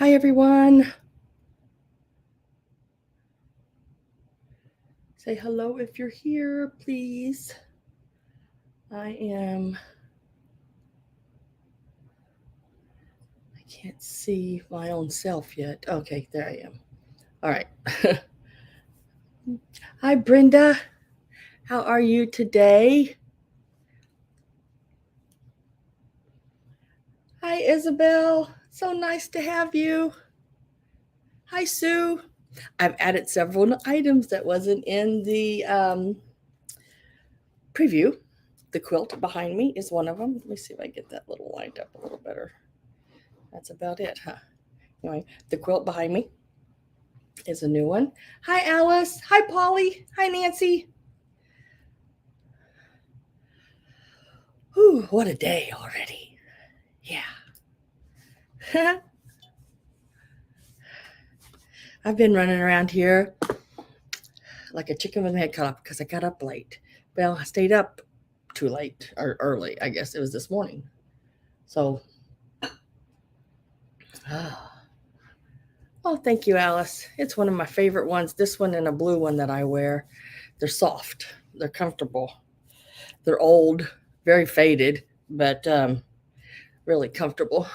Hi, everyone. Say hello if you're here, please. I can't see my own self yet. Okay, there I am. All right. Hi, Brenda. How are you today? Hi, Isabel. So nice to have you. Hi, Sue. I've added several items that wasn't in the preview. The quilt behind me is one of them. Let me see if I get that little lined up a little better. That's about it, huh? Anyway, the quilt behind me is a new one. Hi, Alice. Hi, Polly. Hi, Nancy. Whew, what a day already. Yeah. I've been running around here like a chicken with my head cut off because I got up late. Well, I stayed up too late or early. I guess it was this morning. So, oh, thank you, Alice. It's one of my favorite ones. This one and a blue one that I wear. They're soft. They're comfortable. They're old, very faded, but really comfortable.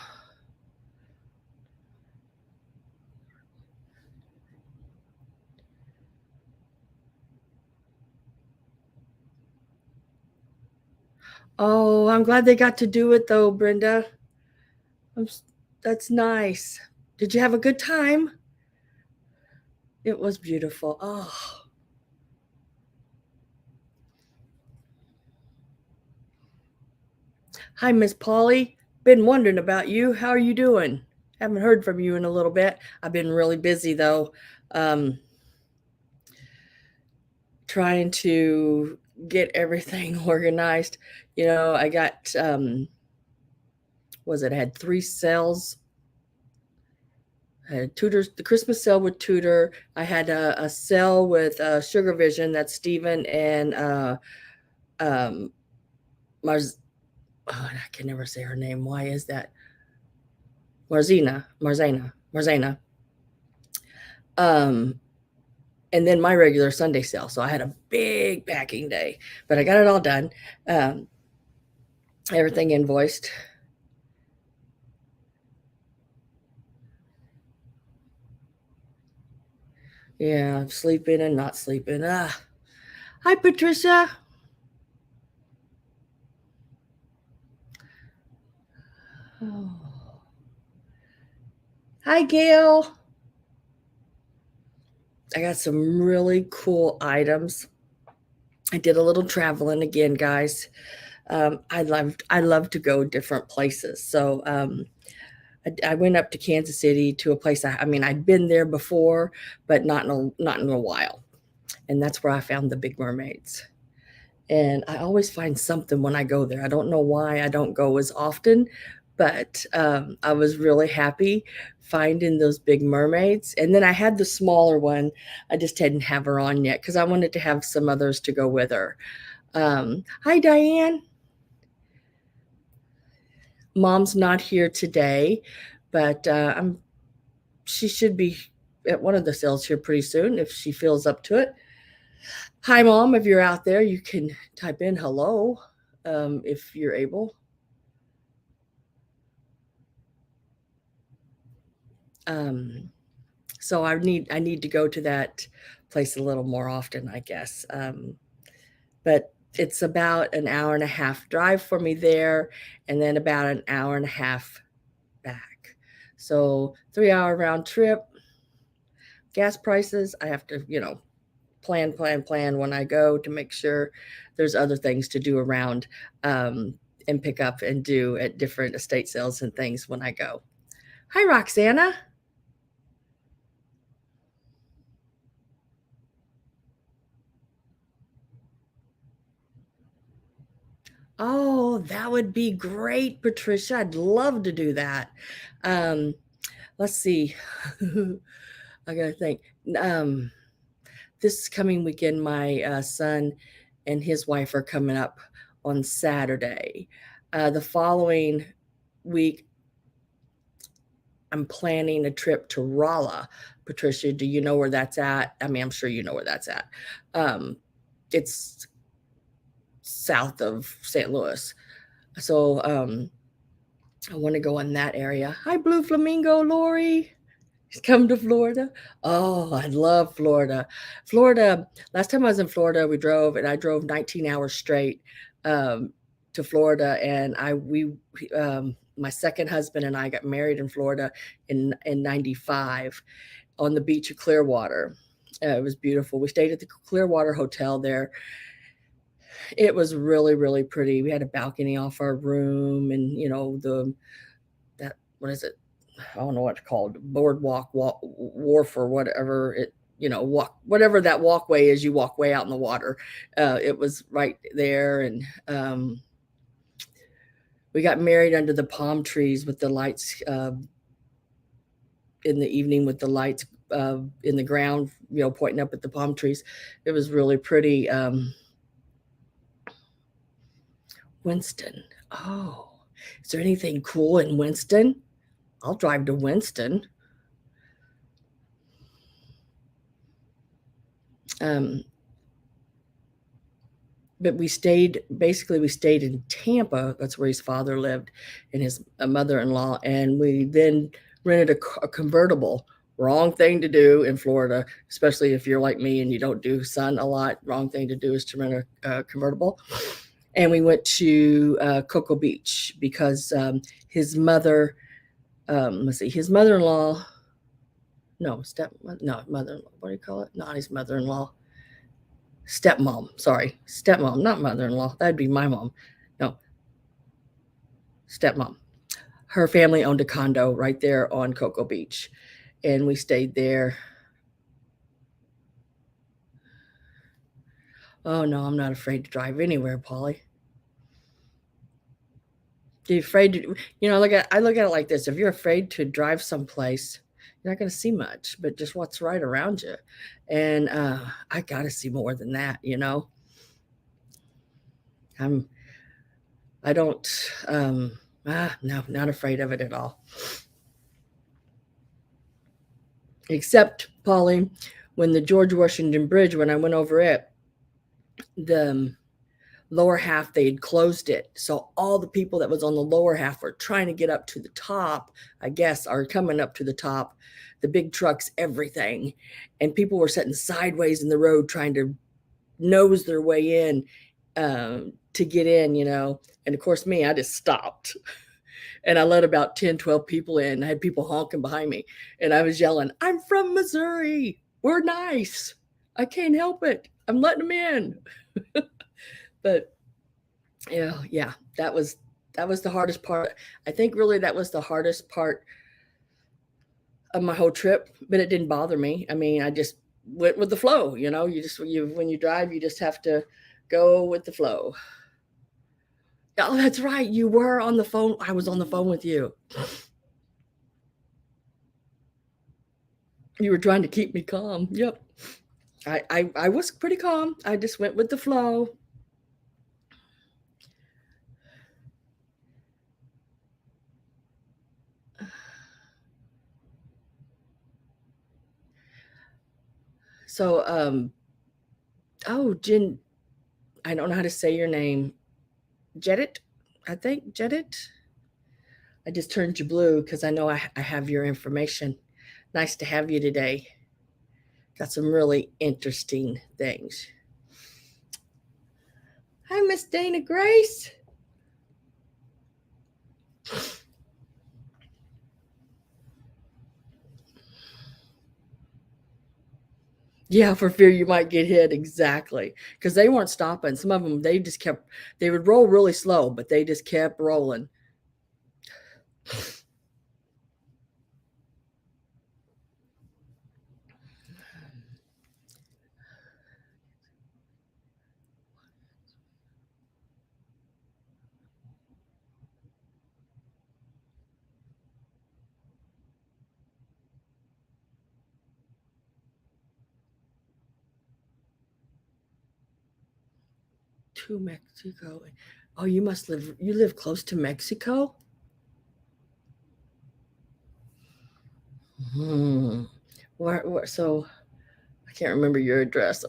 Oh, I'm glad they got to do it though, Brenda. That's nice. Did you have a good time? It was beautiful. Oh. Hi, Miss Polly. Been wondering about you. How are you doing? Haven't heard from you in a little bit. I've been really busy though. Um, Trying to get everything organized. I got I had 3 sales. I had Tudor's the Christmas sale with Tudor. I had a sale with Sugar Vision. That's Stephen and um, Mars. Oh, I can never say her name. Why is that? Marzana. Um, and then my regular Sunday sale. So I had a big packing day, but I got it all done. Um, Everything invoiced. Yeah, I'm sleeping and not sleeping. Hi, Patricia. Oh. Hi, Gail. I got some really cool items. I did a little traveling again, guys. I love to go different places. So I went up to Kansas City to a place. I mean, I'd been there before, but not in a while, and that's where I found the Big Mermaids. And I always find something when I go there. I don't know why I don't go as often, but I was really happy finding those Big Mermaids. And then I had the smaller one. I just didn't have her on yet because I wanted to have some others to go with her. Hi, Diane. Mom's not here today, but she should be at one of the sales here pretty soon if she feels up to it. Hi, Mom. If you're out there, you can type in hello if you're able. Um, so I need to go to that place a little more often, I guess. But it's about an hour and a half drive for me there, and then about an hour and a half back. So 3 hour round trip. Gas prices, I have to, plan when I go to make sure there's other things to do around and pick up and do at different estate sales and things when I go. Hi, Roxana. Oh, that would be great, Patricia. I'd love to do that. Um, let's see. I gotta think. Um, this coming weekend, my son and his wife are coming up on Saturday. The following week, I'm planning a trip to Rolla. Patricia, do you know where that's at? I mean, I'm sure you know where that's at. It's south of St. Louis. So I want to go in that area. Hi, Blue Flamingo, Lori. She's come to Florida. Oh, I love Florida. Florida. Last time I was in Florida, we drove, and I drove 19 hours straight um, to Florida. And my second husband and I got married in Florida in '95 on the beach of Clearwater. It was beautiful. We stayed at the Clearwater Hotel there. It was really, really pretty. We had a balcony off our room, and that what is it? I don't know what it's called, boardwalk, wharf, or whatever it, walk, whatever that walkway is. You walk way out in the water. It was right there, and we got married under the palm trees with the lights in the evening, with the lights in the ground, pointing up at the palm trees. It was really pretty. Winston. Oh, is there anything cool in Winston? I'll drive to Winston. But we stayed in Tampa. That's where his father lived, and his mother-in-law. And we then rented a convertible. Wrong thing to do in Florida, especially if you're like me and you don't do sun a lot. Wrong thing to do is to rent a convertible. And we went to Cocoa Beach because his mother, his mother-in-law, no, mother-in-law, what do you call it? Not his mother-in-law. Stepmom, not mother-in-law. That'd be my mom. No, stepmom. Her family owned a condo right there on Cocoa Beach, and we stayed there. Oh no, I'm not afraid to drive anywhere, Polly. You're afraid to, I look at it like this: if you're afraid to drive someplace, you're not going to see much, but just what's right around you. And I got to see more than that. I'm I don't, no, not afraid of it at all. Except, Polly, when the George Washington Bridge, when I went over it, the lower half, they had closed it. So all the people that was on the lower half were trying to get up to the top, I guess, are coming up to the top, the big trucks, everything. And people were sitting sideways in the road trying to nose their way in to get in. And of course, me, I just stopped. And I let about 10, 12 people in. I had people honking behind me. And I was yelling, I'm from Missouri. We're nice. I can't help it. I'm letting them in. But yeah, that was the hardest part. I think really that was the hardest part of my whole trip, but it didn't bother me. I mean, I just went with the flow. When you drive, you just have to go with the flow. Oh, that's right. You were on the phone. I was on the phone with you. You were trying to keep me calm. Yep. I was pretty calm. I just went with the flow. So, Jen, I don't know how to say your name. Jedit, I think. Jedit. I just turned you blue because I know I have your information. Nice to have you today. Got some really interesting things. Hi, Miss Dana Grace. Yeah, for fear you might get hit. Exactly. Because they weren't stopping. Some of them, they would roll really slow, but they just kept rolling. To Mexico. Oh, you live close to Mexico? Hmm. So I can't remember your address.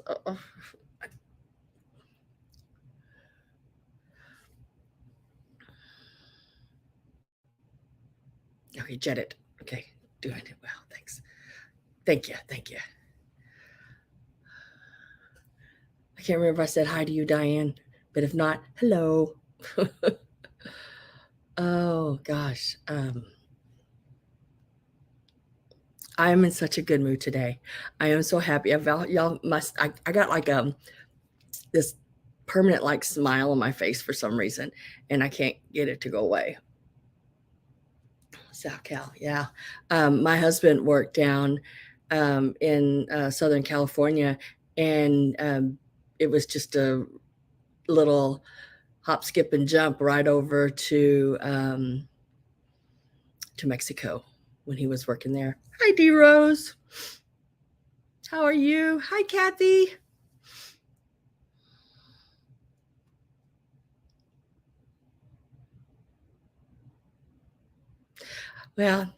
Okay, jet it. Okay, doing it well. Thanks. Thank you. Thank you. I can't remember if I said hi to you, Diane, but if not, hello. Oh gosh. I am in such a good mood today. I am so happy. Y'all must. I got like this permanent like smile on my face for some reason, and I can't get it to go away. South Cal, yeah. My husband worked down in Southern California, and it was just a little hop, skip, and jump right over to Mexico when he was working there. Hi, D Rose. How are you? Hi, Kathy. Well,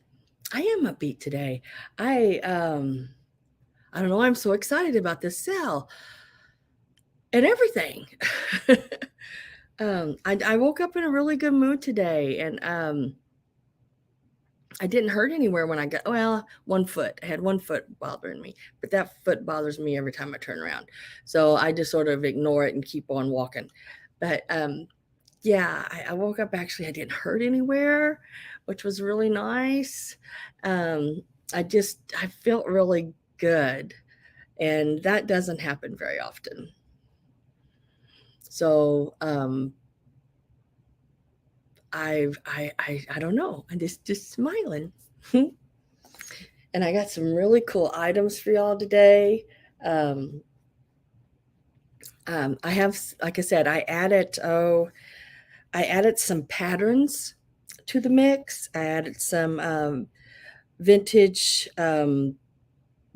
I am upbeat today. I don't know. I'm so excited about this sale and everything. I woke up in a really good mood today, and I didn't hurt anywhere when I got, well, one foot. I had one foot bothering me, but that foot bothers me every time I turn around. So I just sort of ignore it and keep on walking. But yeah, I woke up actually, I didn't hurt anywhere, which was really nice. Um, I felt really good. And that doesn't happen very often. So I don't know. I'm just smiling. And I got some really cool items for y'all today. Um, I have, like I said, I added some patterns to the mix. I added some vintage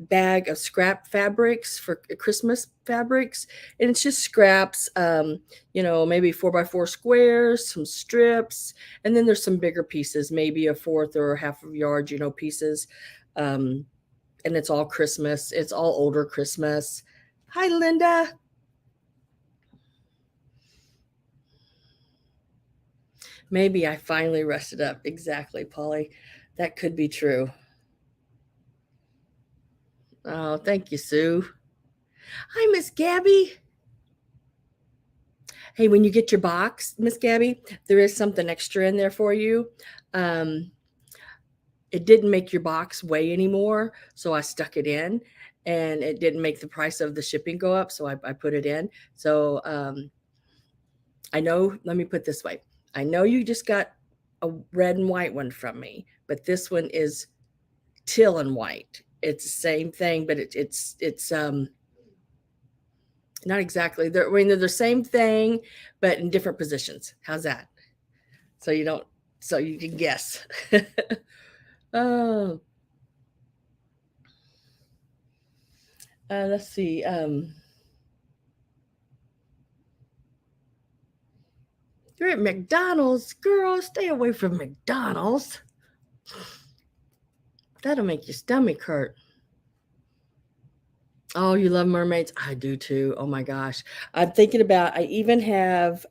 bag of scrap fabrics for Christmas fabrics, and it's just scraps. Maybe 4x4 squares, some strips, and then there's some bigger pieces, maybe a fourth or a half of yard, pieces. Um, and it's all Christmas. It's all older Christmas. Hi, Linda. Maybe I finally rested up. Exactly, Polly. That could be true. Oh, thank you, Sue. Hi, Miss Gabby. Hey, when you get your box, Miss Gabby, there is something extra in there for you. Um, it didn't make your box weigh anymore, so I stuck it in, and it didn't make the price of the shipping go up, so I put it in. So I know, let me put it this way. I know you just got a red and white one from me, but this one is teal and white. It's the same thing, but it's not exactly. I mean, they're the same thing, but in different positions. How's that? So you don't, so you can guess. Oh, let's see. You're at McDonald's, girl. Stay away from McDonald's. That'll make your stomach hurt. Oh, you love mermaids? I do too. Oh my gosh. I'm thinking about, I even have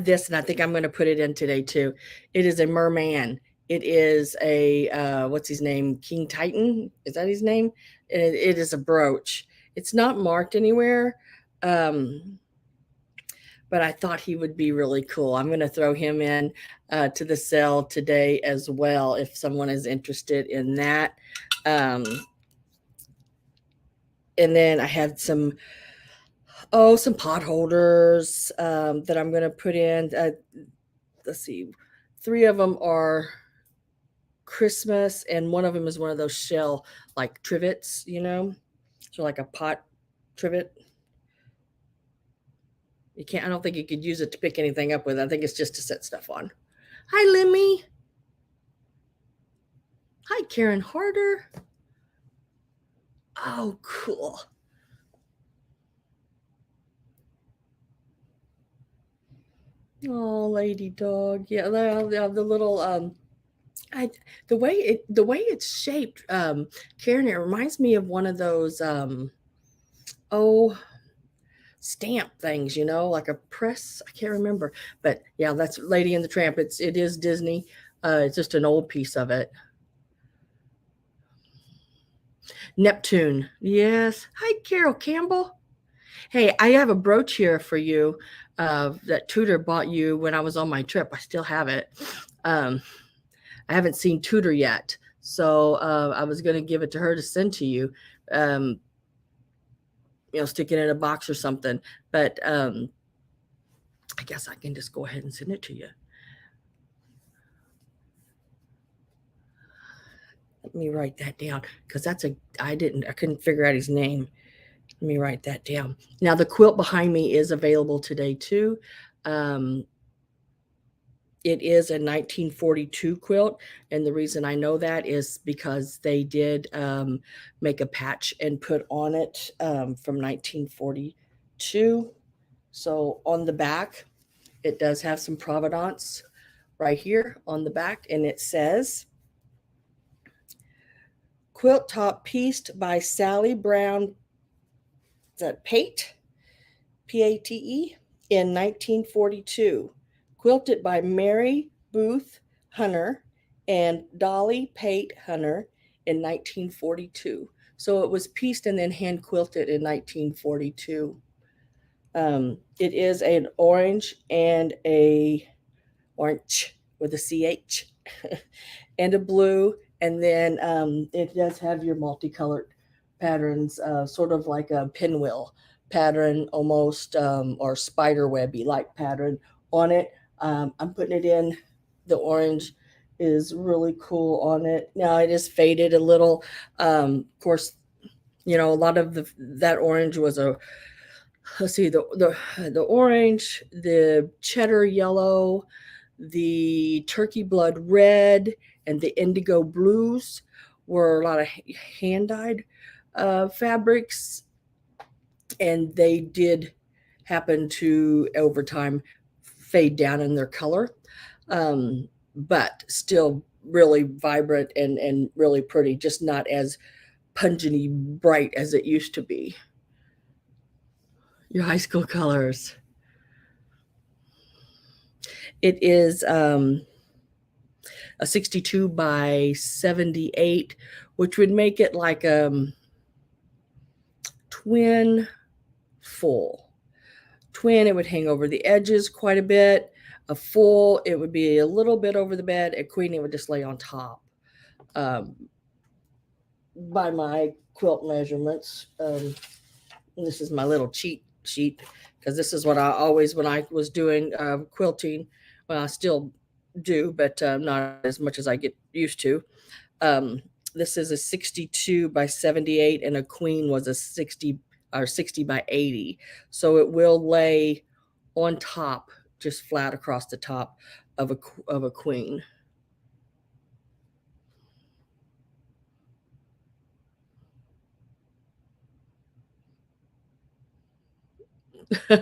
this, and I think I'm going to put it in today too. It is a merman. It is a, what's his name? King Titan. Is that his name? It is a brooch. It's not marked anywhere. Um, but I thought he would be really cool. I'm going to throw him in to the sale today as well if someone is interested in that. Um, and then I had some pot holders that I'm going to put in. Let's see, 3 of them are Christmas, and one of them is one of those shell like trivets, so like a pot trivet. You can't. I don't think you could use it to pick anything up with. I think it's just to set stuff on. Hi, Lemmy. Hi, Karen Harder. Oh, cool. Oh, lady dog. Yeah, the little I the way it's shaped, Karen, it reminds me of one of those oh stamp things, you know, like a press. I can't remember, but yeah, that's Lady and the Tramp. It is Disney. It's just an old piece of it. Neptune. Yes. Hi, Carol Campbell. Hey, I have a brooch here for you that Tudor bought you when I was on my trip. I still have it. Um, I haven't seen Tudor yet, so I was going to give it to her to send to you. Um, stick it in a box or something. But I guess I can just go ahead and send it to you. Let me write that down because I couldn't figure out his name. Let me write that down. Now the quilt behind me is available today too. Um, it is a 1942 quilt, and the reason I know that is because they did make a patch and put on it from 1942. So on the back, it does have some provenance right here on the back, and it says quilt top pieced by Sally Brown. Is that Pate? Pate in 1942. Quilted by Mary Booth Hunter and Dolly Pate Hunter in 1942. So it was pieced and then hand quilted in 1942. It is an orange and a orange with a CH and a blue. And then it does have your multicolored patterns, sort of like a pinwheel pattern almost, or spider webby like pattern on it. I'm putting it in. The orange is really cool on it. Now it is faded a little. Of course, a lot of that orange was a, let's see, the orange, the cheddar yellow, the turkey blood red, and the indigo blues were a lot of hand dyed fabrics, and they did happen to over time fade down in their color, but still really vibrant and really pretty, just not as pungently bright as it used to be. Your high school colors. It is a 62 by 78, which would make it like twin full. Twin, it would hang over the edges quite a bit. A full, it would be a little bit over the bed. A queen, it would just lay on top. By my quilt measurements, this is my little cheat sheet because this is what I always, when I was doing quilting, well, I still do, but not as much as I get used to. Um, this is a 62 by 78, and a queen was a 60 or 60 by 80. So it will lay on top, just flat across the top of a queen.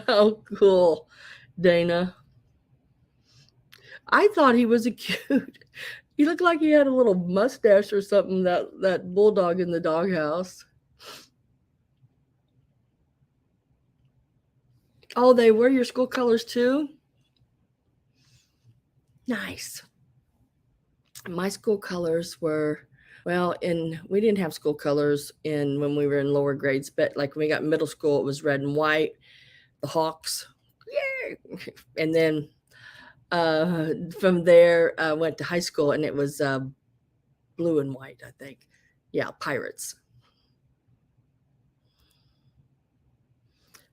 Oh, cool, Dana. I thought he was a cute. He looked like he had a little mustache or something. That bulldog in the doghouse. Oh, they wear your school colors too. Nice. My school colors were, well, in we didn't have school colors in when we were in lower grades, but like when we got middle school, it was red and white. The Hawks, yay! And then from there, I went to high school, and it was blue and white, I think. Yeah, Pirates.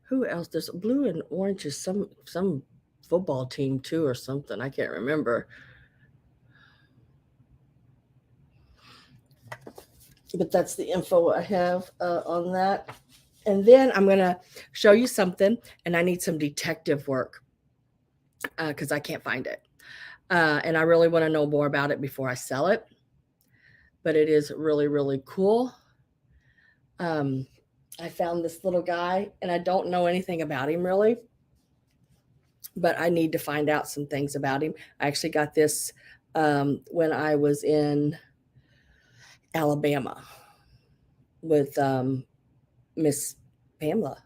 Who else? There's blue and orange is some football team too, or something. I can't remember. But that's the info I have on that. And then I'm going to show you something, and I need some detective work because I can't find it. And I really want to know more about it before I sell it. But it is really, really cool. I found this little guy, and I don't know anything about him really, but I need to find out some things about him. I actually got this when I was in Alabama with Miss Pamela.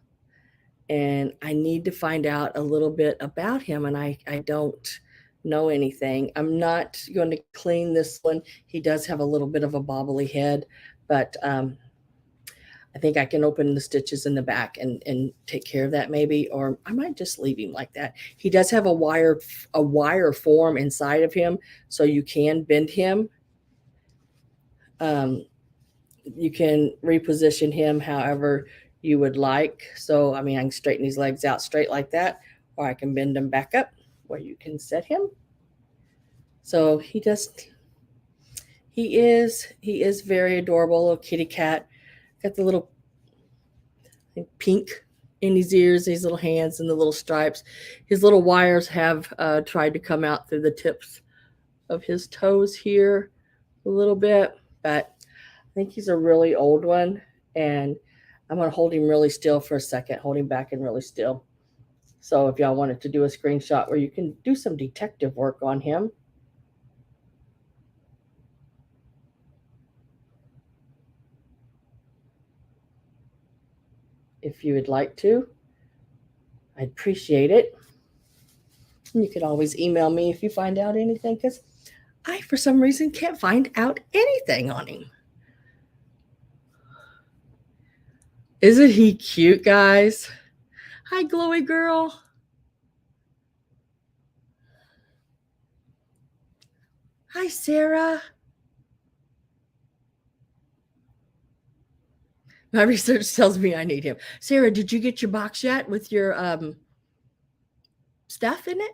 And I need to find out a little bit about him, and I don't know anything. I'm not going to clean this one. He does have a little bit of a bobbly head, but I think I can open the stitches in the back and take care of that maybe, or I might just leave him like that. He does have a wire form inside of him, so you can bend him. You can reposition him however you would like. So, I mean, I can straighten these legs out straight like that, or I can bend them back up where you can set him. So he is very adorable, little kitty cat. Got the little pink in his ears, these little hands and the little stripes. His little wires have tried to come out through the tips of his toes here a little bit, but I think he's a really old one, and I'm going to hold him really still for a second, hold him back and really still. So if y'all wanted to do a screenshot where you can do some detective work on him. If you would like to, I'd appreciate it. And you can always email me if you find out anything, because I, for some reason, can't find out anything on him. Isn't he cute, guys? Hi, Glowy Girl. Hi, Sarah. My research tells me I need him. Sarah, did you get your box yet with your stuff in it?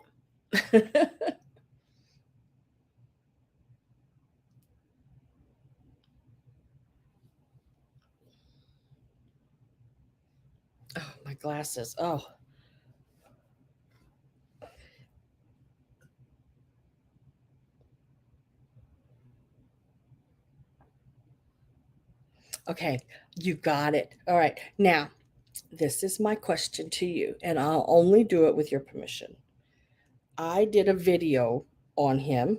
Oh, my glasses. Oh. Okay, you got it. All right. Now, this is my question to you, and I'll only do it with your permission. I did a video on him,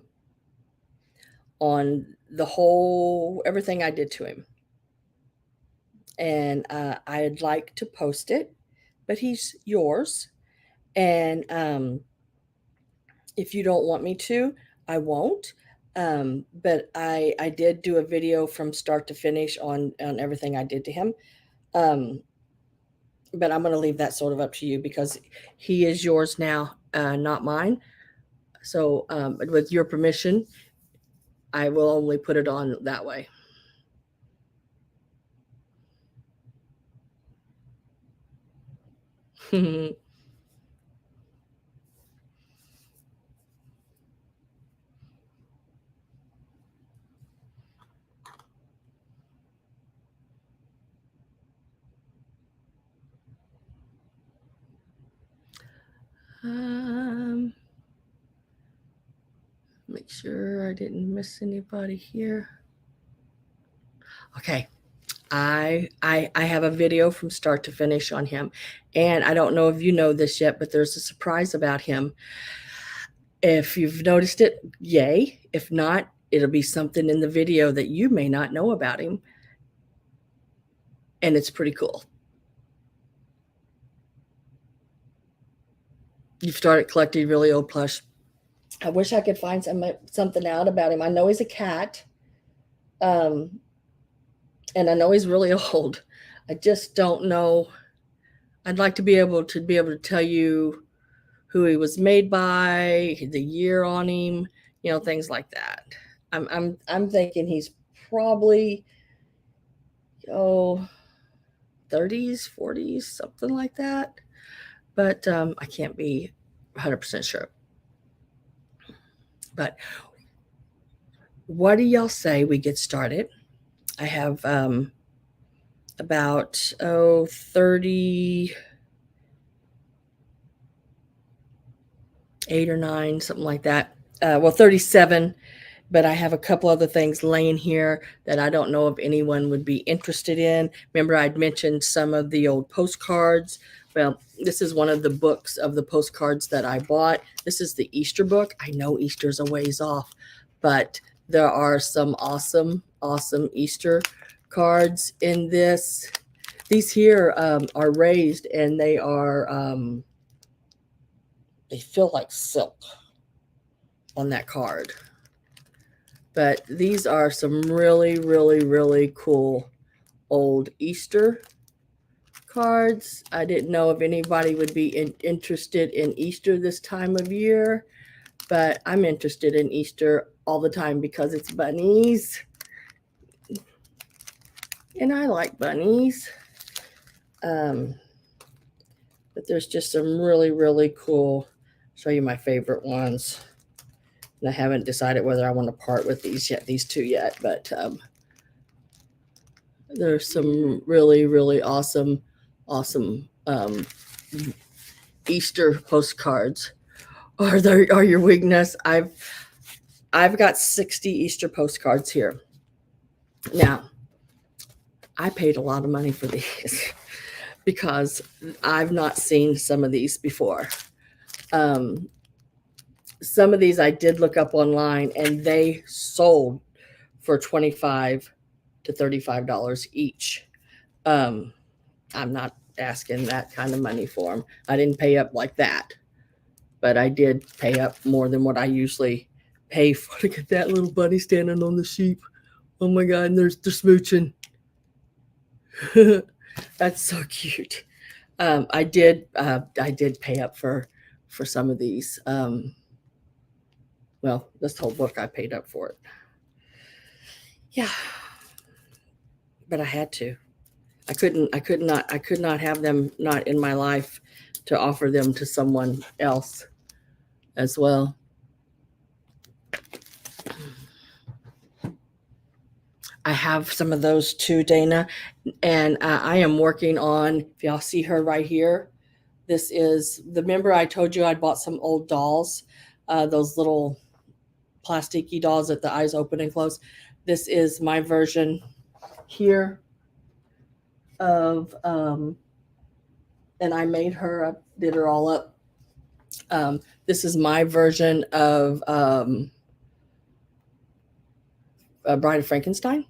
on the whole, everything I did to him. And I'd like to post it, but he's yours. And if you don't want me to, I won't. But I did do a video from start to finish on everything I did to him. But I'm going to leave that sort of up to you, because he is yours now, not mine. So with your permission, I will only put it on that way. Make sure I didn't miss anybody here. Okay. I have a video from start to finish on him, and I don't know if you know this yet, but there's a surprise about him. If you've noticed it, yay. If not, it'll be something in the video that you may not know about him, and it's pretty cool. You've started collecting really old plush. I wish I could find something out about him. I know he's a cat, and I know he's really old. I just don't know. I'd like to be able to tell you who he was made by, the year on him, things like that. I'm thinking he's probably 30s, 40s, something like that. But I can't be 100% sure. But what do y'all say we get started? I have about 38 or 9, something like that. 37, but I have a couple other things laying here that I don't know if anyone would be interested in. Remember, I'd mentioned some of the old postcards. Well, this is one of the books of the postcards that I bought. This is the Easter book. I know Easter's a ways off, but there are some awesome, awesome Easter cards in this. These here are raised, and they feel like silk on that card. But these are some really, really, really cool old Easter cards. I didn't know if anybody would be interested in Easter this time of year, but I'm interested in Easter all the time because it's bunnies. And I like bunnies. But there's just some really, really cool. Show you my favorite ones. And I haven't decided whether I want to part with these two yet, but there's some really, really awesome Easter postcards. Are your weakness? I've got 60 Easter postcards here. Now, I paid a lot of money for these because I've not seen some of these before. Some of these I did look up online, and they sold for $25 to $35 each. I'm not asking that kind of money for them. I didn't pay up like that, but I did pay up more than what I usually pay for. Look at that little bunny standing on the sheep. Oh my God, and they're smooching. That's so cute. I did pay up for some of these. Well, this whole book I paid up for it. Yeah, but I had to. I could not have them not in my life to offer them to someone else as well. I have some of those too, Dana, and I am working on, if y'all see her right here, this is, remember I told you I'd bought some old dolls, those little plasticky dolls that the eyes open and close. This is my version here of, and I made her, I did her all up. This is my version of Bride of Frankenstein.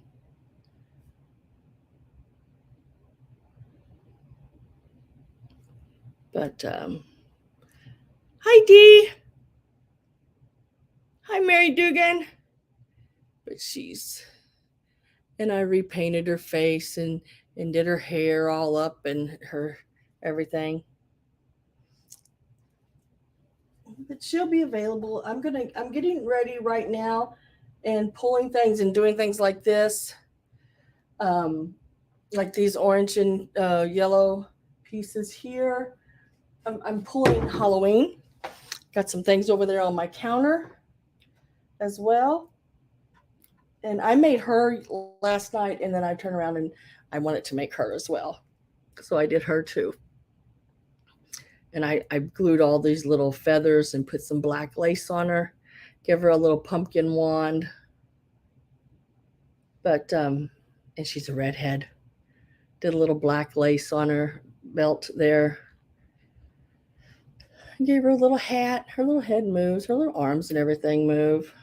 But hi Dee, hi Mary Dugan. But she's, and I repainted her face and did her hair all up and her everything. But she'll be available. I'm getting ready right now and pulling things and doing things like this, like these orange and yellow pieces here. I'm pulling Halloween. Got some things over there on my counter as well. And I made her last night, and then I turned around and I wanted to make her as well. So I did her too. And I glued all these little feathers and put some black lace on her. Give her a little pumpkin wand. But, and she's a redhead. Did a little black lace on her belt there. Gave her a little hat. Her little head moves. Her little arms and everything move.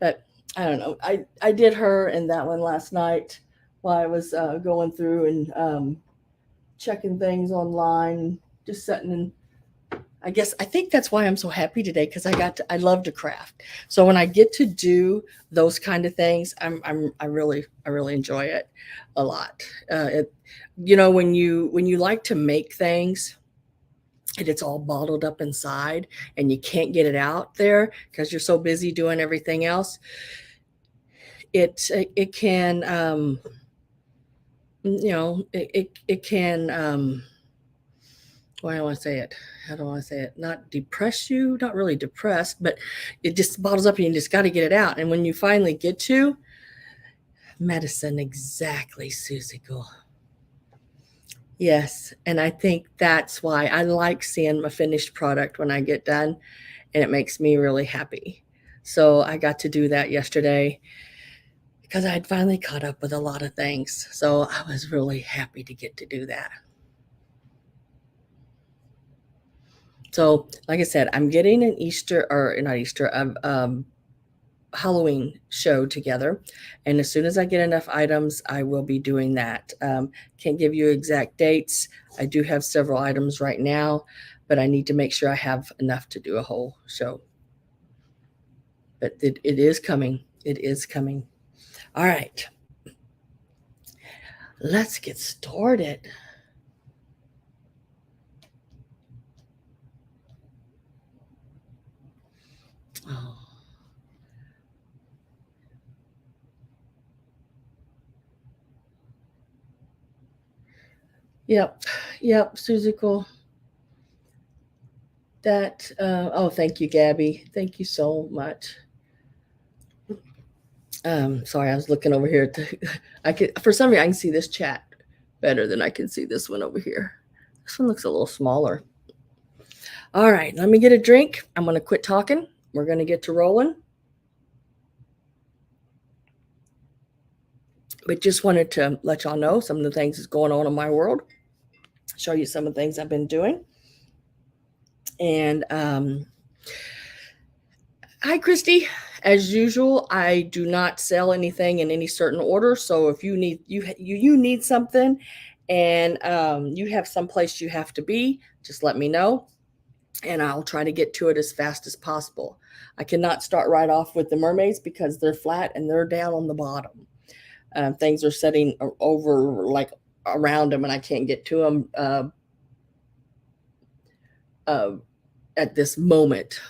But I don't know. I did her and that one last night while I was going through and checking things online, just sitting and I think that's why I'm so happy today, because I love to craft. So when I get to do those kind of things, I really enjoy it a lot. When you like to make things and it's all bottled up inside and you can't get it out there because you're so busy doing everything else, it can it can why do I want to say it? How do I want to say it? Not depress you, not really depressed, but it just bottles up and you just got to get it out. And when you finally get to medicine, exactly, Susie Gould. Yes, and I think that's why I like seeing my finished product when I get done, and it makes me really happy. So I got to do that yesterday because I had finally caught up with a lot of things. So I was really happy to get to do that. So, like I said, I'm getting an Easter, or not Easter, Halloween show together. And as soon as I get enough items, I will be doing that. Can't give you exact dates. I do have several items right now, but I need to make sure I have enough to do a whole show. But it is coming. It is coming. All right. Let's get started. Oh. Yep, Suzical. That, oh, thank you, Gabby. Thank you so much. Sorry, I was looking over here. I could, for some reason, I can see this chat better than I can see this one over here. This one looks a little smaller. All right, let me get a drink. I'm going to quit talking. We're going to get to rolling. But just wanted to let y'all know some of the things that's going on in my world. Show you some of the things I've been doing. And hi, Christy. As usual, I do not sell anything in any certain order. So if you need you need something, and you have someplace you have to be, just let me know, and I'll try to get to it as fast as possible. I cannot start right off with the mermaids because they're flat and they're down on the bottom. Things are setting over like around them, and I can't get to them at this moment.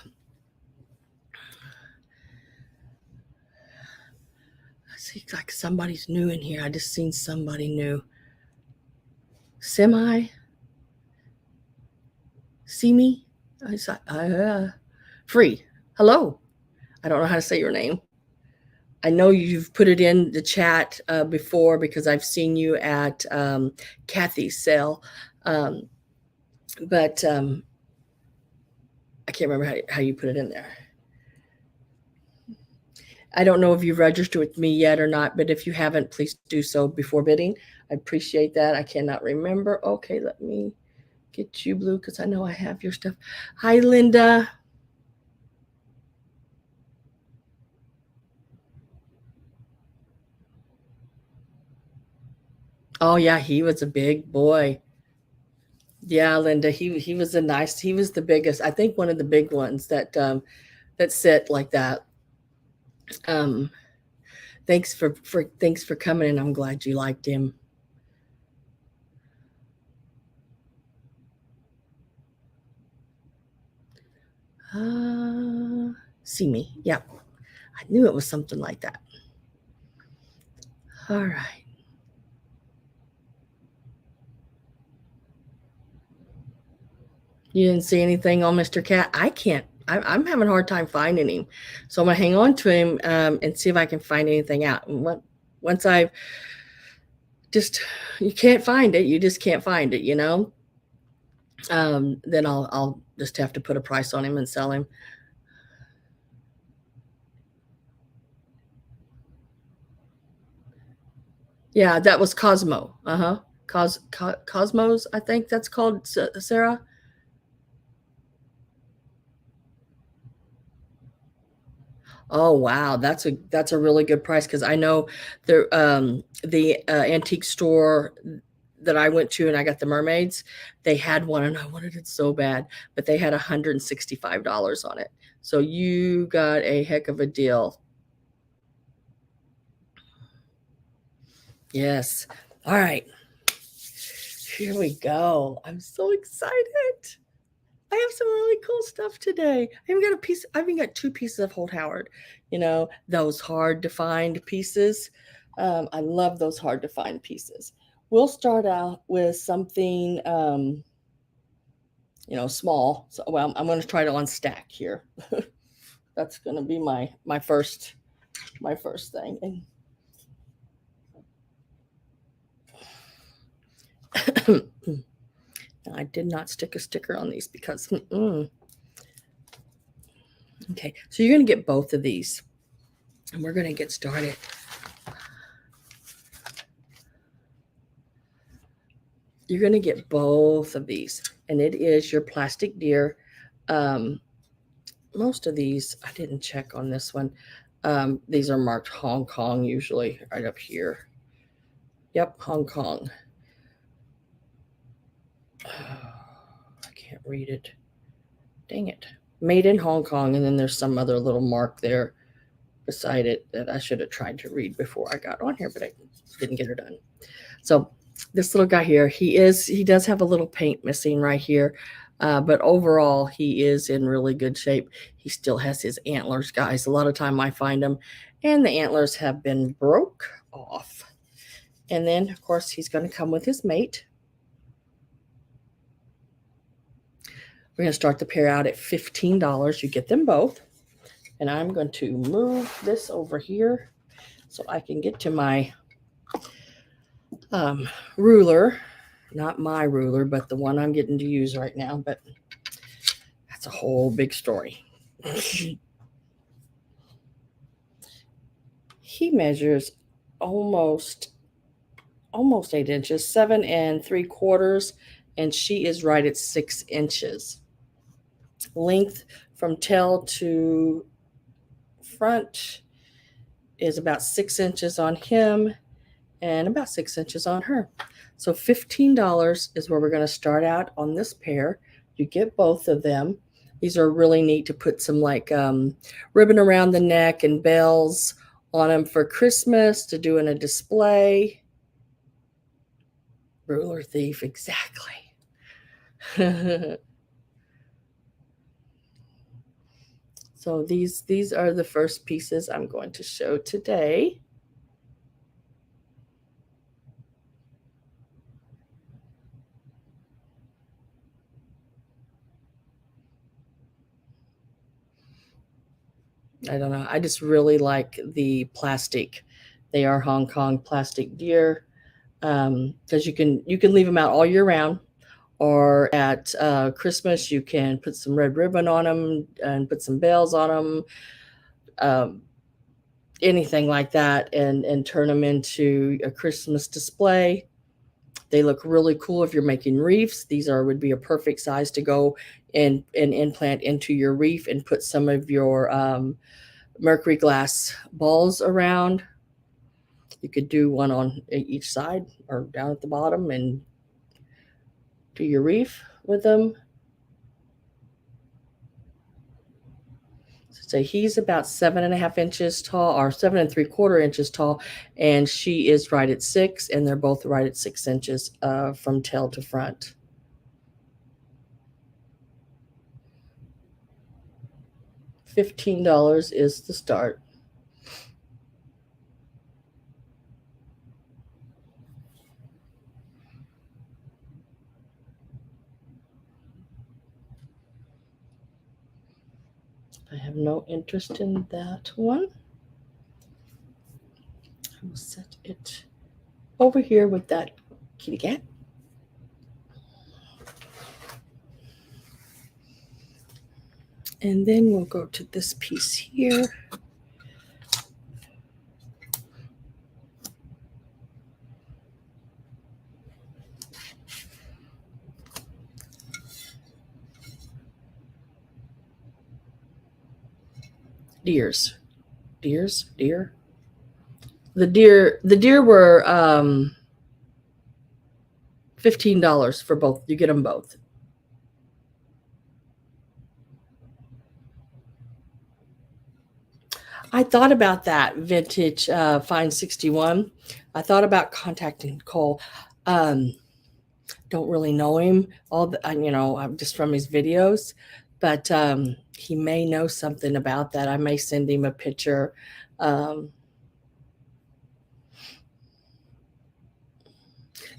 I see like somebody's new in here. I just seen somebody new. Semi. See me? I said, free. Hello. I don't know how to say your name. I know you've put it in the chat before because I've seen you at Kathy's sale. But I can't remember how you put it in there. I don't know if you've registered with me yet or not, but if you haven't, please do so before bidding. I appreciate that. I cannot remember. Okay, let me get you, Blue, because I know I have your stuff. Hi, Linda. Oh, yeah, he was a big boy. Yeah, Linda, he was he was the biggest. I think one of the big ones that sit like that. Um, thanks for coming, and I'm glad you liked him. See me. Yeah, I knew it was something like that. All right. You didn't see anything on Mr. Cat? I can't. I'm having a hard time finding him, so I'm gonna hang on to him and see if I can find anything out. And once I've just, you can't find it, you just can't find it, you know. Then I'll just have to put a price on him and sell him. Yeah, that was Cosmo. Cosmos, I think that's called, Sarah. Oh wow, that's a really good price because I know the antique store that I went to and I got the mermaids. They had one and I wanted it so bad, but they had $165 on it. So you got a heck of a deal. Yes. All right. Here we go. I'm so excited. I have some really cool stuff today. I even got two pieces of Holt Howard. You know, those hard to find pieces. I love those hard to find pieces. We'll start out with something, small. So, well, I'm going to try to unstack here. That's going to be my first thing. And I did not stick a sticker on these because, okay, so you're going to get both of these and we're going to get started. You're going to get both of these, and it is your plastic deer. Most of these, I didn't check on this one. These are marked Hong Kong usually right up here. Yep, Hong Kong. I can't read it. Dang it. Made in Hong Kong, and then there's some other little mark there beside it that I should have tried to read before I got on here, but I didn't get it done. So this little guy here, he does have a little paint missing right here, but overall he is in really good shape. He still has his antlers, guys. A lot of time I find them, and the antlers have been broke off. And then, of course, he's going to come with his mate. We're going to start the pair out at $15. You get them both. And I'm going to move this over here so I can get to my ruler. Not my ruler, but the one I'm getting to use right now. But that's a whole big story. He measures almost 8 inches, 7 3/4, and she is right at 6 inches. Length from tail to front is about 6 inches on him and about 6 inches on her. So $15 is where we're going to start out on this pair. You get both of them. These are really neat to put some like ribbon around the neck and bells on them for Christmas, to do in a display. Ruler thief, exactly. So these are the first pieces I'm going to show today. I don't know. I just really like the plastic. They are Hong Kong plastic deer, because you can leave them out all year round. Or at Christmas, you can put some red ribbon on them and put some bells on them, anything like that, and turn them into a Christmas display. They look really cool if you're making reefs. These would be a perfect size to go and implant into your reef and put some of your mercury glass balls around. You could do one on each side or down at the bottom and do your reef with them. So he's about 7.5 inches tall, or 7 3/4 inches tall, and she is right at 6, and they're both right at 6 inches from tail to front. $15 is the start. I have no interest in that one. I will set it over here with that kitty cat. And then we'll go to this piece here. Deer. The deer were $15 for both. You get them both. I thought about that vintage Fine 61. I thought about contacting Cole. Don't really know him, I'm just from his videos, but he may know something about that. I may send him a picture. Do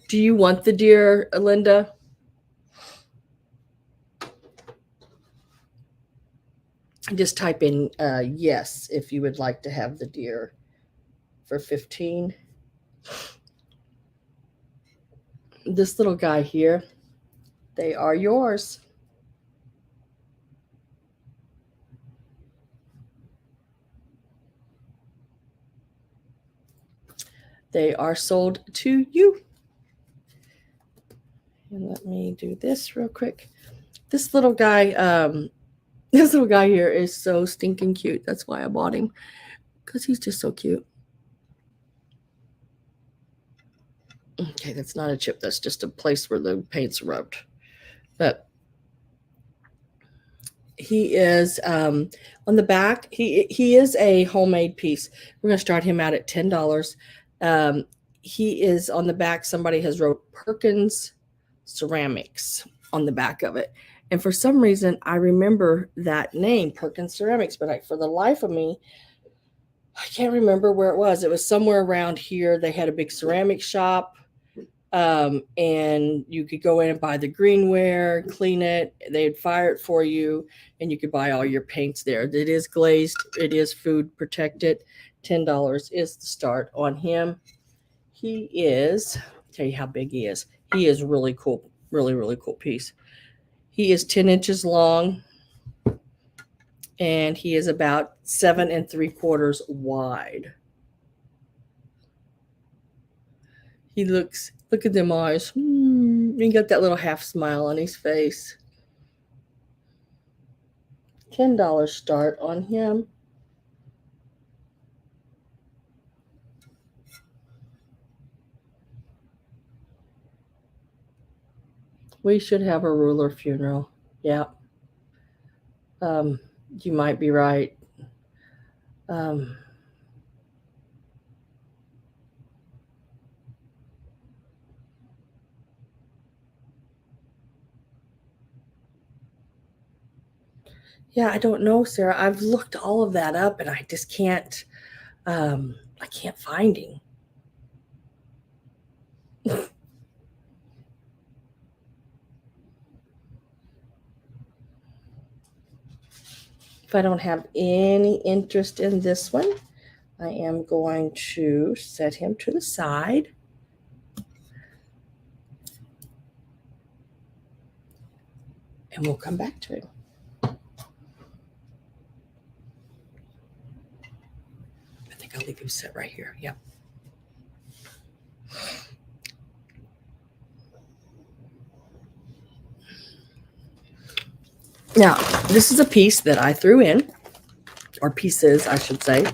you want the deer, Linda? Just type in yes if you would like to have the deer for 15. This little guy here, they are yours. They are sold to you. And let me do this real quick. This little guy here is so stinking cute. That's why I bought him. because he's just so cute. Okay, that's not a chip. That's just a place where the paint's rubbed. But he is on the back. He is a homemade piece. We're going to start him out at $10. He is on the back. Somebody has wrote Perkins Ceramics on the back of it. And for some reason, I remember that name, Perkins Ceramics, but for the life of me, I can't remember where it was. It was somewhere around here. They had a big ceramic shop. And you could go in and buy the greenware, clean it. They'd fire it for you, and you could buy all your paints there. It is glazed. It is food protected. $10 is the start on him. He is, I'll tell you how big he is. He is really cool. Really, really cool piece. He is 10 inches long, and he is about 7 3/4 wide. Look at them eyes. He got that little half smile on his face. $10 start on him. We should have a ruler funeral. Yeah. You might be right. Yeah, I don't know, Sarah. I've looked all of that up, and I just can't. I can't find him. If I don't have any interest in this one, I am going to set him to the side. And we'll come back to him. I think I'll leave him set right here. Yep. Now, this is a piece that I threw in, or pieces, I should say.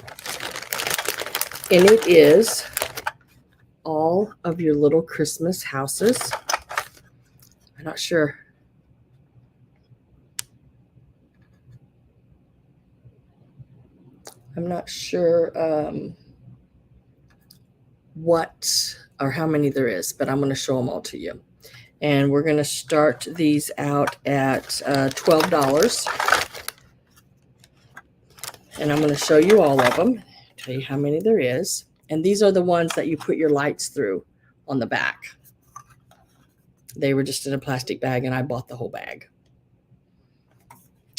And it is all of your little Christmas houses. I'm not sure. I'm not sure what or how many there is, but I'm going to show them all to you. And we're going to start these out at $12. And I'm going to show you all of them, tell you how many there is. And these are the ones that you put your lights through on the back. They were just in a plastic bag, and I bought the whole bag.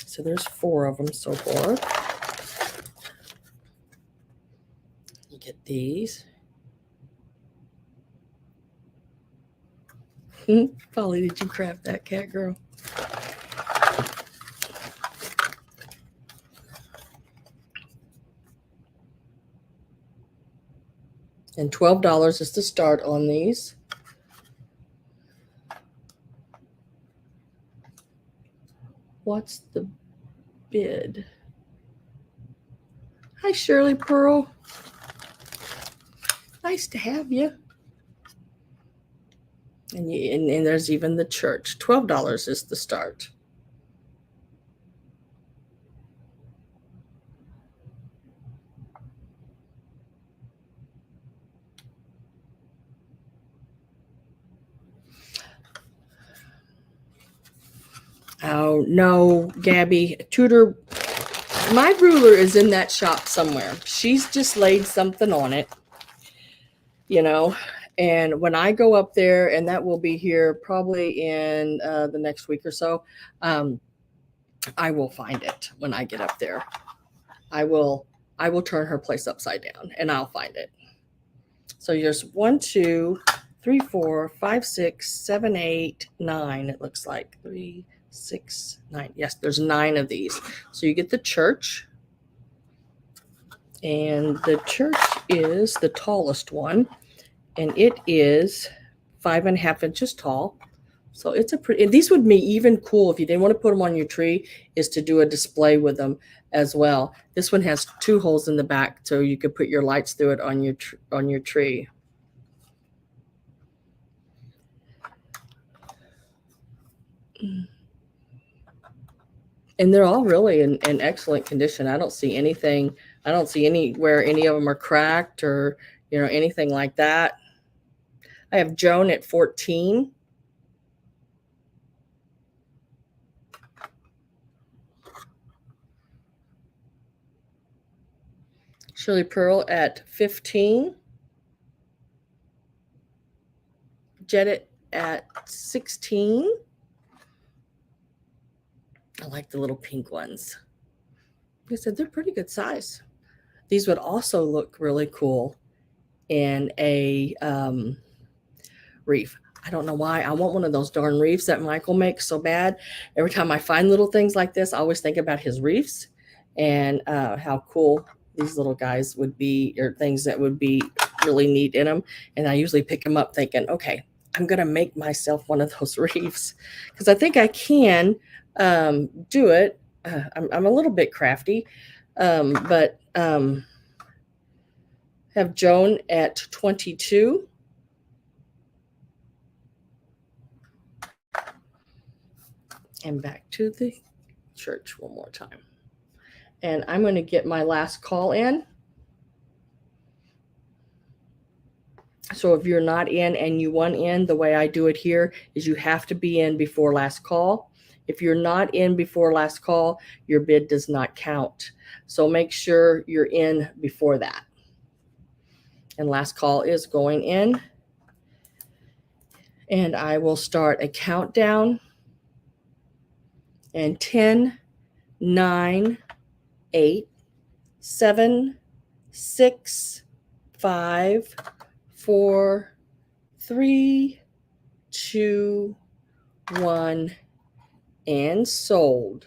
So there's 4 of them so far. You get these. Polly, did you craft that, cat girl? And $12 is the start on these. What's the bid? Hi, Shirley Pearl. Nice to have you. And there's even the church. $12 is the start. Oh, no, Gabby. Tudor, my ruler is in that shop somewhere. She's just laid something on it, you know. And when I go up there, and that will be here probably in the next week or so, I will find it when I get up there. I will turn her place upside down, and I'll find it. So there's 1, 2, 3, 4, 5, 6, 7, 8, 9. It looks like 3, 6, 9. Yes, there's 9 of these. So you get the church, and the church is the tallest one, and it is 5.5 inches tall. So it's a pretty, these would be even cool if you didn't want to put them on your tree, is to do a display with them as well. This one has 2 holes in the back, so you could put your lights through it on your tree. And they're all really in excellent condition. I don't see anything. I don't see anywhere any of them are cracked or, anything like that. I have Joan at 14. Shirley Pearl at 15. Jedit at 16. I like the little pink ones. Like I said, they're pretty good size. These would also look really cool in a reef. I don't know why. I want one of those darn reefs that Michael makes so bad. Every time I find little things like this, I always think about his reefs and how cool these little guys would be, or things that would be really neat in them. And I usually pick them up thinking, okay, I'm going to make myself one of those reefs, because I think I can do it. I'm a little bit crafty, but have Joan at 22. And back to the church one more time. And I'm going to get my last call in. So if you're not in and you want in, the way I do it here is you have to be in before last call. If you're not in before last call, your bid does not count. So make sure you're in before that. And last call is going in. And I will start a countdown. And 10, 9, 8, 7, 6, 5, 4, 3, 2, 1, and sold.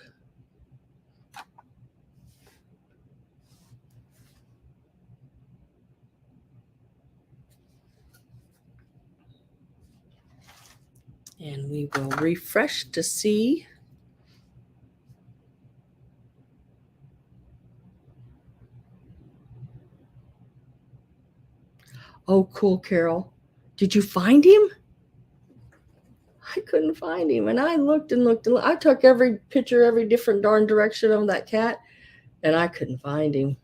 And we will refresh to see. Oh, cool, Carol. Did you find him? I couldn't find him. And I looked and looked. And I took every picture, every different darn direction of that cat, and I couldn't find him.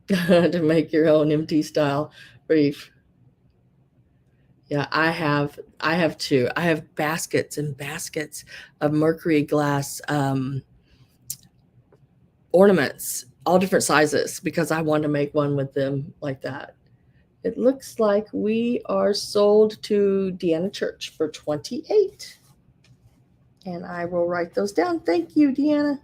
To make your own MT style reef. Yeah, I have 2. I have baskets and baskets of mercury glass ornaments, all different sizes, because I want to make one with them like that. It looks like we are sold to Deanna Church for 28. And I will write those down. Thank you, Deanna.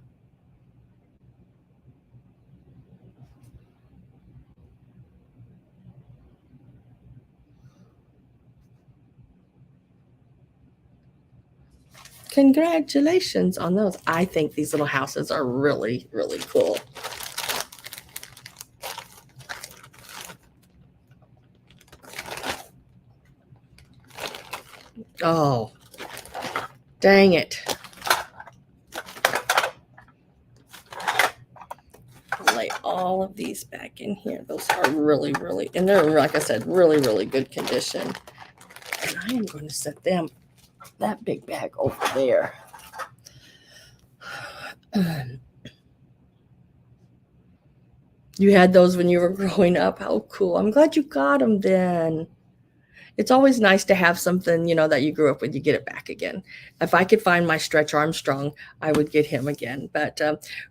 Congratulations on those. I think these little houses are really, really cool. Oh, dang it. I'll lay all of these back in here. Those are really, really, and they're, like I said, really, really good condition. And I am going to set them, that big bag, over there. You had those when you were growing up. How cool. I'm glad you got them then. It's always nice to have something, that you grew up with, you get it back again. If I could find my Stretch Armstrong, I would get him again. But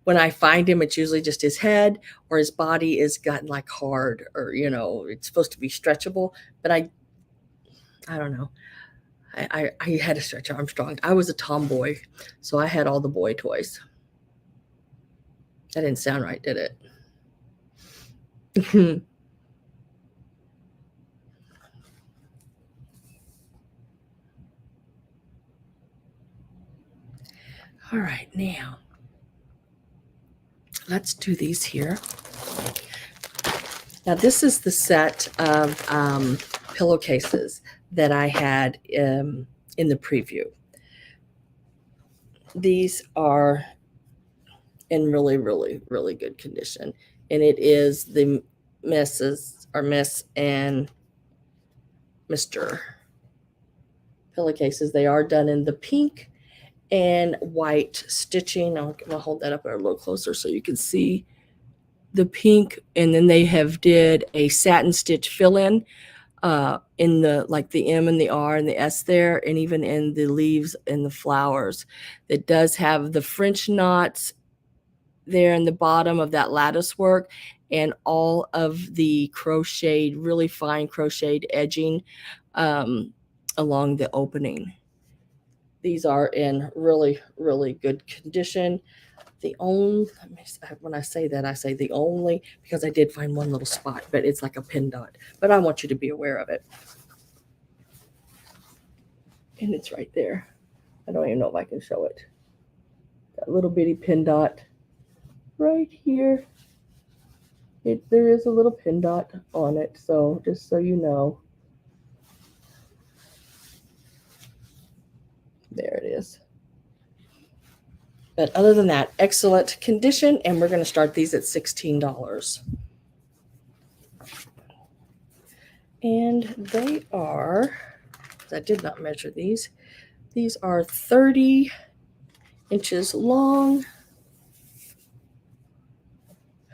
when I find him, it's usually just his head or his body is gotten like hard, or, it's supposed to be stretchable. But I don't know. I had a Stretch Armstrong. I was a tomboy, so I had all the boy toys. That didn't sound right, did it? All right, now let's do these here. Now this is the set of pillowcases that I had in the preview. These are in really, really, really good condition. And it is the Miss and Mr. pillowcases. They are done in the pink and white stitching. I'll hold that up a little closer so you can see the pink. And then they have did a satin stitch fill-in in the like the M and the R and the S there, and even in the leaves and the flowers. It does have the French knots there in the bottom of that lattice work, and all of the crocheted, really fine crocheted edging along the opening. These are in really, really good condition. The only, when I say that, I say the only, because I did find one little spot, but it's like a pin dot. But I want you to be aware of it. And it's right there. I don't even know if I can show it. That little bitty pin dot right here. There is a little pin dot on it, so just so you know. There it is. But other than that, excellent condition, and we're going to start these at $16. And they are, I did not measure these. These are 30 inches long.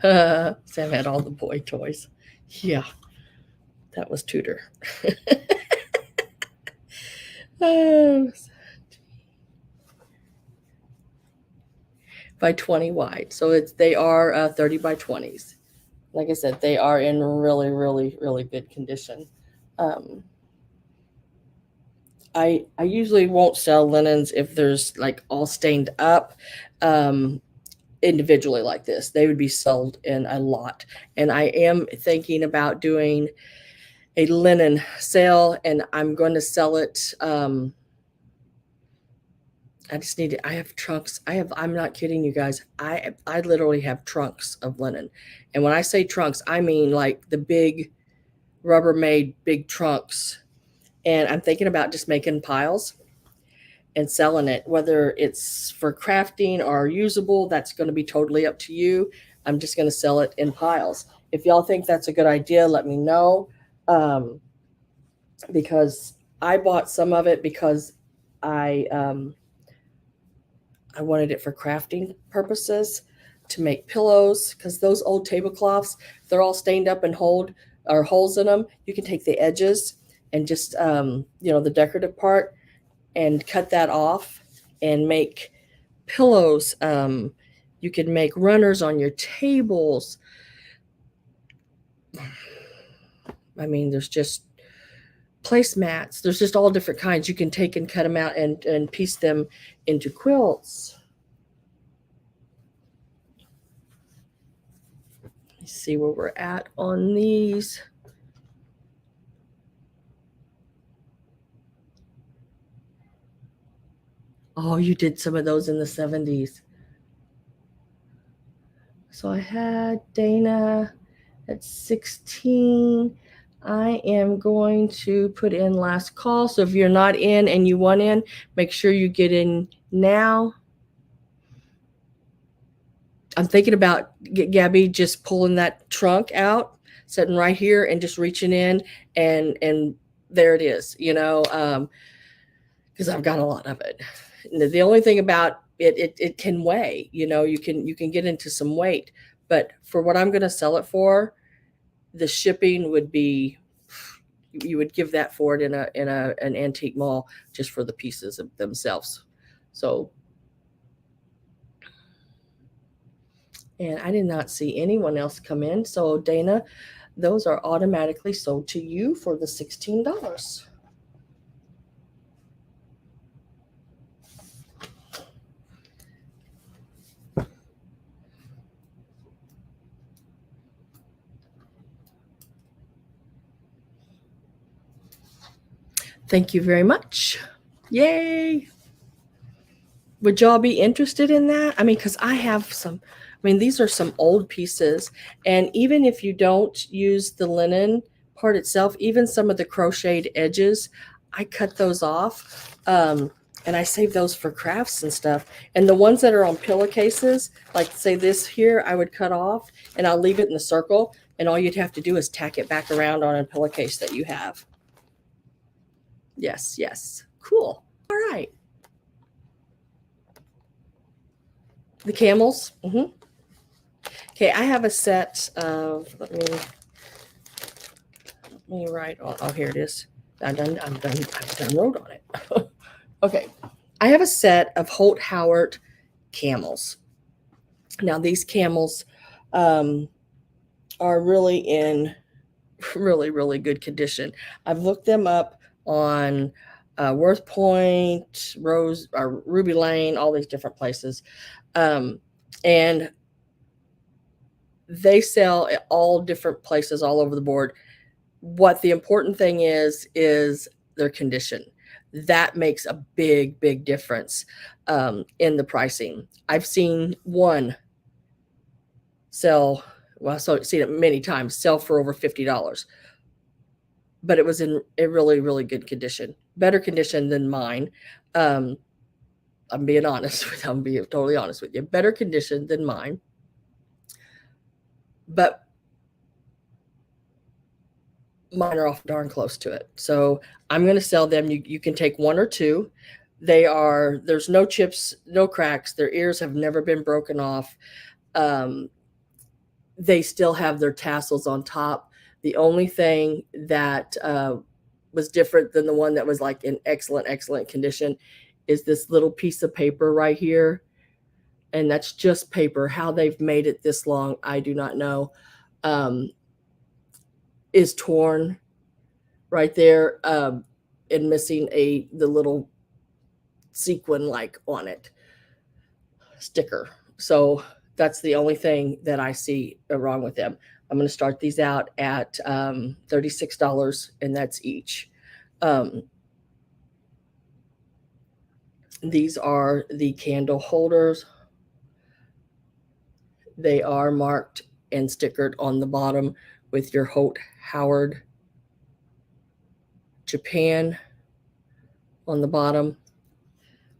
Sam had all the boy toys. Yeah, that was Tudor. By 20 wide. So they are 30 by 20s. Like I said, they are in really, really, really good condition. I usually won't sell linens if there's like all stained up individually like this. They would be sold in a lot. And I am thinking about doing a linen sale, and I'm going to sell it. I just need it. I have trunks. I'm not kidding you guys. I literally have trunks of linen. And when I say trunks, I mean like the big Rubbermaid big trunks. And I'm thinking about just making piles and selling it, whether it's for crafting or usable. That's going to be totally up to you. I'm just going to sell it in piles. If y'all think that's a good idea, let me know. Because I bought some of it because I wanted it for crafting purposes to make pillows, because those old tablecloths, they're all stained up and holes in them. You can take the edges and just, the decorative part, and cut that off and make pillows. You can make runners on your tables. I mean, there's just placemats. There's just all different kinds. You can take and cut them out and piece them into quilts. Let's see where we're at on these. Oh, you did some of those in the 70s. So I had Dana at 16. I am going to put in last call. So if you're not in and you want in, make sure you get in now. I'm thinking about Gabby just pulling that trunk out, sitting right here and just reaching in, and there it is, because I've got a lot of it. The only thing about it can weigh, you can get into some weight, but for what I'm going to sell it for, the shipping would be, you would give that for it in an antique mall just for the pieces of themselves. So, and I did not see anyone else come in. So Dana, those are automatically sold to you for the $16. Thank you very much. Yay. Would y'all be interested in that? I mean, because I have some mean, these are some old pieces. And even if you don't use the linen part itself, even some of the crocheted edges, I cut those off. And I save those for crafts and stuff. And the ones that are on pillowcases, like say this here, I would cut off and I'll leave it in the circle. And all you'd have to do is tack it back around on a pillowcase that you have. Yes, yes. Cool. All right. The camels. Okay, I have a set of, let me write on, oh, here it is. I've done wrote on it. Okay, I have a set of Holt Howard camels. Now these camels are really in really good condition. I've looked them up on Worth Point, Rose, or Ruby Lane, all these different places, and they sell at all different places all over the board. What the important thing is their condition. That makes a big difference in the pricing. I've seen one sell, well, so I've seen it many times, sell for over $50. But it was in a really good condition, better condition than mine. I'm being honest with you. I'm being totally honest with you. Better condition than mine. But mine are off darn close to it. So I'm going to sell them. You can take one or two. There's no chips, no cracks. Their ears have never been broken off. They still have their tassels on top. The only thing that was different than the one that was like in excellent condition is this little piece of paper right here. And that's just paper. How they've made it this long, I do not know. Is torn right there and missing the little sequin like on it sticker. So that's the only thing that I see wrong with them. I'm going to start these out at $36, and that's each. These are the candle holders. They are marked and stickered on the bottom with your Holt Howard Japan on the bottom.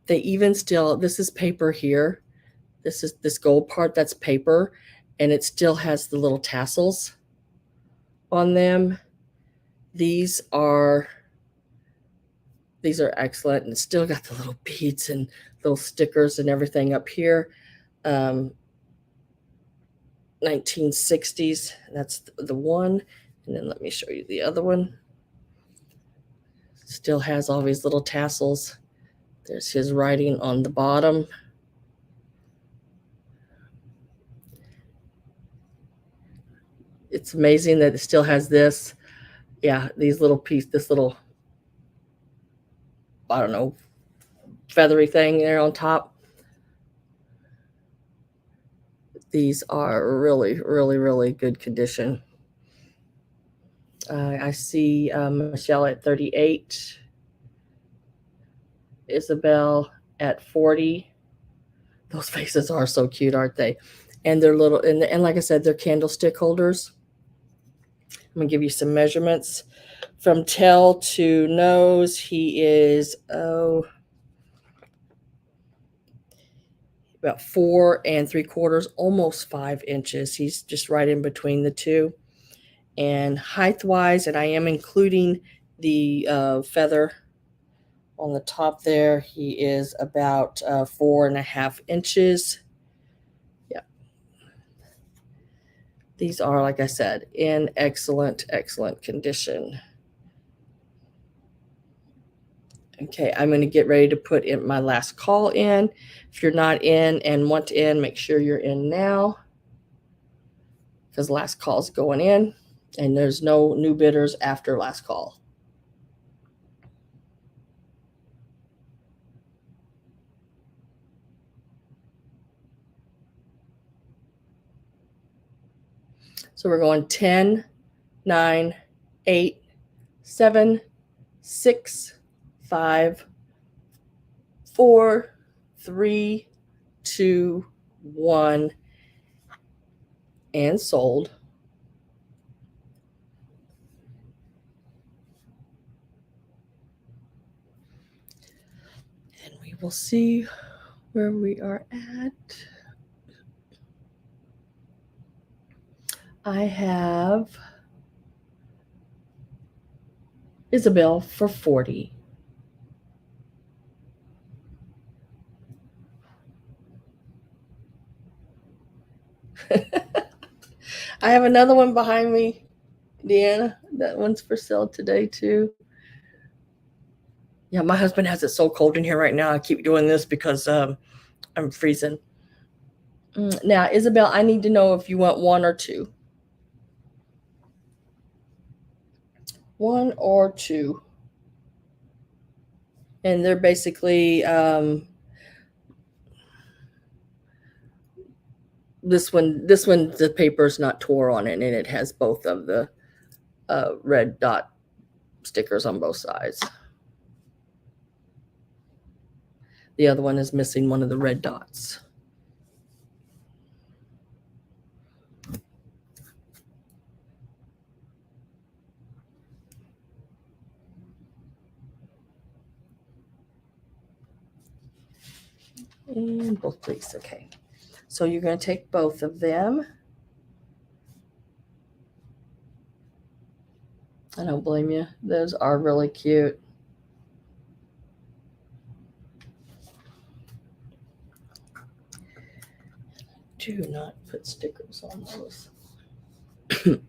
They even still, this is paper here. This gold part, that's paper, and it still has the little tassels on them. These are excellent, and it's still got the little beads and little stickers and everything up here. 1960s, that's the one. And then let me show you the other one. Still has all these little tassels. There's his writing on the bottom. It's amazing that it still has this. Yeah, these little piece, this little, I don't know, feathery thing there on top. These are really good condition. I see Michelle at 38, Isabel at 40. Those faces are so cute, aren't they? And they're little, and like I said, they're candlestick holders. I'm going to give you some measurements. From tail to nose, he is, about 4 3/4, almost 5 inches. He's just right in between the two. And height-wise, and I am including the feather on the top there, he is about 4.5 inches. These are, like I said, in excellent condition. Okay, I'm going to get ready to put in my last call in. If you're not in and want in, make sure you're in now, because last call is going in, and there's no new bidders after last call. So we're going 10, 9, 8, 7, 6, 5, 4, 3, 2, 1. and sold. And we will see where we are at. I have Isabel for 40. I have another one behind me, Deanna. That one's for sale today too. Yeah, my husband has it so cold in here right now. I keep doing this because I'm freezing. Now, Isabel, I need to know if you want one or two. One or two. And they're basically this one, the paper is not tore on it, and it has both of the red dot stickers on both sides. The other one is missing one of the red dots. And both, please. Okay. So you're going to take both of them. I don't blame you. Those are really cute. Do not put stickers on those. We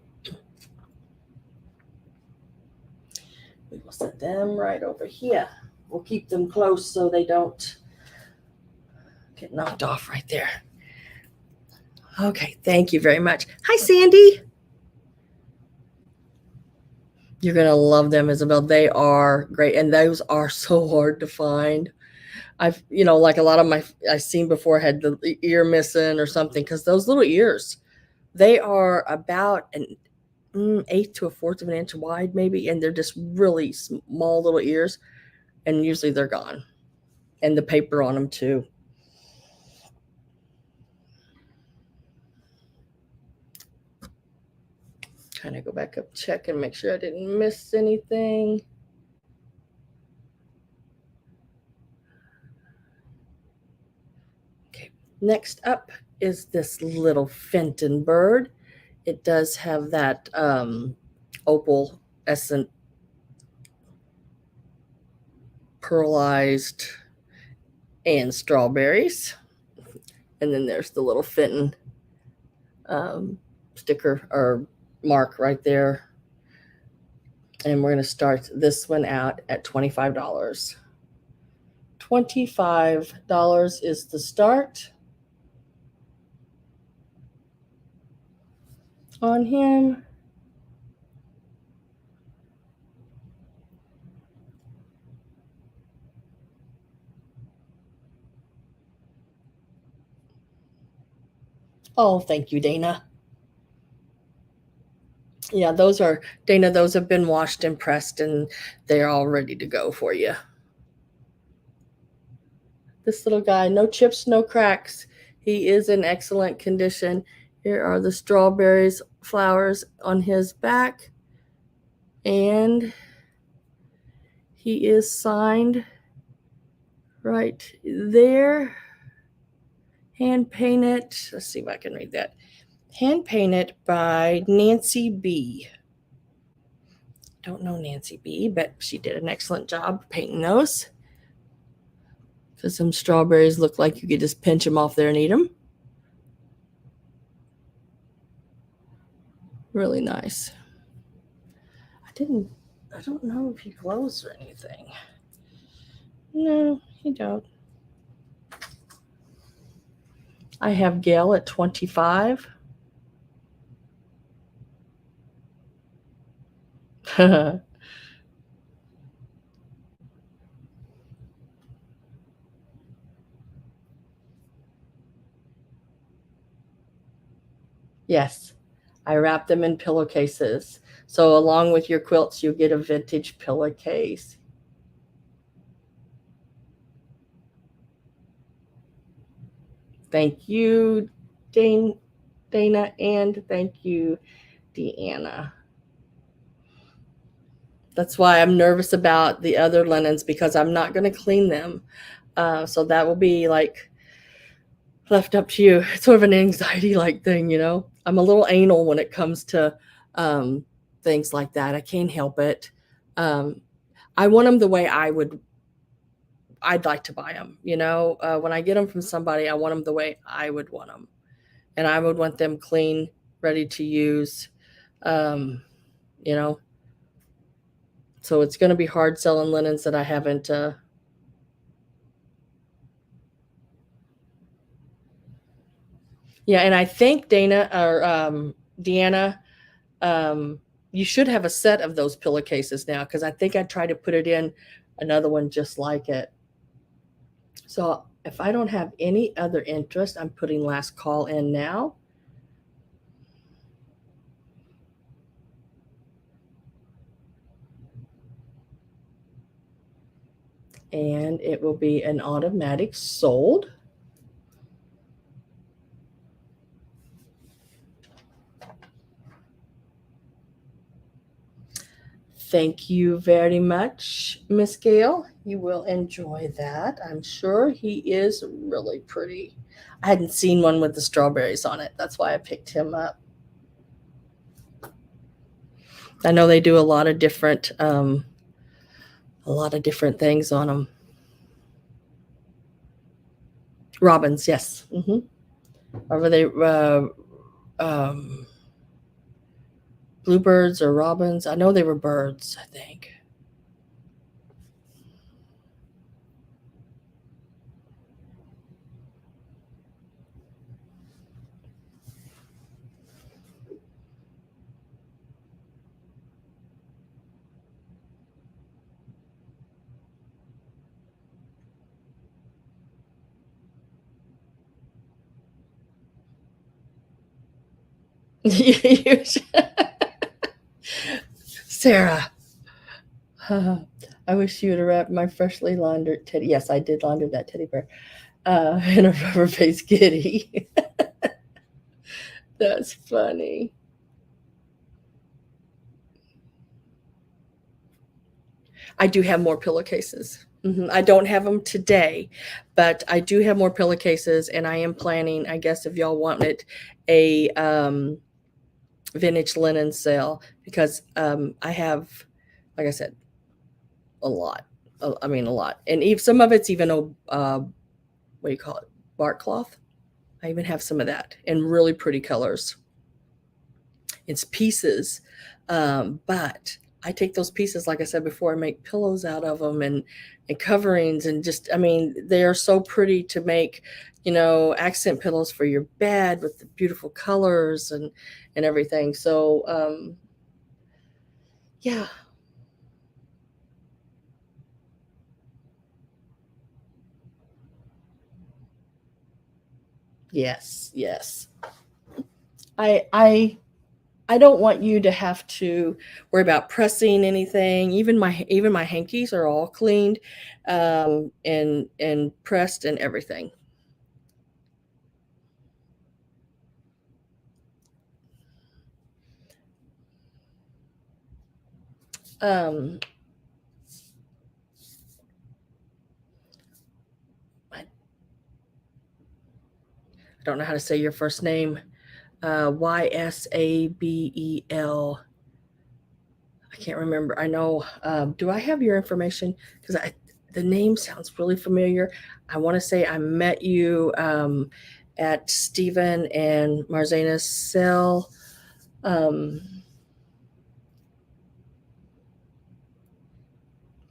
will set them right over here. We'll keep them close so they don't get knocked off right there. Okay, thank you very much. Hi, Sandy. You're going to love them, Isabel. They are great, and those are so hard to find. I've, like a lot of I've seen before had the ear missing or something, because those little ears, they are about an eighth to a fourth of an inch wide, maybe, and they're just really small little ears, and usually they're gone. And the paper on them, too. Kind of go back up, check, and make sure I didn't miss anything. Okay, next up is this little Fenton Bird. It does have that opal essence pearlized and strawberries. And then there's the little Fenton sticker or mark right there. And we're going to start this one out at $25. $25 is the start on him. Oh, thank you, Dana. Yeah, those are, Dana, those have been washed and pressed, and they're all ready to go for you. This little guy, no chips, no cracks. He is in excellent condition. Here are the strawberries, flowers on his back. And he is signed right there. Hand painted. Let's see if I can read that. Hand painted by Nancy B. Don't know Nancy B, but she did an excellent job painting those. Because some strawberries look like you could just pinch them off there and eat them. Really nice. I don't know if he glows or anything. No, he don't. I have Gail at 25. Yes, I wrap them in pillowcases. So along with your quilts, you get a vintage pillowcase. Thank you, Dana. Dana, and thank you, Deanna. That's why I'm nervous about the other linens, because I'm not going to clean them. So that will be like left up to you. It's sort of an anxiety like thing, you know. I'm a little anal when it comes to things like that. I can't help it. I want them the way I'd like to buy them. You know, when I get them from somebody, I want them the way I would want them, and I would want them clean, ready to use. You know, so it's going to be hard selling linens that I haven't. Yeah, and I think Dana or Deanna, you should have a set of those pillowcases now, because I think I tried to put it in another one just like it. So if I don't have any other interest, I'm putting last call in now. And it will be an automatic sold. Thank you very much, Miss Gail. You will enjoy that. I'm sure he is really pretty. I hadn't seen one with the strawberries on it. That's why I picked him up. I know they do a lot of different things on them. Robins, yes. Are they bluebirds or robins? I know they were birds, I think. Sarah, I wish you would have wrapped my freshly laundered teddy. Yes, I did launder that teddy bear in a rubber faced kitty. That's funny. I do have more pillowcases. I don't have them today, but I do have more pillowcases, and I am planning, I guess, if y'all want it, a vintage linen sale, because I have, like I said, a lot. I mean, a lot, and even some of it's even what do you call it, bark cloth. I even have some of that in really pretty colors. It's pieces, but I take those pieces, like I said before, I make pillows out of them, and coverings, and just, I mean, they are so pretty to make, you know, accent pillows for your bed with the beautiful colors and everything. So yeah. Yes, yes. I don't want you to have to worry about pressing anything. Even my hankies are all cleaned, and pressed and everything. Um, I don't know how to say your first name. Ysabel. I can't remember. I know. Do I have your information? Because the name sounds really familiar. I want to say I met you at Stephen and Marzana's cell.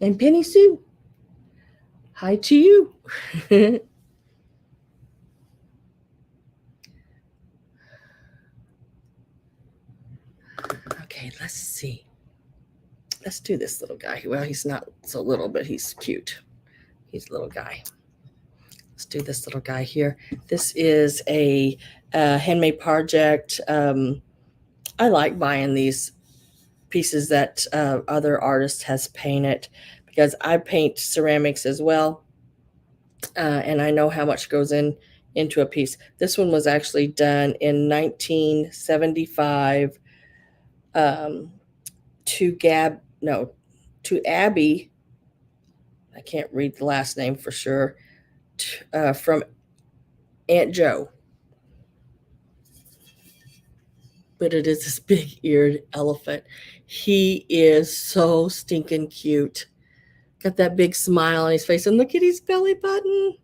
And Penny Sue. Hi to you. Okay, let's see. Let's do this little guy. Well, he's not so little, but he's cute. He's a little guy. Let's do this little guy here. This is a handmade project. I like buying these pieces that other artists has painted, because I paint ceramics as well, and I know how much goes into a piece. This one was actually done in 1975 to Abby. I can't read the last name for sure. From Aunt Joe. But it is this big eared elephant. He is so stinking cute. Got that big smile on his face, and look at his belly button.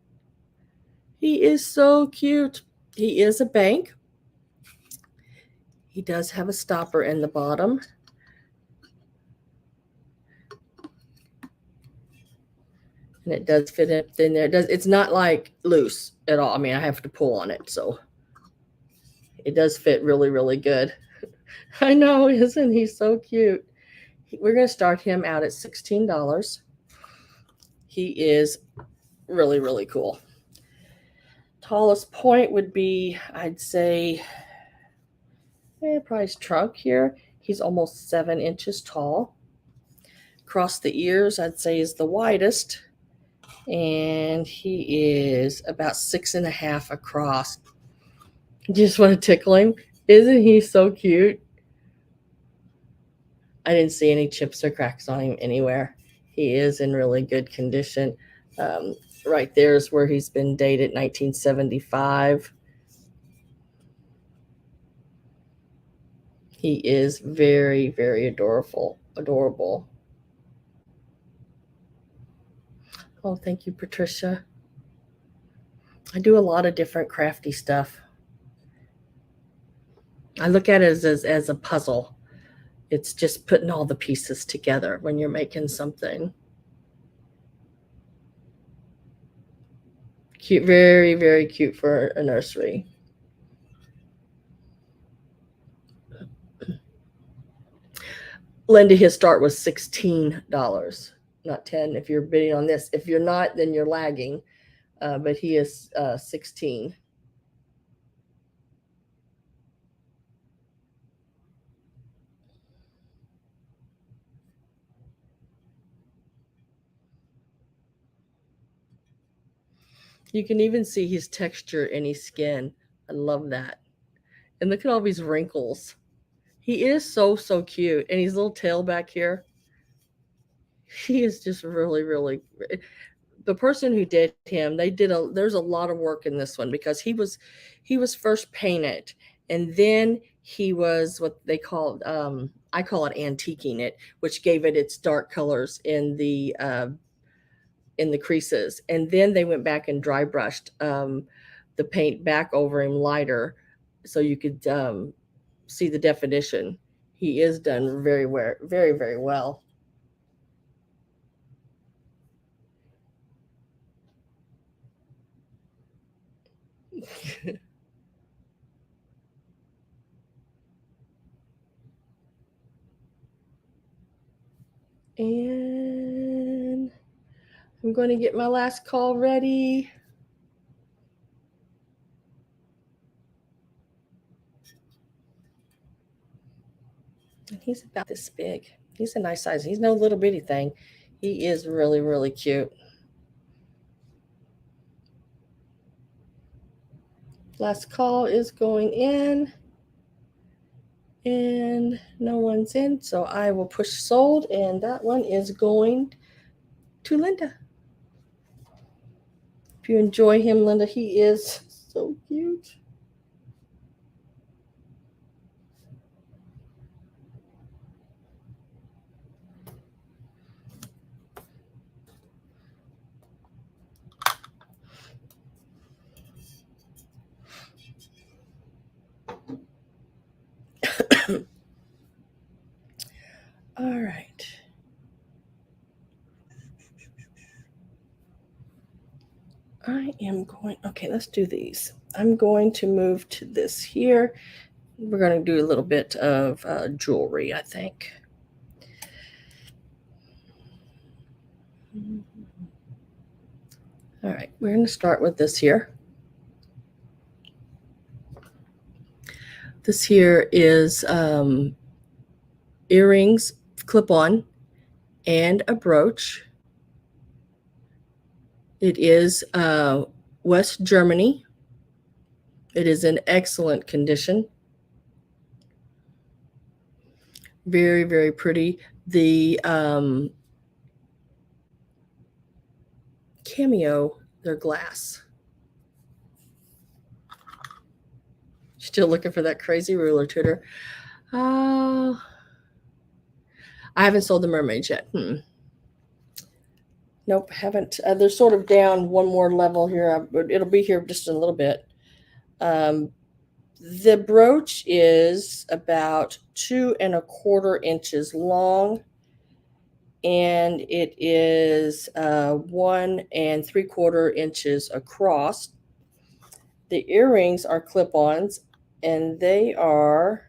He is so cute. He is a bank. He does have a stopper in the bottom. And it does fit in there. It's not like loose at all. I mean, I have to pull on it, so it does fit really, really good. I know, isn't he so cute? We're going to start him out at $16. He is really, really cool. Tallest point would be, I'd say, probably his trunk here. He's almost 7 inches tall. Across the ears, I'd say, is the widest. And he is about 6.5 across. You just want to tickle him. Isn't he so cute? I didn't see any chips or cracks on him anywhere. He is in really good condition. Right there is where he's been dated, 1975. He is very, very adorable. Oh, thank you, Patricia. I do a lot of different crafty stuff. I look at it as a puzzle. It's just putting all the pieces together when you're making something. Cute, very, very cute for a nursery. Linda, his start was $16, not 10 if you're bidding on this. If you're not, then you're lagging. But he is 16. You can even see his texture in his skin. I love that. And look at all these wrinkles. He is so, so cute. And his little tail back here. He is just really, really. The person who did him, there's a lot of work in this one because he was first painted, and then he was what they called, I call it antiquing it, which gave it its dark colors in the creases, and then they went back and dry brushed the paint back over him lighter, so you could see the definition. He is done very, very, very well. And I'm going to get my last call ready. And he's about this big. He's a nice size. He's no little bitty thing. He is really, really cute. Last call is going in. And no one's in, so I will push sold, and that one is going to Linda. If you enjoy him, Linda, he is so cute. All right. I am going, okay, let's do these. I'm going to move to this here. We're going to do a little bit of jewelry, I think. All right, we're going to start with this here. This here is earrings, clip-on, and a brooch. It is West Germany, It is in excellent condition. Very, very pretty. The Cameo, they're glass. Still looking for that crazy ruler, Tudor. I haven't sold the Mermaids yet. Nope, haven't. They're sort of down one more level here. It'll be here just in a little bit. The brooch is about 2¼ inches long, and it is 1¾ inches across. The earrings are clip-ons, and they are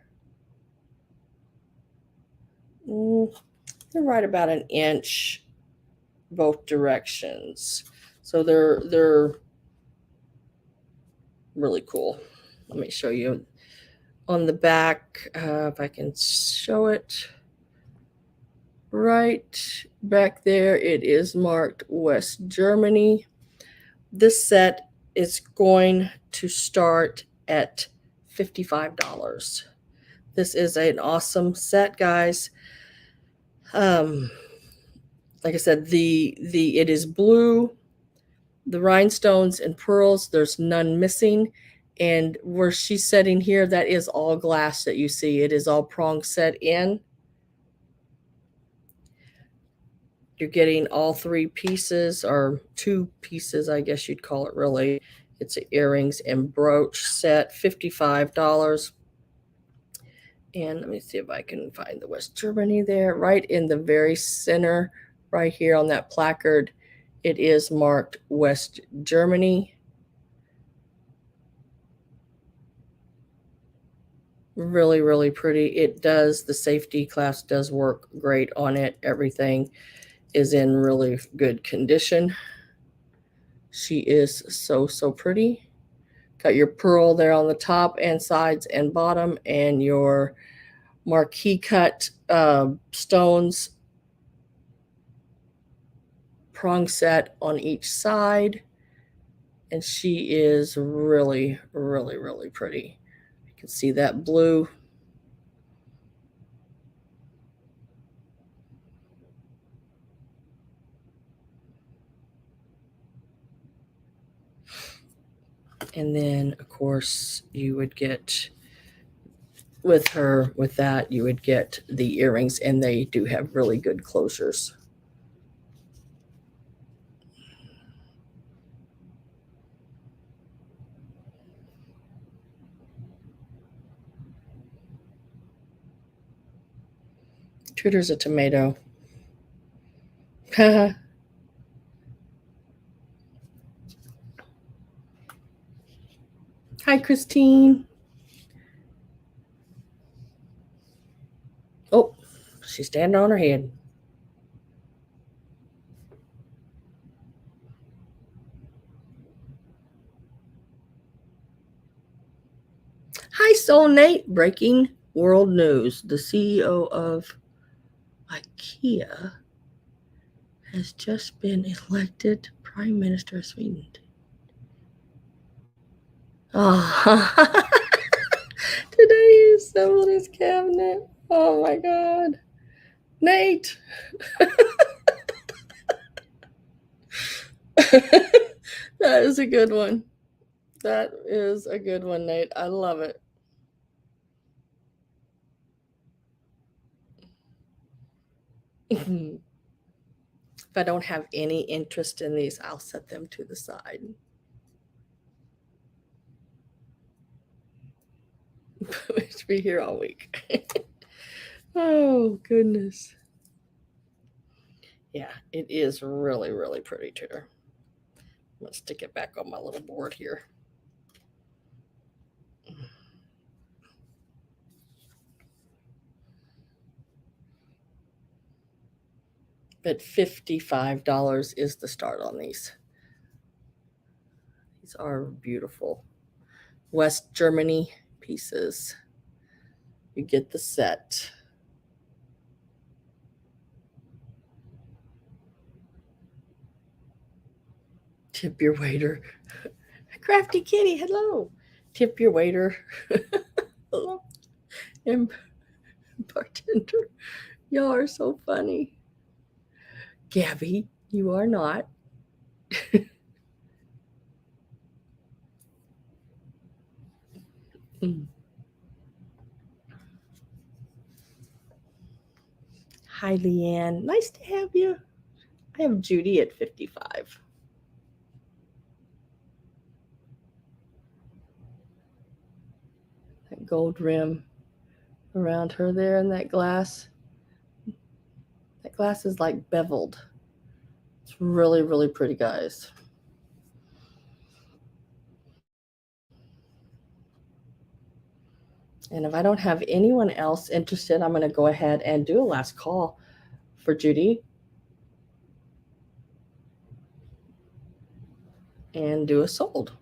they're right about an inch both directions. So they're really cool. Let me show you on the back, if I can show it. Right back there, it is marked West Germany. This set is going to start at $55. This is an awesome set, guys. Like I said, it is blue, the rhinestones and pearls. There's none missing, and where she's setting here, that is all glass that you see. It is all prong set in. You're getting all 3 pieces, or 2 pieces, I guess you'd call it, really. It's an earrings and brooch set, $55. And let me see if I can find the West Germany there. Right in the very center, right here on that placard, it is marked West Germany. Really, really pretty. It does, the safety clasp does work great on it. Everything is in really good condition. She is so, so pretty. Got your pearl there on the top and sides and bottom, and your marquee cut stones prong set on each side. And she is really, really, really pretty. You can see that blue. And then, of course, you would get with that, you would get the earrings, and they do have really good closures. Tudor's a tomato. Hi, Christine. Oh, she's standing on her head. Hi, Soul Nate. Breaking world news. The CEO of IKEA has just been elected Prime Minister of Sweden. Oh, today he assembled his cabinet. Oh my God. Nate. That is a good one. That is a good one, Nate. I love it. If I don't have any interest in these, I'll set them to the side. We should be here all week. Oh, goodness. Yeah, it is really, really pretty, Tudor. I'm going to stick it back on my little board here. But $55 is the start on these. These are beautiful West Germany pieces. You get the set. Tip your waiter. Crafty Kitty, hello. Tip your waiter. And bartender. Y'all are so funny. Gabby, you are not. Mm. Hi, Leanne. Nice to have you. I have Judy at 55. That gold rim around her there and that glass. That glass is like beveled. It's really, really pretty, guys. And if I don't have anyone else interested, I'm going to go ahead and do a last call for Judy and do a sold.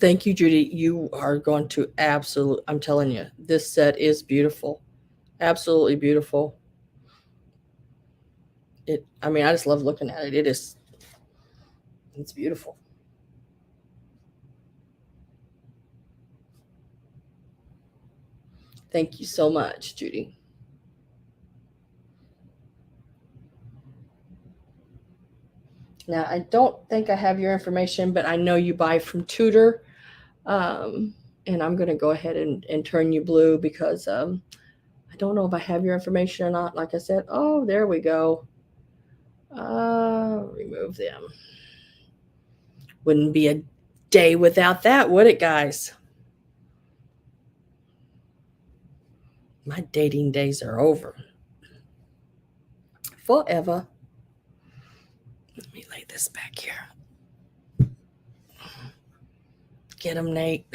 Thank you, Judy. You are going to I'm telling you, this set is beautiful. Absolutely beautiful. I mean, I just love looking at it. It's beautiful. Thank you so much, Judy. Now, I don't think I have your information, but I know you buy from Tudor. And I'm going to go ahead and turn you blue because I don't know if I have your information or not. Like I said, oh, there we go. Remove them. Wouldn't be a day without that, would it, guys? My dating days are over. Forever. Let me lay this back here. Get him, Nate.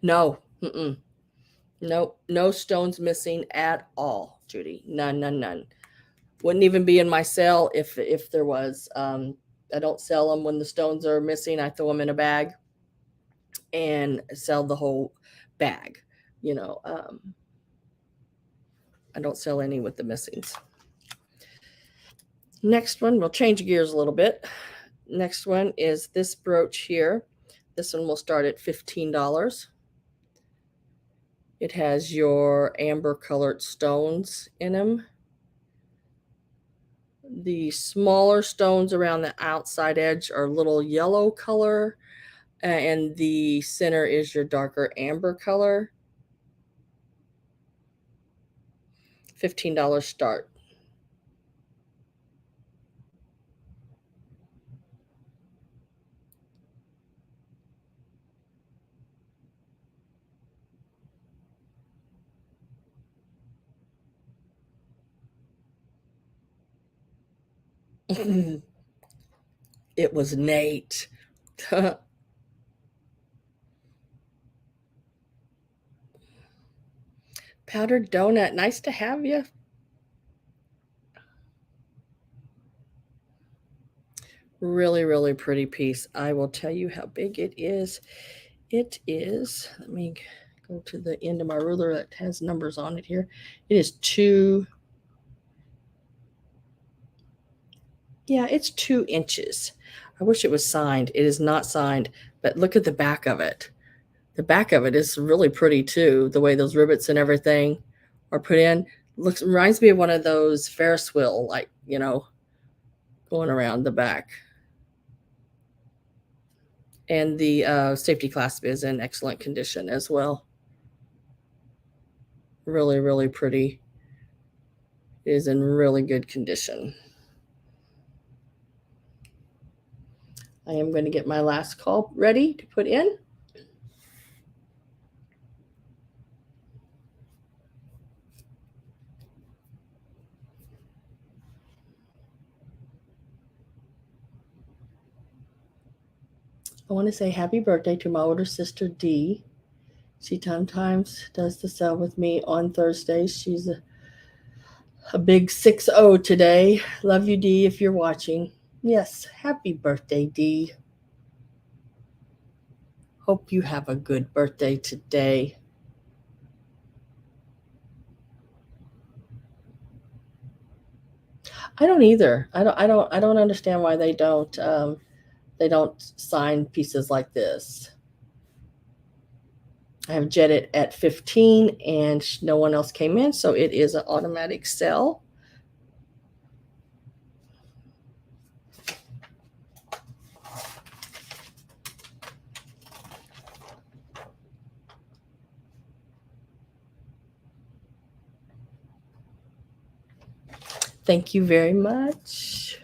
No. Mm-mm. Nope. No stones missing at all, Judy. None, none, none. Wouldn't even be in my sale if there was. I don't sell them when the stones are missing. I throw them in a bag and sell the whole bag. You know, I don't sell any with the missings. Next one, we'll change gears a little bit. Next one is this brooch here. This one will start at $15. It has your amber colored stones in them. The smaller stones around the outside edge are a little yellow color, and the center is your darker amber color. $15 start. It was Nate. Powdered donut. Nice to have you. Really, really pretty piece. I will tell you how big it is. It is, let me go to the end of my ruler that has numbers on it here. It is it's 2 inches. I wish it was signed. It is not signed, but look at the back of it. The back of it is really pretty too. The way those rivets and everything are put in reminds me of one of those Ferris wheel, like, going around the back. And the safety clasp is in excellent condition as well. Really, really pretty. It is in really good condition. I am going to get my last call ready to put in. I want to say happy birthday to my older sister, Dee. She sometimes does the sale with me on Thursdays. She's A big 6-0 today. Love you, Dee, if you're watching. Yes, happy birthday, Dee. Hope you have a good birthday today. I don't either. I don't understand why they don't sign pieces like this. I have jetted at 15 and no one else came in, so it is an automatic sell. Thank you very much.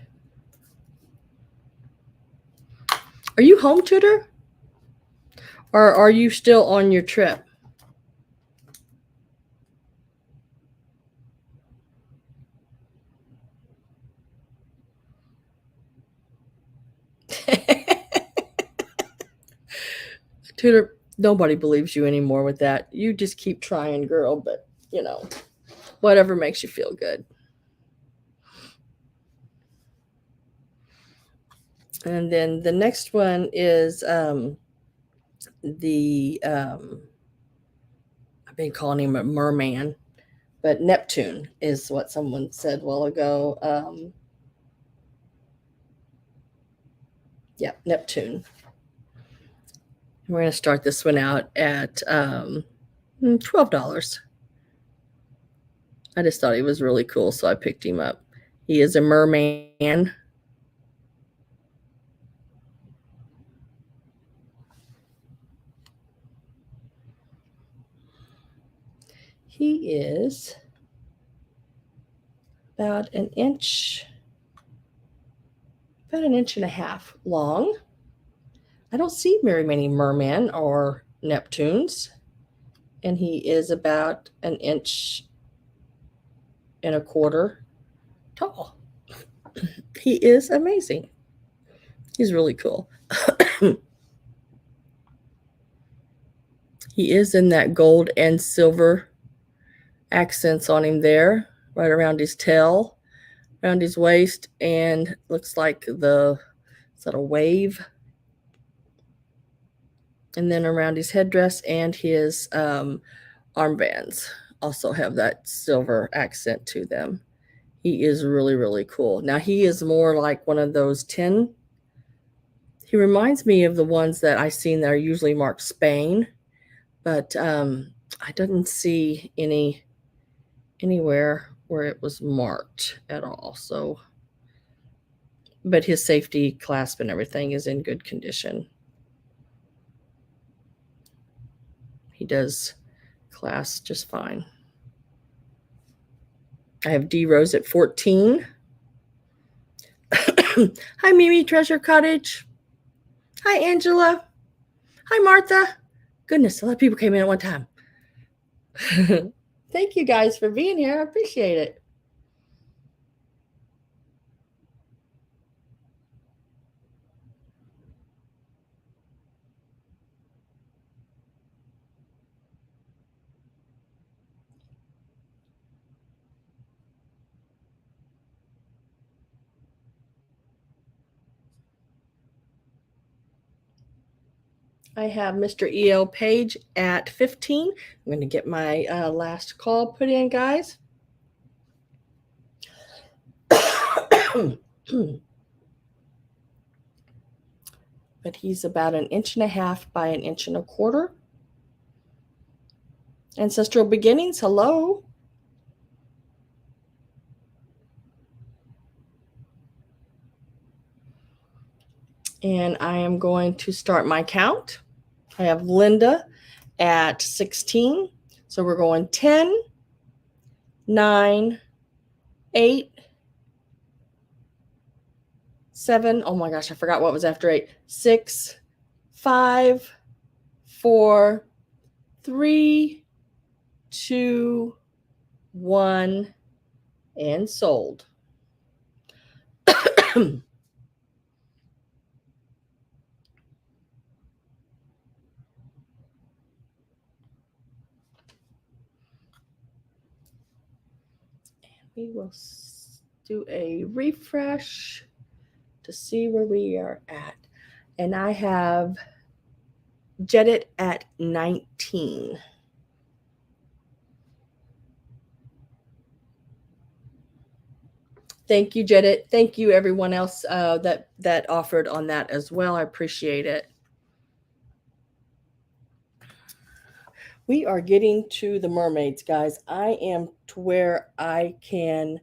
Are you home, Tutor? Or are you still on your trip? Tutor, nobody believes you anymore with that. You just keep trying, girl, but you know, whatever makes you feel good. And then the next one is I've been calling him a merman, but Neptune is what someone said a while ago. Yeah, Neptune. We're going to start this one out at $12. I just thought he was really cool, so I picked him up. He is a merman. He is about an inch and a half long. I don't see very many mermen or Neptunes, and he is about an inch and a quarter tall. He is amazing. He's really cool. He is in that gold and silver accents on him there, right around his tail, around his waist, and looks like is that a wave? And then around his headdress and his armbands also have that silver accent to them. He is really, really cool. Now, he is more like one of those tin. He reminds me of the ones that I've seen that are usually marked Spain, but I didn't see anywhere where it was marked at all. So, but his safety clasp and everything is in good condition. He does class just fine. I have D Rose at 14. Hi, Mimi Treasure Cottage. Hi, Angela. Hi, Martha. Goodness, a lot of people came in at one time. Thank you guys for being here. I appreciate it. I have Mr. E.L. Page at 15. I'm going to get my last call put in, guys. But he's about an inch and a half by an inch and a quarter. Ancestral Beginnings, hello. And I am going to start my count. I have Linda at 16. So we're going 10, 9, 8, 7. Oh my gosh, I forgot what was after 8. 6, 5, 4, 3, 2, 1, and sold. We will do a refresh to see where we are at. And I have Jetted at 19. Thank you, Jedit. Thank you, everyone else that offered on that as well. I appreciate it. We are getting to the mermaids, guys. I am to where I can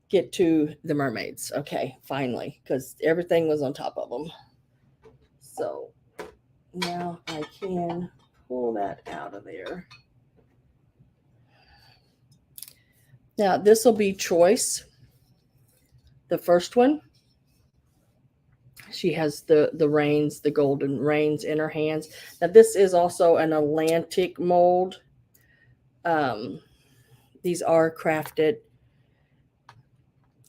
get to the mermaids. Okay, finally, because everything was on top of them. So now I can pull that out of there. Now this will be choice. The first one. She has the reins, the golden reins in her hands. Now this is also an Atlantic mold. These are crafted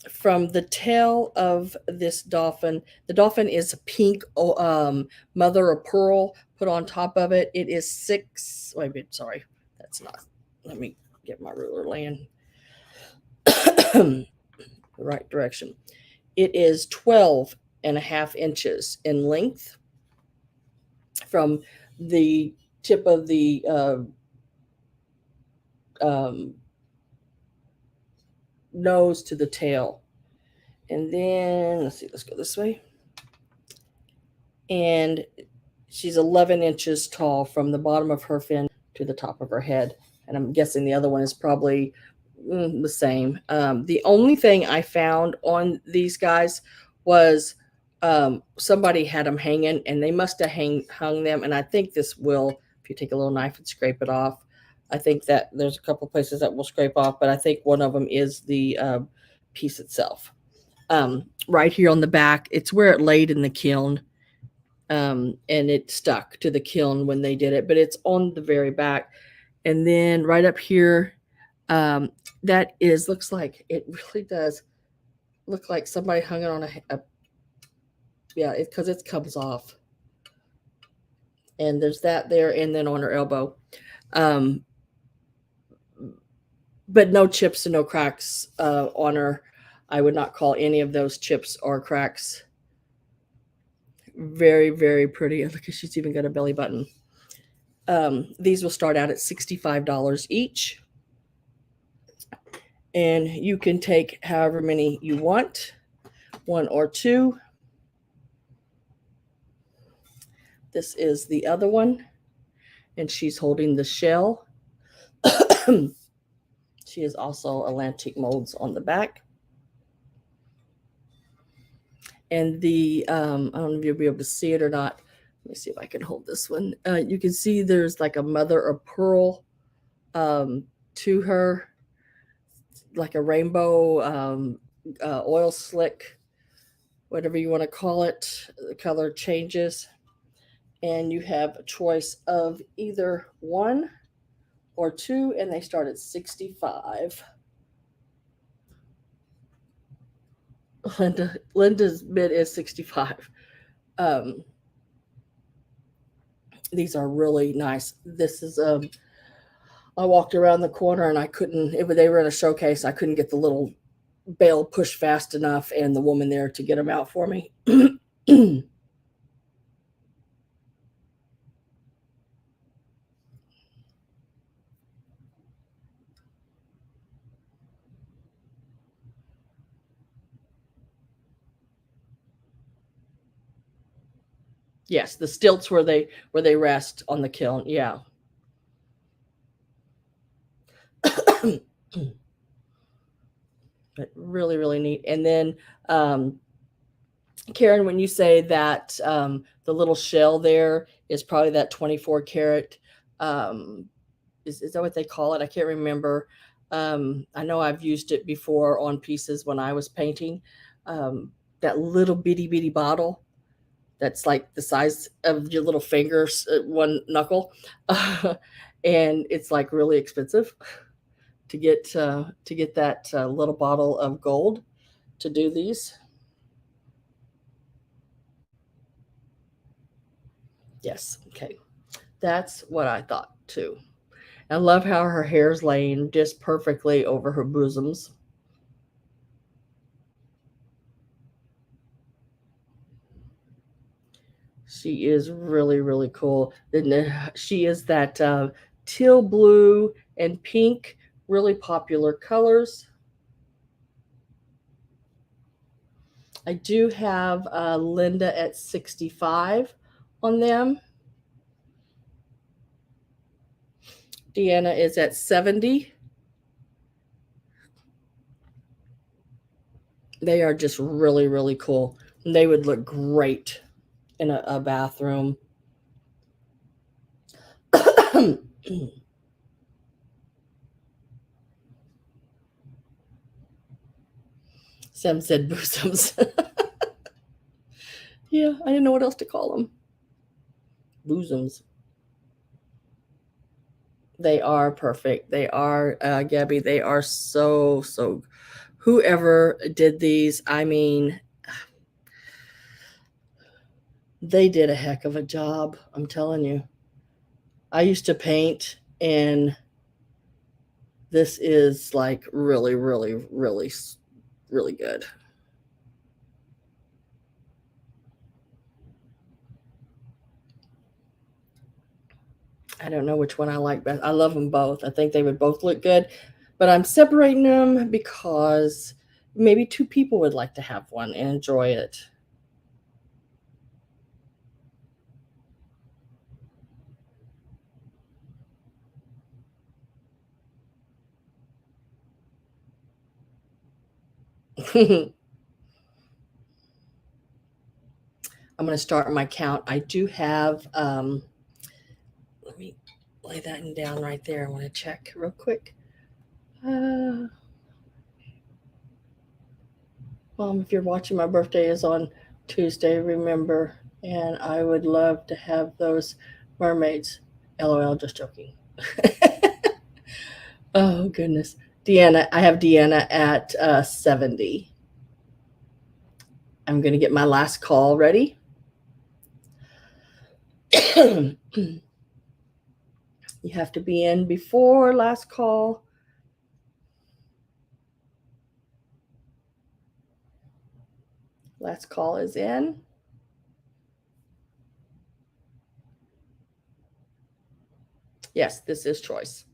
from the tail of this dolphin. The dolphin is pink, mother of pearl put on top of it. It is 6. Wait a minute, sorry, that's not. Let me get my ruler laying the right direction. It is 12.5 inches in length from the tip of the nose to the tail. And then let's see, let's go this way. And she's 11 inches tall from the bottom of her fin to the top of her head. And I'm guessing the other one is probably the same. The only thing I found on these guys was somebody had them hanging, and they must have hung them. And I think this will, if you take a little knife and scrape it off, I think that there's a couple places that will scrape off, but I think one of them is the piece itself. Right here on the back, it's where it laid in the kiln. And it stuck to the kiln when they did it, but it's on the very back. And then right up here, that is, looks like, it really does look like somebody hung it on a yeah, because it comes off. And there's that there, and then on her elbow. But no chips and no cracks on her. I would not call any of those chips or cracks. Very, very pretty. Look, she's even got a belly button. These will start out at $65 each. And you can take however many you want, 1 or 2. This is the other one, and she's holding the shell. She is also Atlantic molds on the back. And the, I don't know if you'll be able to see it or not. Let me see if I can hold this one. You can see there's like a mother of pearl to her, like a rainbow oil slick, whatever you want to call it. The color changes. And you have a choice of either 1 or 2, and they start at 65. Linda's bid is 65. These are really nice. This is I walked around the corner and I couldn't, they were in a showcase. I couldn't get the little bale pushed fast enough and the woman there to get them out for me. Yes, the stilts where they rest on the kiln. Yeah. But really, really neat. And then Karen, when you say that the little shell there is probably that 24 karat, is that what they call it? I can't remember. I know I've used it before on pieces when I was painting. That little bitty bottle that's like the size of your little fingers, one knuckle, and it's like really expensive to get that little bottle of gold to do these. Yes, okay, that's what I thought too. I love how her hair's laying just perfectly over her bosoms. She is really, really cool. And she is that teal blue and pink, really popular colors. I do have Linda at 65 on them. Deanna is at 70. They are just really, really cool. And they would look great in a bathroom. Sam said bosoms. Yeah, I didn't know what else to call them. Bosoms. They are perfect. They are, Gabby, they are so, so. Whoever did these, I mean, they did a heck of a job. I'm telling you. I used to paint, and this is like really, really, really, really good. I don't know which one I like best. I love them both. I think they would both look good, but I'm separating them because maybe two people would like to have one and enjoy it. I'm going to start my count. I do have, let me lay that down right there. I want to check real quick. Mom, if you're watching, my birthday is on Tuesday, remember, and I would love to have those mermaids. LOL, just joking. Oh, goodness. Deanna, I have Deanna at 70. I'm going to get my last call ready. You have to be in before last call. Last call is in. Yes, this is choice.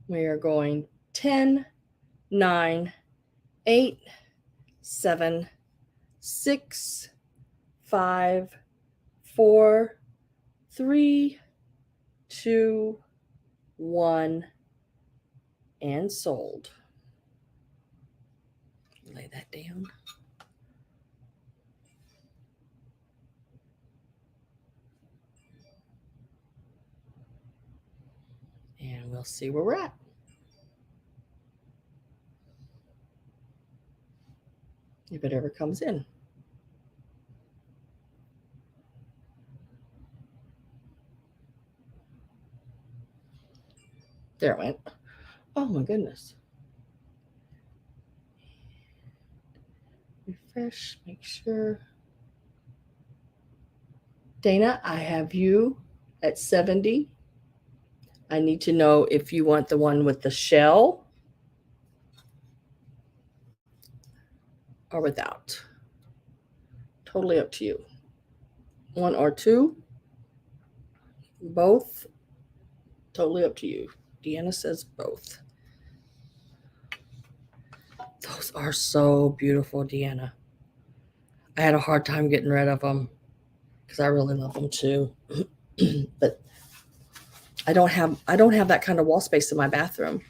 We are going 10, 9, 8, 7, 6, 5, 4, 3, 2, 1, and sold. Lay that down. And we'll see where we're at. If it ever comes in. There it went. Oh my goodness. Refresh, make sure. Dana, I have you at 70. I need to know if you want the one with the shell or without. Totally up to you. One or two. Both. Totally up to you. Deanna says both. Those are so beautiful, Deanna. I had a hard time getting rid of them because I really love them too. But I don't have that kind of wall space in my bathroom.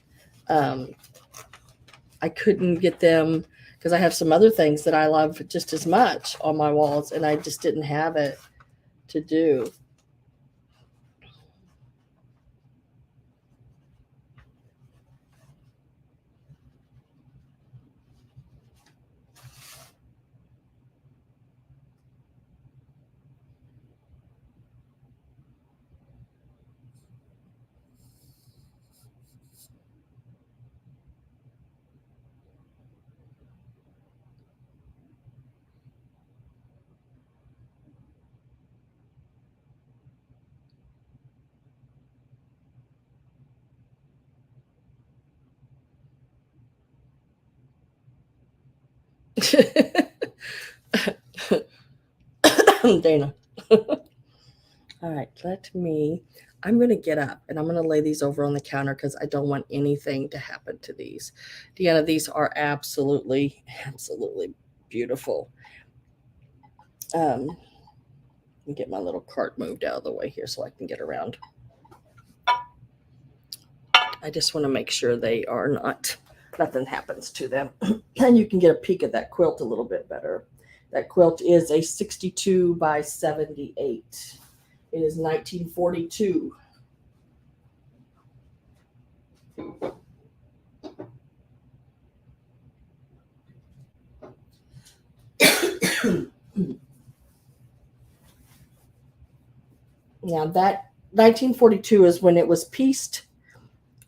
I couldn't get them because I have some other things that I love just as much on my walls, and I just didn't have it to do. Dana. All right, I'm going to get up and I'm going to lay these over on the counter because I don't want anything to happen to these. Deanna, these are absolutely, absolutely beautiful. Let me get my little cart moved out of the way here so I can get around. I just want to make sure they are nothing happens to them. And you can get a peek at that quilt a little bit better. That quilt is a 62 by 78. It is 1942. Now that 1942 is when it was pieced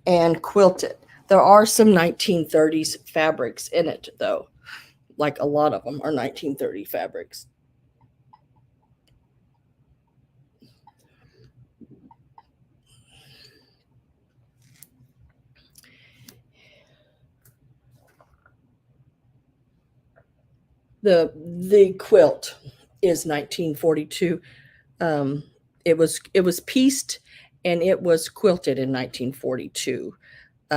and quilted. There are some 1930s fabrics in it, though. Like a lot of them are 1930 fabrics. The quilt is 1942. It was pieced and it was quilted in 1942. I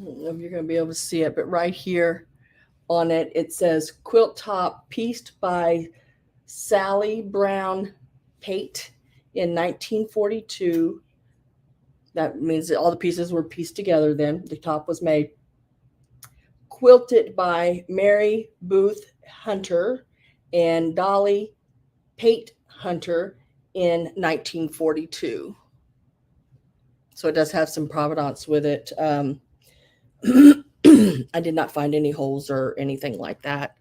don't know if you're going to be able to see it, but right here on it, it says quilt top pieced by Sally Brown Pate in 1942. That means that all the pieces were pieced together then. The top was made. Quilted by Mary Booth Hunter and Dolly Pate Hunter in 1942. So it does have some provenance with it. I did not find any holes or anything like that.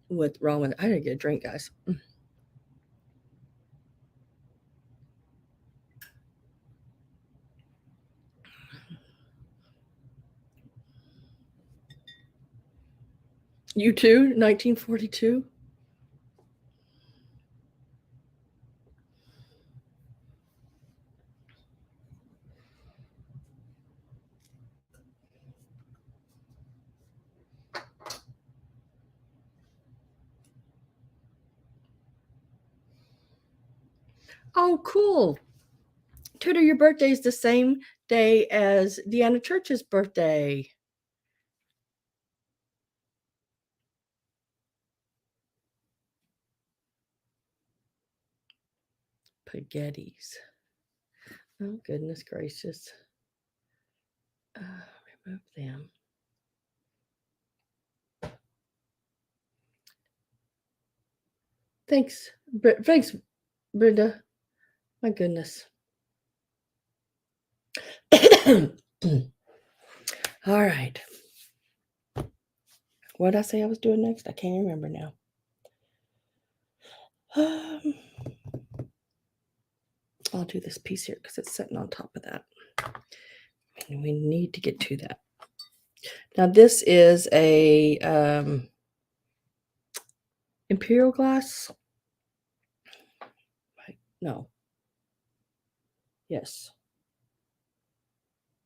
What's wrong with it? I gotta get a drink, guys. You too, 1942? Oh, cool. Tudor, your birthday is the same day as Deanna Church's birthday. Spaghettis. Oh, goodness gracious. Remove them. Thanks. Thanks, Brenda. My goodness. All right. What did I say I was doing next? I can't remember now. I'll do this piece here because it's sitting on top of that. And we need to get to that. Now this is a Imperial Glass. No. Yes.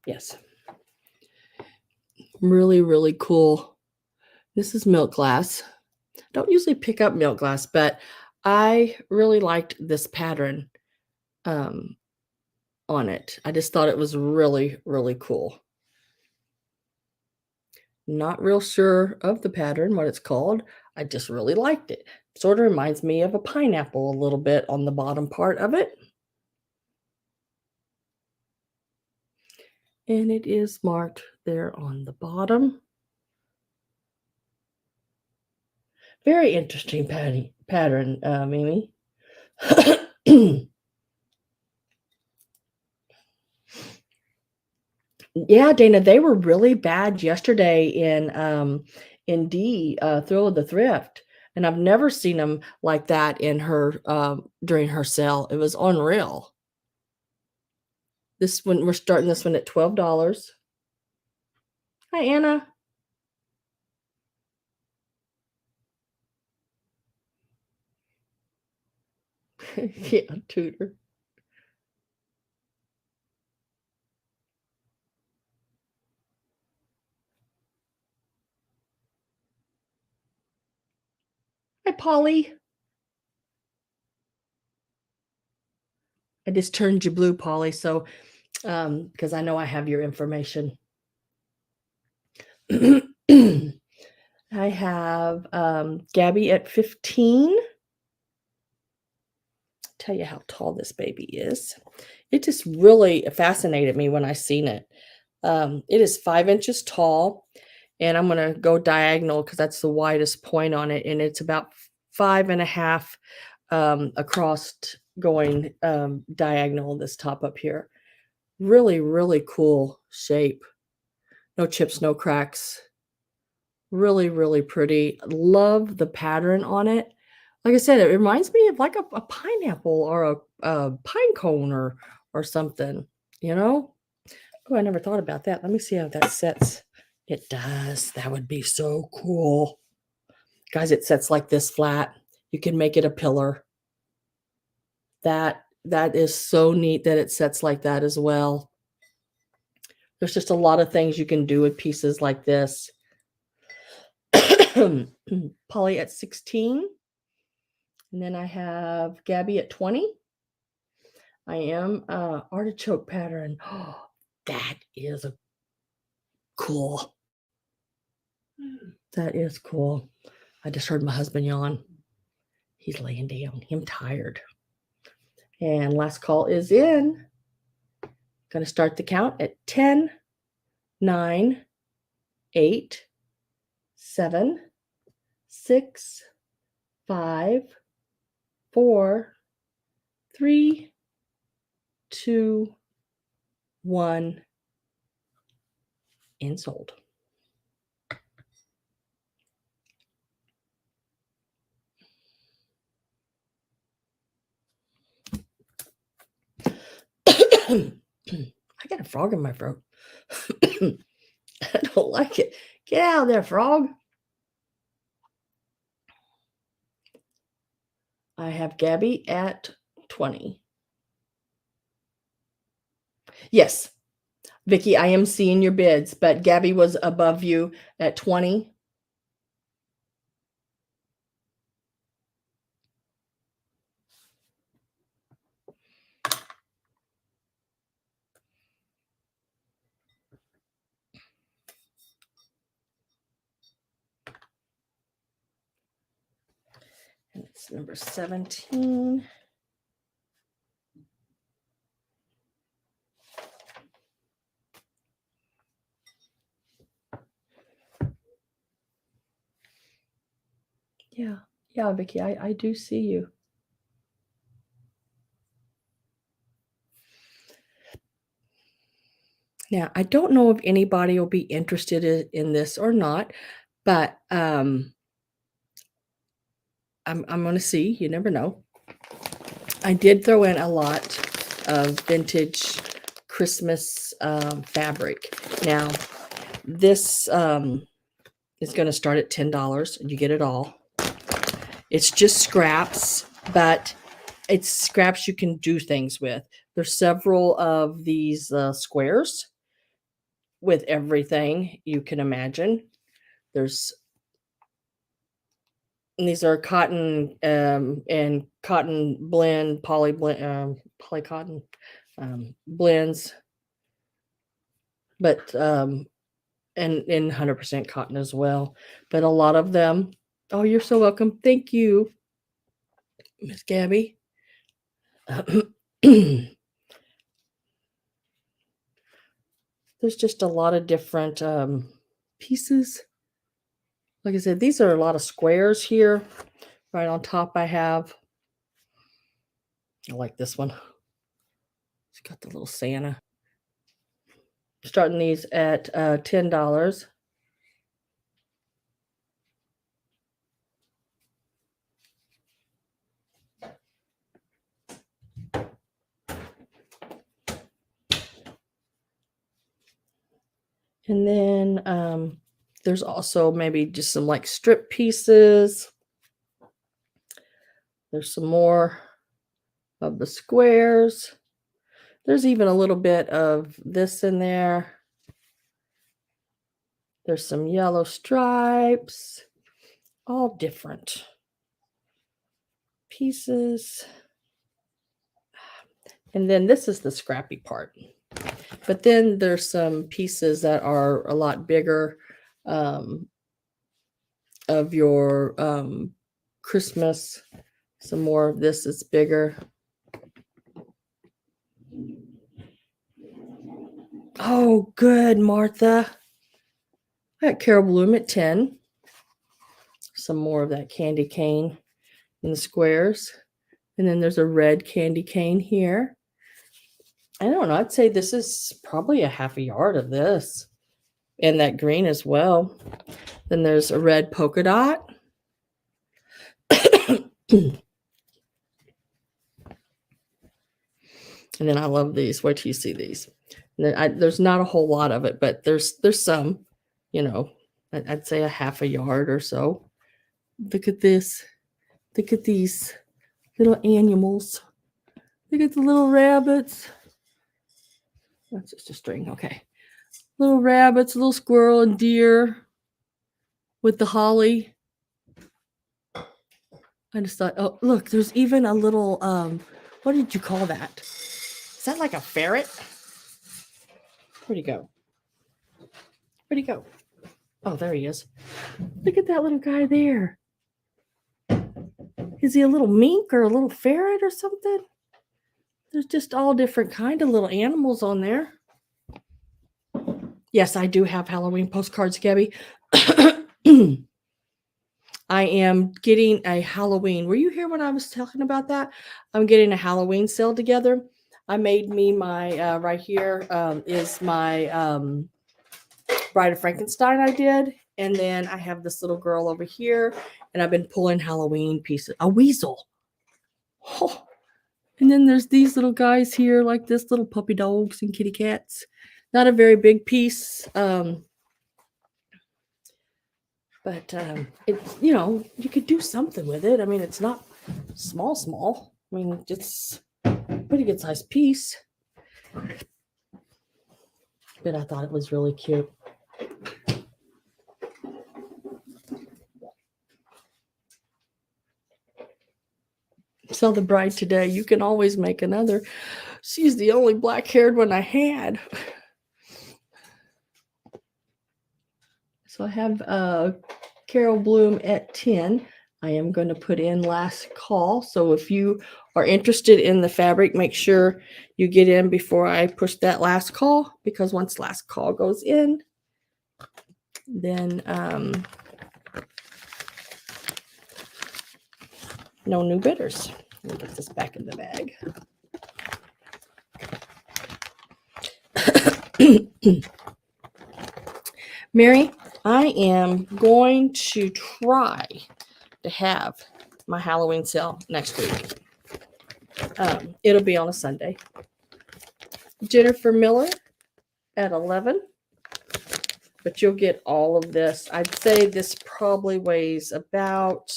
Yes. Really, really cool. This is milk glass. Don't usually pick up milk glass, but I really liked this pattern on it. I just thought it was really, really cool. Not real sure of the pattern, what it's called. I just really liked it. Sort of reminds me of a pineapple a little bit on the bottom part of it. And it is marked there on the bottom. Very interesting pattern, Mimi. Yeah, Dana, they were really bad yesterday in D Thrill of the Thrift, and I've never seen them like that in her during her sale. It was unreal. This one, we're starting this one at $12. Hi, Anna. Yeah, tutor. Hi, Polly. I just turned you blue, Polly, so because I know I have your information. I have Gabby at 15. Tell you how tall this baby is. It just really fascinated me when I seen it. It is 5 inches tall, and I'm going to go diagonal because that's the widest point on it, and it's about 5.5 across going diagonal, this top up here. Really, really cool shape. No chips, no cracks. Really, really pretty. Love the pattern on it. Like I said, it reminds me of like a pineapple or a pine cone or something, you know? Oh, I never thought about that. Let me see how that sets. It does. That would be so cool. Guys, it sets like this flat. You can make it a pillar. That is so neat that it sets like that as well. There's just a lot of things you can do with pieces like this. Polly at 16. And then I have Gabby at 20. I am artichoke pattern. Oh, that is cool. That is cool. I just heard my husband yawn. He's laying down. I'm tired. And last call is in. Going to start the count at 10, 9, 8, 7, 6, 5, 4, 3, 2, 1, and sold. I got a frog in my throat. I don't like it. Get out of there, frog. I have Gabby at 20. Yes, Vicki, I am seeing your bids, but Gabby was above you at 20. And it's number 17. Yeah, Vicki, I do see you. Now, I don't know if anybody will be interested in this or not, but I'm going to see. You never know. I did throw in a lot of vintage Christmas fabric. Now, this is going to start at $10, and you get it all. It's just scraps, but it's scraps you can do things with. There's several of these squares with everything you can imagine. And these are cotton and cotton blend, poly cotton blends, but and 100% cotton as well. But a lot of them. Oh, you're so welcome. Thank you, Miss Gabby. There's just a lot of different pieces. Like I said, these are a lot of squares here. Right on top I have. I like this one. It's got the little Santa. Starting these at $10. And then there's also maybe just some like strip pieces. There's some more of the squares. There's even a little bit of this in there. There's some yellow stripes, all different pieces. And then this is the scrappy part. But then there's some pieces that are a lot bigger of your Christmas. Some more of this is bigger. Oh, good, Martha. I got Carol Bloom at 10. Some more of that candy cane in the squares. And then there's a red candy cane here. I don't know. I'd say this is probably a half a yard of this. And that green as well. Then there's a red polka dot. And then I love these. Wait till you see these. There's not a whole lot of it, but there's some, you know, I'd say a half a yard or so. Look at this. Look at these little animals. Look at the little rabbits. That's just a string. Okay. Little rabbits, little squirrel and deer with the holly. I just thought, oh, look, there's even a little, what did you call that? Is that like a ferret? Where'd he go? Where'd he go? Oh, there he is. Look at that little guy there. Is he a little mink or a little ferret or something? There's just all different kind of little animals on there. Yes, I do have Halloween postcards, Gabby. I am getting a Halloween. Were you here when I was talking about that? I'm getting a Halloween sale together. I made me my, right here is my Bride of Frankenstein I did. And then I have this little girl over here. And I've been pulling Halloween pieces. A weasel. Oh. And then there's these little guys here, like this, little puppy dogs and kitty cats. Not a very big piece. But it's, you know, you could do something with it. I mean, it's not small. I mean, it's a pretty good sized piece. But I thought it was really cute. Sell the bride today. You can always make another. She's the only black-haired one I had. So I have Carol Bloom at 10. I am going to put in last call. So if you are interested in the fabric, make sure you get in before I push that last call, because once last call goes in, then no new bidders. Let me get this back in the bag. Mary, I am going to try to have my Halloween sale next week. It'll be on a Sunday. Jennifer Miller at 11. But you'll get all of this. I'd say this probably weighs about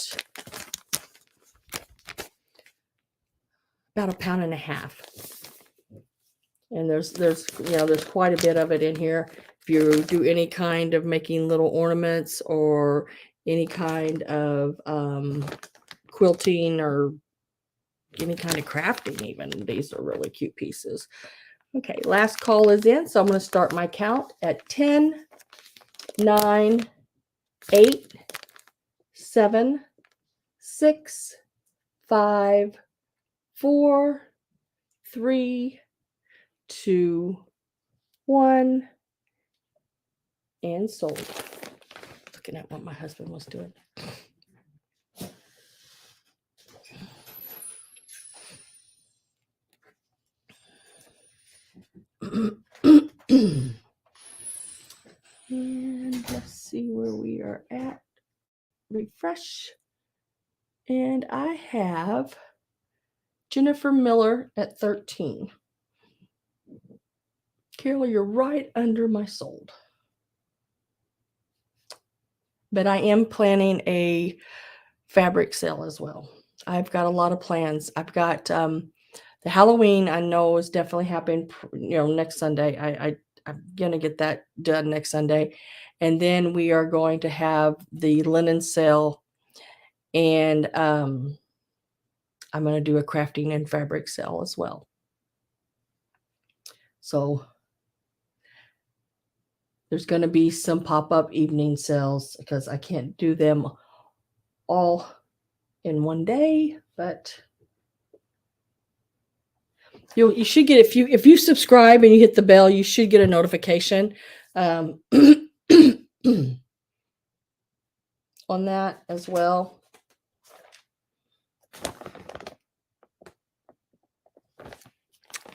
a pound and a half. And there's quite a bit of it in here. If you do any kind of making little ornaments or any kind of quilting or any kind of crafting even, these are really cute pieces. Okay, last call is in, so I'm going to start my count at 10, 9, 8, 7, 6, 5, 4, 3, 2, 1, and sold. Looking at what my husband was doing. And let's see where we are at. Refresh. And I have Jennifer Miller at 13. Carol, you're right under my sold. But I am planning a fabric sale as well. I've got a lot of plans. I've got the Halloween I know is definitely happening, next Sunday. I'm gonna get that done next Sunday. And then we are going to have the linen sale, and I'm gonna do a crafting and fabric sale as well. So there's going to be some pop-up evening sales because I can't do them all in one day, but you should get, if you subscribe and you hit the bell, you should get a notification on that as well.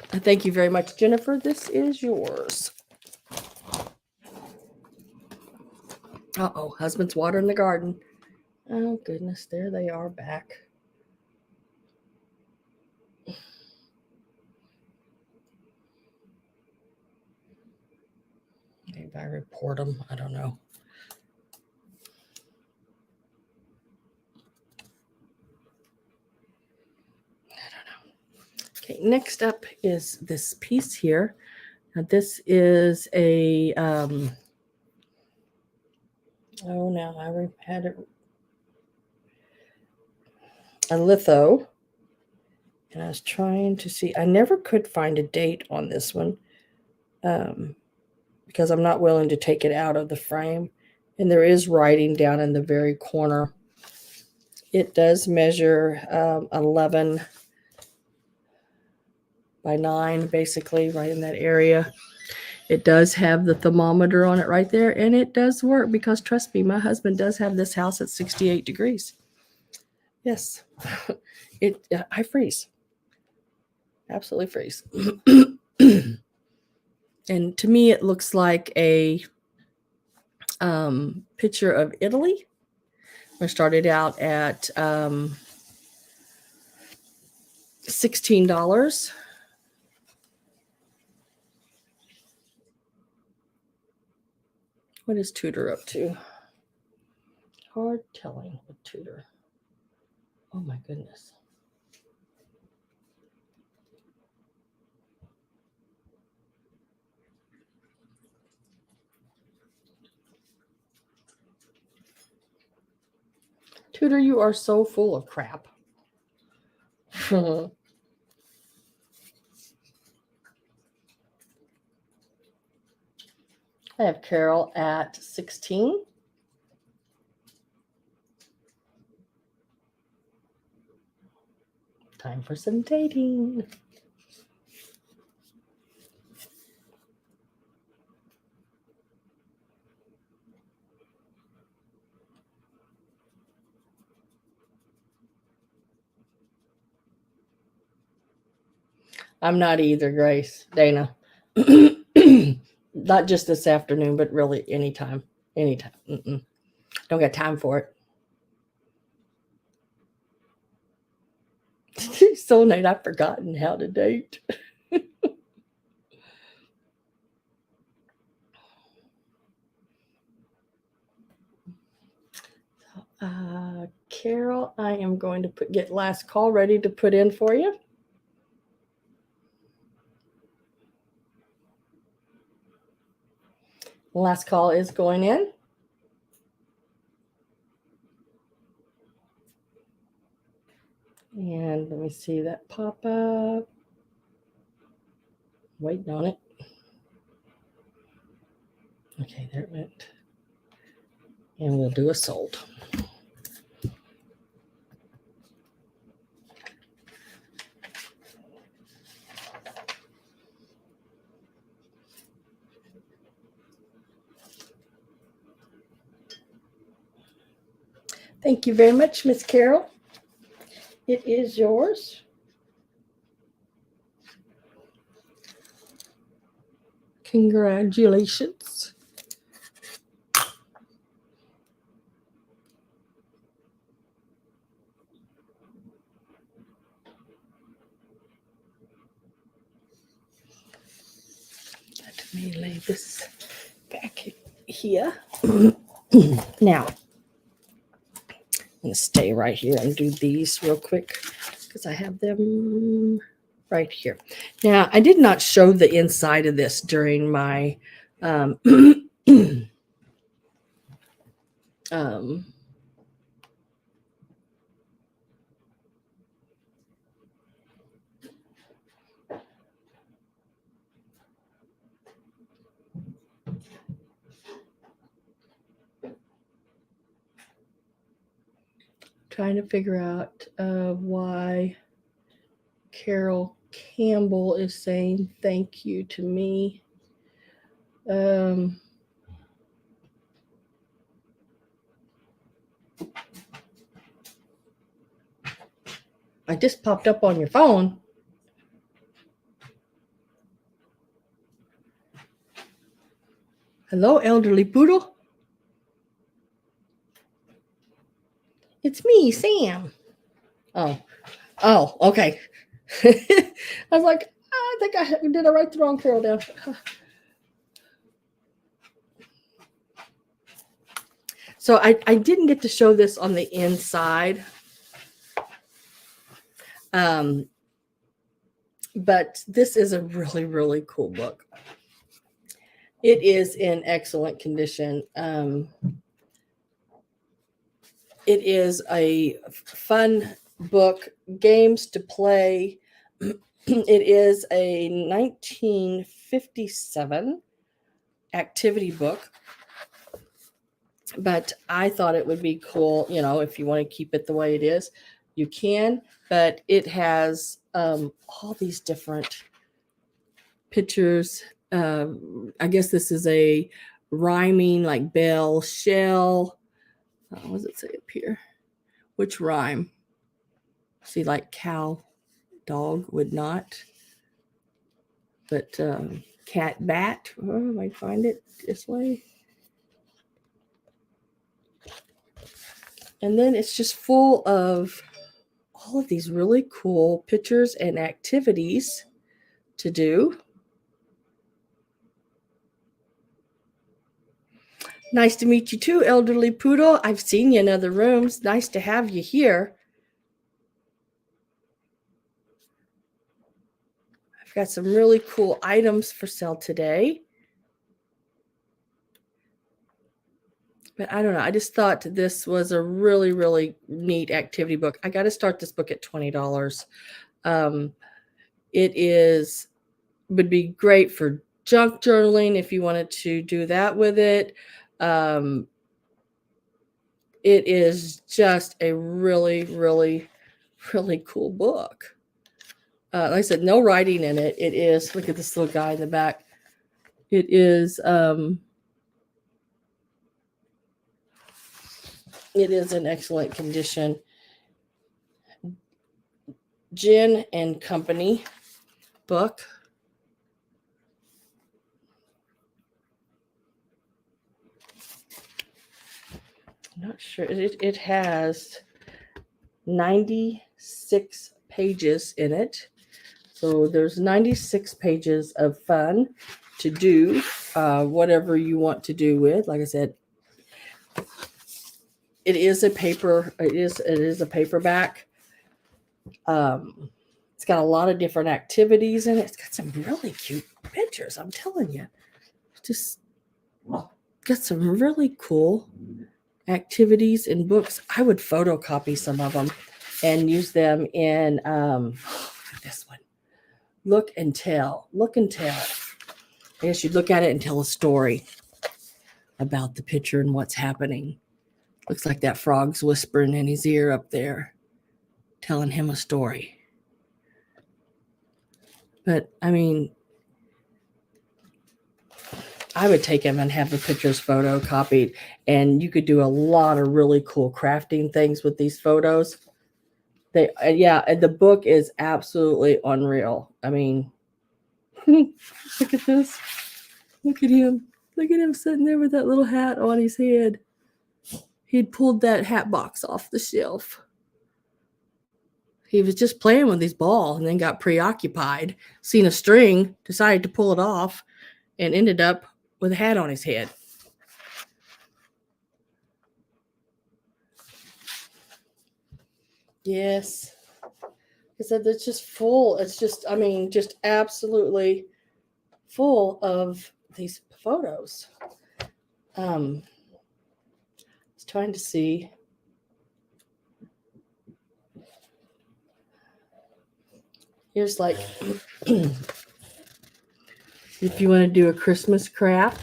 Thank you very much, Jennifer. This is yours. Uh-oh, husband's watering the garden. Oh, goodness, there they are back. Maybe I report them. I don't know. Okay, next up is this piece here. Now this is a, now I had it, a litho. And I was trying to see, I never could find a date on this one because I'm not willing to take it out of the frame. And there is writing down in the very corner. It does measure 11 by 9, basically, right in that area. It does have the thermometer on it right there, and it does work because, trust me, my husband does have this house at 68 degrees. Yes, I freeze. Absolutely freeze. And to me, it looks like a picture of Italy. I started out at $16. What is Tudor up to? Hard telling with Tudor. Oh my goodness. Tudor, you are so full of crap. I have Carol at 16. Time for some dating. I'm not either, Grace, Dana. Not just this afternoon, but really anytime. Anytime. Don't got time for it. So, Nate, I've forgotten how to date. Carol, I am going to get last call ready to put in for you. Last call is going in. And let me see that pop up. Waiting on it. Okay, there it went. And we'll do a sold. Thank you very much, Miss Carol. It is yours. Congratulations. Let me lay this back here. Now, going to stay right here and do these real quick because I have them right here. Now, I did not show the inside of this during my trying to figure out why Carol Campbell is saying thank you to me. I just popped up on your phone. Hello, elderly poodle. It's me, Sam. Oh, okay. I was like, I think did I write the wrong Carol down? So I didn't get to show this on the inside. But this is a really, really cool book. It is in excellent condition. It is a fun book, games to play. It is a 1957 activity book. But I thought it would be cool, if you want to keep it the way it is, you can. But it has all these different pictures. I guess this is a rhyming, like bell, shell. What does it say up here? Which rhyme? See, like cow, dog would not. But cat, bat. Oh, I might find it this way. And then it's just full of all of these really cool pictures and activities to do. Nice to meet you too, elderly poodle. I've seen you in other rooms. Nice to have you here. I've got some really cool items for sale today. But I don't know. I just thought this was a really, really neat activity book. I got to start this book at $20. It would be great for junk journaling if you wanted to do that with it. It is just a really, really, really cool book. Like I said, no writing in it. It is, look at this little guy in the back. It is in excellent condition. Gin and Company book. I'm not sure. It has 96 pages in it. So there's 96 pages of fun to do whatever you want to do with. Like I said, it is a paper. It is a paperback. It's got a lot of different activities in it. It's got some really cute pictures. I'm telling you, just got some really cool activities and books. I would photocopy some of them and use them in this one. Look and tell. I guess you'd look at it and tell a story about the picture and what's happening. Looks like that frog's whispering in his ear up there, telling him a story. But I mean, I would take them and have the pictures photocopied, and you could do a lot of really cool crafting things with these photos. And the book is absolutely unreal. I mean, look at this. Look at him. Look at him sitting there with that little hat on his head. He'd pulled that hat box off the shelf. He was just playing with his ball and then got preoccupied, seen a string, decided to pull it off, and ended up with a hat on his head. Yes. I said it's just full. It's just, I mean, just absolutely full of these photos. I was trying to see. Here's like, if you want to do a Christmas craft,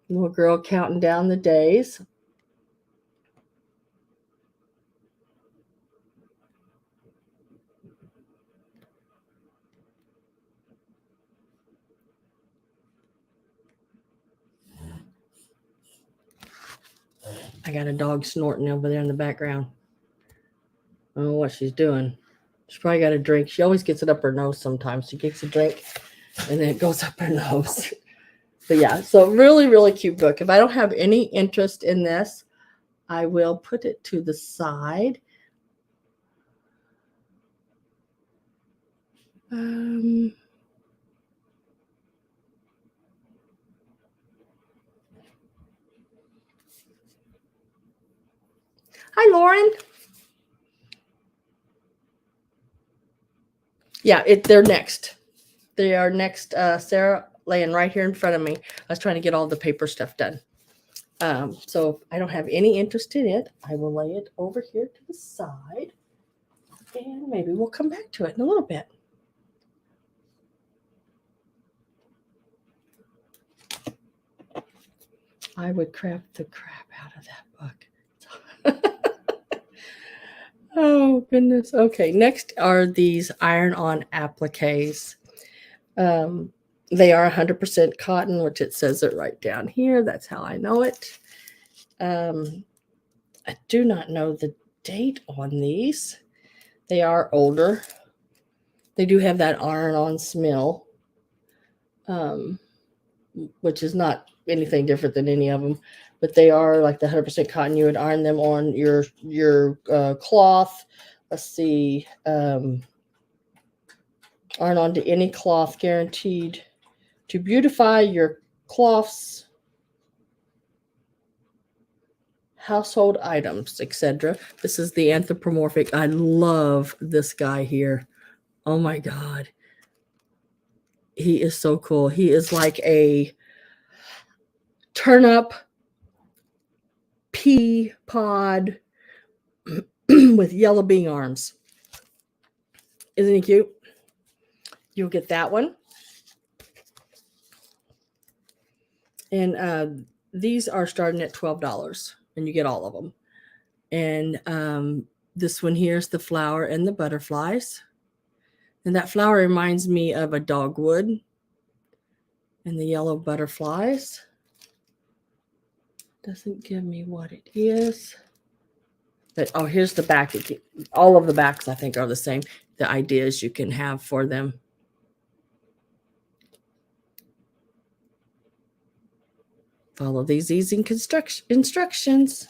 little girl counting down the days. I got a dog snorting over there in the background. I don't know what she's doing. She's probably got a drink. She always gets it up her nose sometimes. She gets a drink and then it goes up her nose. But yeah, so really, really cute book. If I don't have any interest in this, I will put it to the side. Hi, Lauren. Yeah, they're next. They are next. Sarah laying right here in front of me. I was trying to get all the paper stuff done. So if I don't have any interest in it, I will lay it over here to the side. And maybe we'll come back to it in a little bit. I would craft the crap out of that book. Oh, goodness. Okay, next are these iron-on appliques. They are 100% cotton, which it says it right down here. That's how I know it. I do not know the date on these. They are older. They do have that iron-on smell, which is not anything different than any of them. But they are like the 100% cotton. You would iron them on your cloth. Let's see. Iron onto any cloth, guaranteed to beautify your cloths, household items, etc. This is the anthropomorphic. I love this guy here. Oh my God. He is so cool. He is like a turnip pea pod with yellow bean arms. Isn't he cute? You'll get that one. And these are starting at $12, and you get all of them. And this one here is the flower and the butterflies. And that flower reminds me of a dogwood. And the yellow butterflies. Doesn't give me what it is. But, oh, here's the back. All of the backs, I think, are the same. The ideas you can have for them. Follow these easy instructions.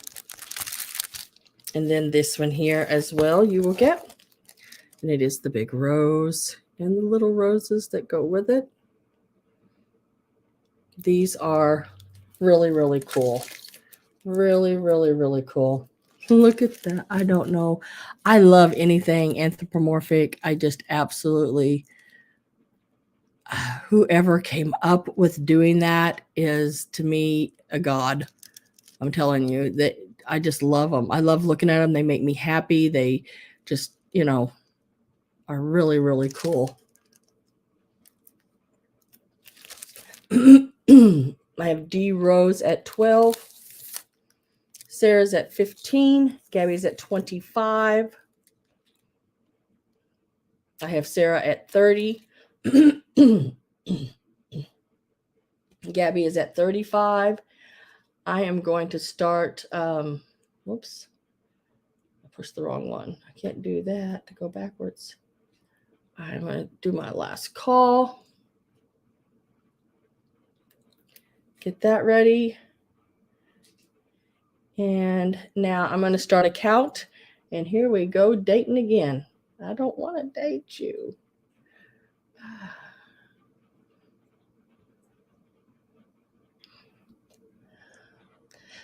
And then this one here as well you will get. And it is the big rose and the little roses that go with it. These are really, really cool. Really, really, really cool. Look at that. I don't know. I love anything anthropomorphic. I just absolutely, whoever came up with doing that is, to me, a god. I'm telling you that I just love them. I love looking at them. They make me happy. They just, are really, really cool. I have D Rose at 12. Sarah's at 15. Gabby's at 25. I have Sarah at 30. Gabby is at 35. I am going to start, whoops, I pushed the wrong one. I can't do that to go backwards. I'm going to do my last call. Get that ready. And now I'm going to start a count. And here we go, dating again. I don't want to date you.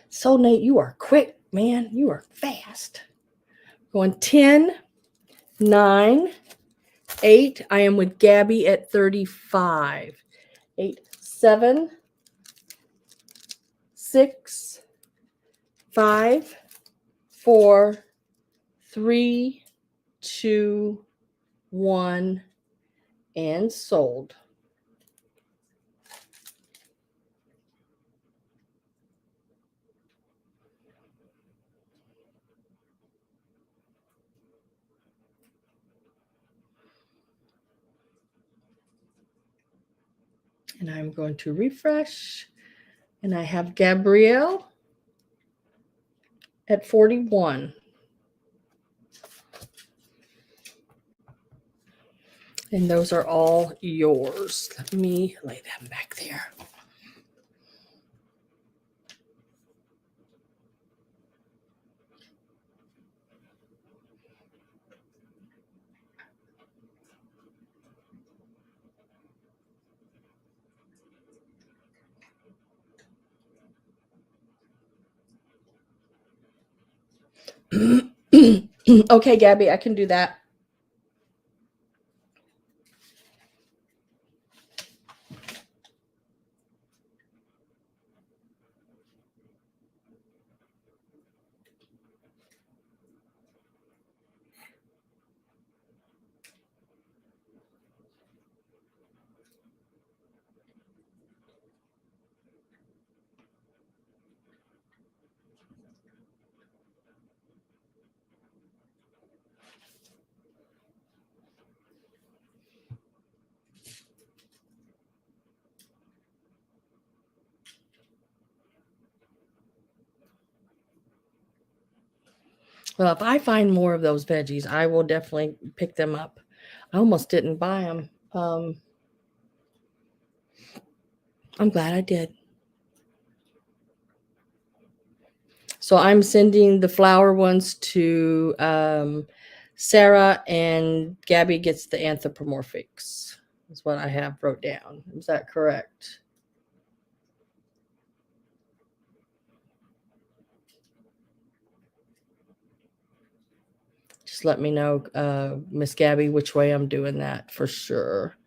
So, Nate, you are quick, man. You are fast. Going 10, 9, 8. I am with Gabby at 35. 8, 7, 6, 5, 4, 3, 2, 1, and sold. And I'm going to refresh. And I have Gabrielle at 41. And those are all yours. Let me lay them back there. Okay, Gabby, I can do that. Well, if I find more of those veggies, I will definitely pick them up. I almost didn't buy them. I'm glad I did. So I'm sending the flower ones to Sarah, and Gabby gets the anthropomorphics. That's what I have wrote down. Is that correct? Just let me know, Miss Gabby, which way I'm doing that for sure.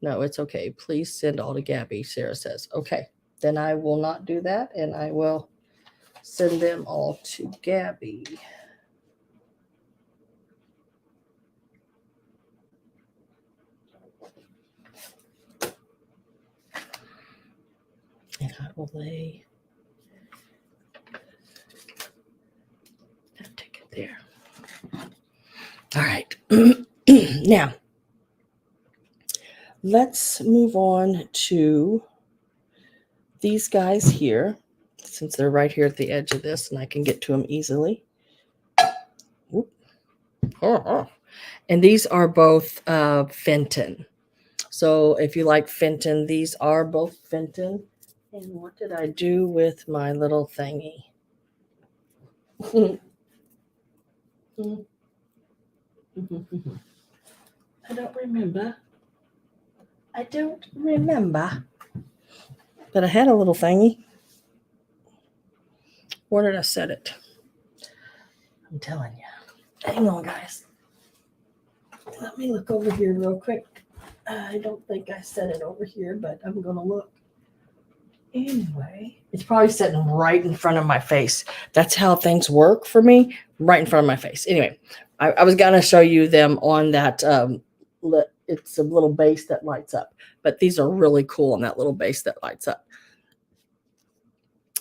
No, it's okay. Please send all to Gabby, Sarah says. Okay, then I will not do that, and I will send them all to Gabby. And I will lay that ticket there. All right. Now, let's move on to these guys here, since they're right here at the edge of this, and I can get to them easily. And these are both Fenton. So if you like Fenton, these are both Fenton. And what did I do with my little thingy? I don't remember. But I had a little thingy. Where did I set it? I'm telling you. Hang on, guys. Let me look over here real quick. I don't think I set it over here, but I'm going to look. Anyway, it's probably sitting right in front of my face. That's how things work for me, right in front of my face. Anyway, I was going to show you them on that. It's a little base that lights up, but these are really cool on that little base that lights up.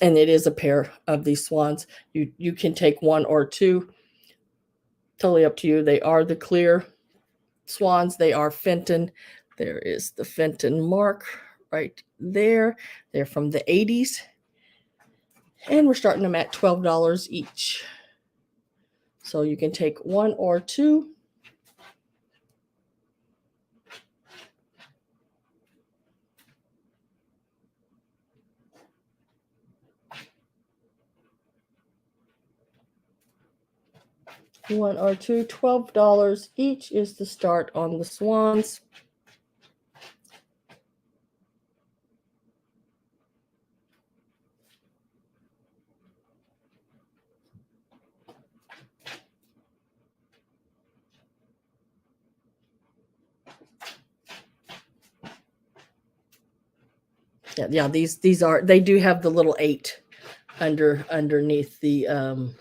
And it is a pair of these swans. You can take one or two. Totally up to you. They are the clear swans. They are Fenton. There is the Fenton mark right there. They're from the 80s. And we're starting them at $12 each. So you can take one or two. One or two, $12 each is the start on the swans. Yeah, these are, they do have the little 8 underneath the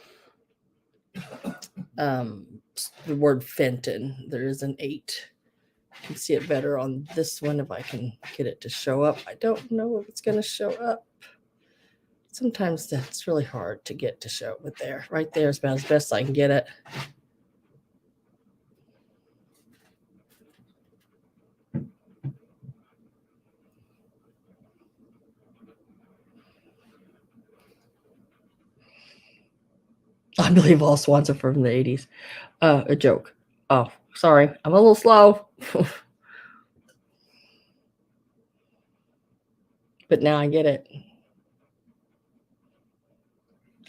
word Fenton. There is an 8. You can see it better on this one if I can get it to show up. I don't know if it's going to show up. Sometimes that's really hard to get to show, but there, right there is about as best I can get it. I believe all swans are from the 80s. A joke. Oh, sorry. I'm a little slow. But now I get it.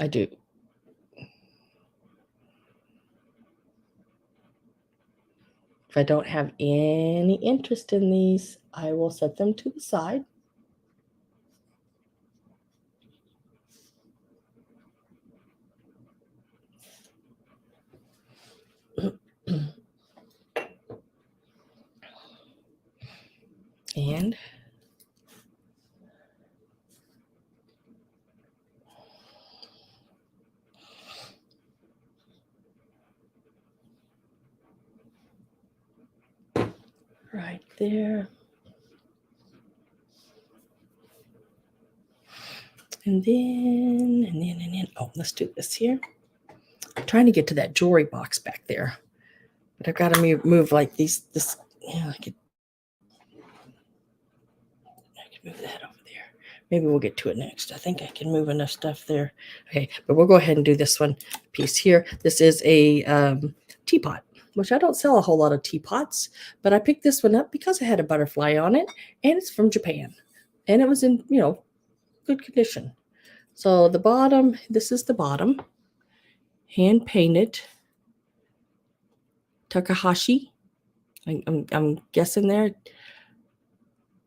I do. If I don't have any interest in these, I will set them to the side. And right there. And then, oh, let's do this here. I'm trying to get to that jewelry box back there, but I've got to move like this. Yeah, I could move that over there. Maybe we'll get to it next. I think I can move enough stuff there. Okay, but we'll go ahead and do this one piece here. This is a teapot, which I don't sell a whole lot of teapots, but I picked this one up because it had a butterfly on it, and it's from Japan, and it was in, good condition. So the bottom, this is the bottom, hand painted Takahashi. I'm guessing there,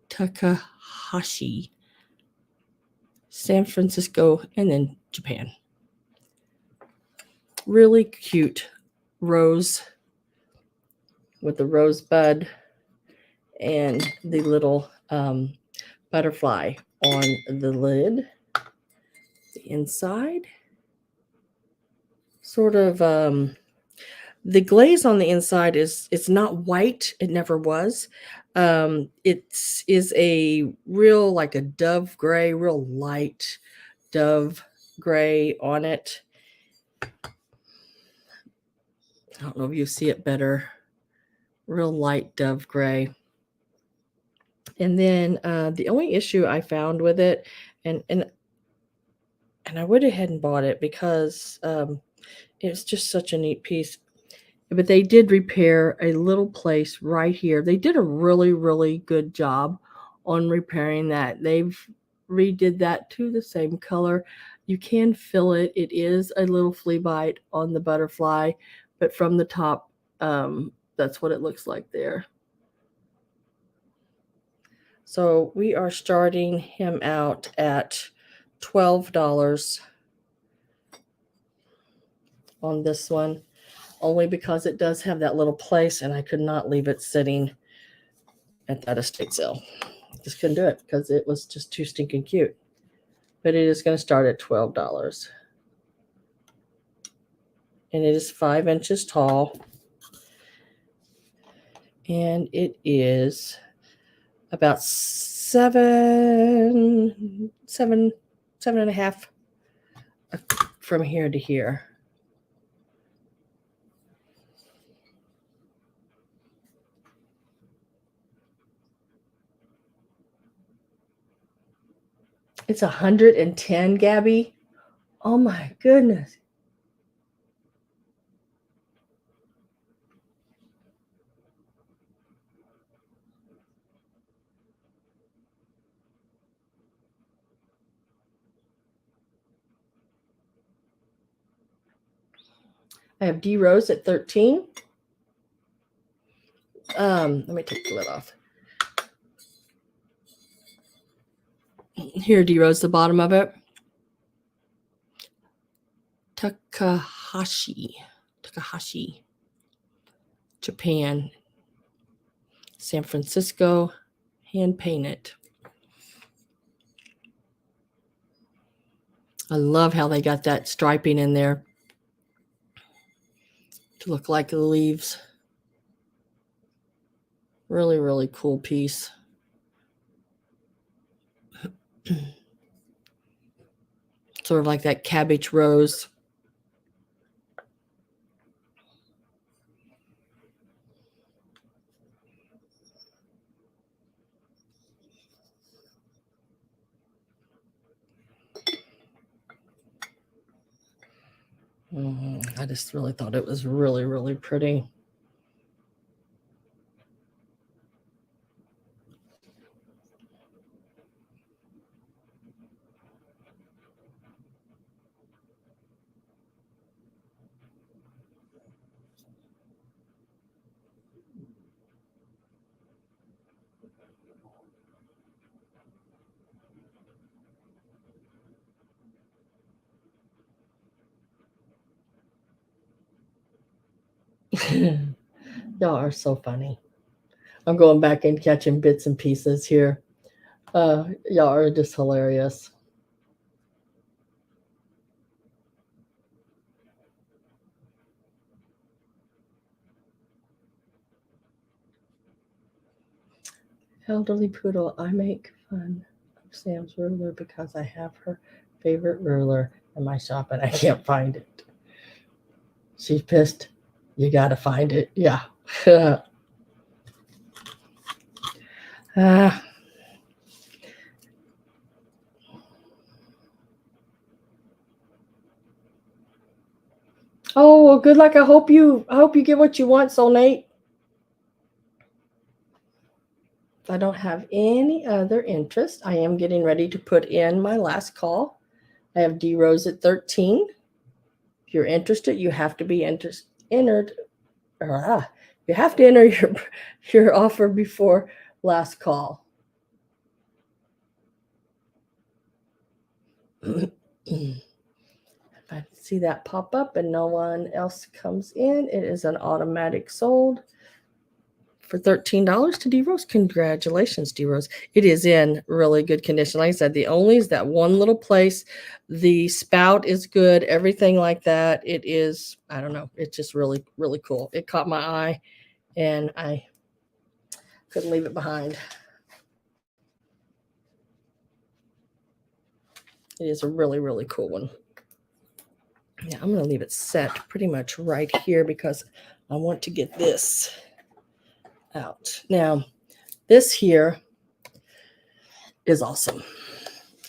Takahashi, San Francisco, and then Japan. Really cute rose with the rosebud and the little butterfly on the lid. The inside, sort of, the glaze on the inside it's not white. It never was. It is a real, like a dove gray, real light dove gray on it. I don't know if you see it better. Real light dove gray. And then the only issue I found with it, and I went ahead and bought it because it's just such a neat piece. But they did repair a little place right here. They did a really, really good job on repairing that. They've redid that to the same color. You can fill it. It is a little flea bite on the butterfly, but from the top, that's what it looks like there. So we are starting him out at $12 on this one, only because it does have that little place, and I could not leave it sitting at that estate sale. Just couldn't do it because it was just too stinking cute. But it is going to start at $12. And it is 5 inches tall. And it is about 7 and a half from here to here. It's 110, Gabby. Oh my goodness. I have D Rose at 13. Let me take the lid off. Here, D Rose, the bottom of it. Takahashi, Japan, San Francisco, hand painted. I love how they got that striping in there to look like the leaves. Really, really cool piece. Sort of like that cabbage rose. I just really thought it was really, really pretty. Y'all are so funny. I'm going back and catching bits and pieces here. Y'all are just hilarious. Elderly poodle, I make fun of Sam's ruler because I have her favorite ruler in my shop and I can't find it. She's pissed. You gotta find it. Yeah. Oh, well, good luck. I hope you get what you want, Soul Nate. If I don't have any other interest, I am getting ready to put in my last call. I have D Rose at 13. If you're interested, you have to be entered. You have to enter your offer before last call. If I see that pop up and no one else comes in, it is an automatic sold for $13 to D-Rose. Congratulations, D-Rose. It is in really good condition. Like I said, the only is that one little place. The spout is good, everything like that. It is, I don't know, it's just really, really cool. It caught my eye and I couldn't leave it behind. It is a really, really cool one. Yeah, I'm going to leave it set pretty much right here because I want to get this out. Now, this here is awesome.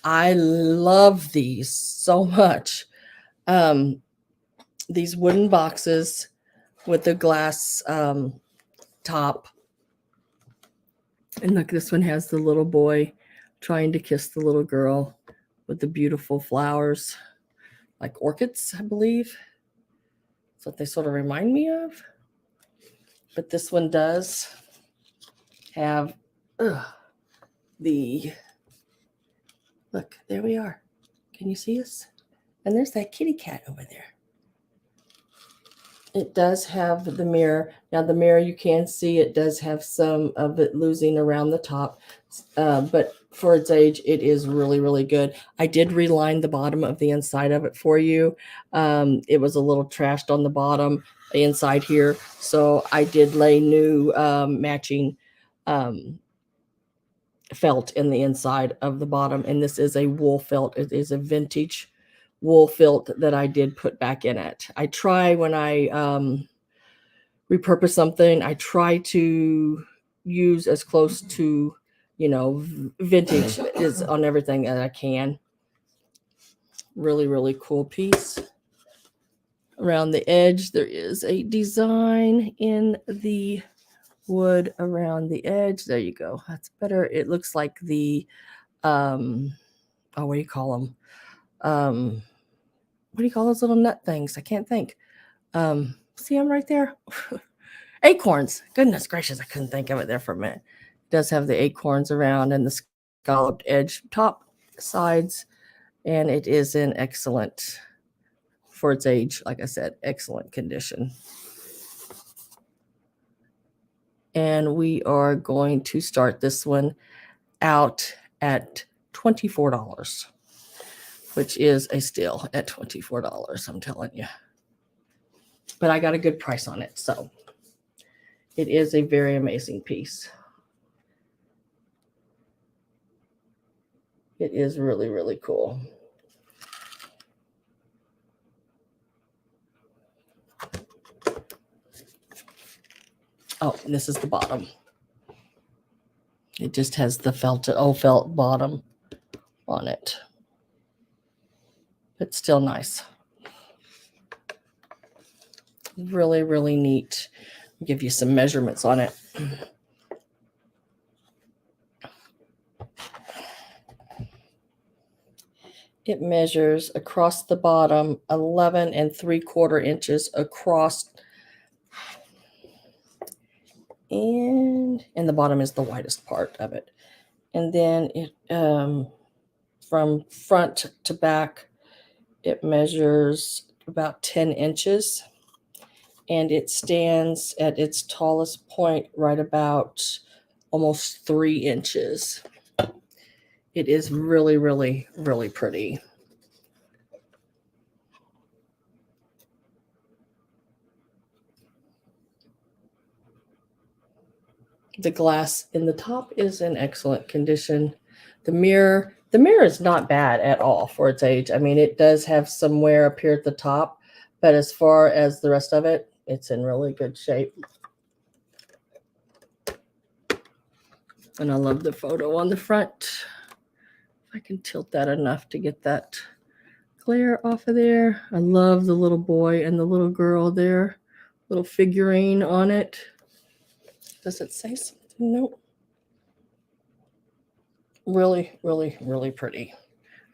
I love these so much. These wooden boxes with the glass top. And look, this one has the little boy trying to kiss the little girl with the beautiful flowers, like orchids, I believe. That's what they sort of remind me of. But this one does have the, look, there we are. Can you see us? And there's that kitty cat over there. It does have the mirror. Now the mirror, you can see it does have some of it losing around the top. But for its age, it is really, really good. I did reline the bottom of the inside of it for you. It was a little trashed on the bottom inside here. So I did lay new matching felt in the inside of the bottom. And this is a wool felt. It is a vintage wool felt that I did put back in it. I try when I repurpose something, I try to use as close to, vintage is on everything that I can. Really, really cool piece. Around the edge, there is a design in the wood around the edge. There you go. That's better. It looks like the, what do you call them? What do you call those little nut things? I can't think. See them right there? Acorns. Goodness gracious, I couldn't think of it there for a minute. It does have the acorns around and the scalloped edge top sides, and it is in excellent, for its age, like I said, excellent condition. And we are going to start this one out at $24. which is a steal at $24, I'm telling you. But I got a good price on it, so it is a very amazing piece. It is really, really cool. Oh, and this is the bottom. It just has the felt bottom on it. It's still nice. Really, really neat. I'll give you some measurements on it. It measures across the bottom 11 3/4 inches across, and the bottom is the widest part of it. And then it from front to back, it measures about 10 inches, and it stands at its tallest point right about almost 3 inches. It is really, really, really pretty. The glass in the top is in excellent condition. The mirror is not bad at all for its age. I mean, it does have some wear up here at the top, but as far as the rest of it, it's in really good shape. And I love the photo on the front. I can tilt that enough to get that glare off of there. I love the little boy and the little girl there. Little figurine on it. Does it say something? Nope. Really, really, really pretty.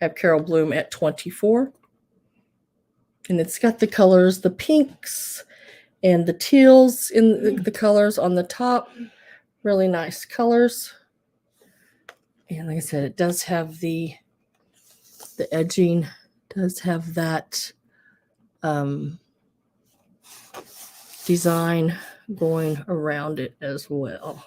I have Carol Bloom at 24. And it's got the colors, the pinks and the teals in the colors on the top. Really nice colors. And like I said, it does have the edging, does have that design going around it as well.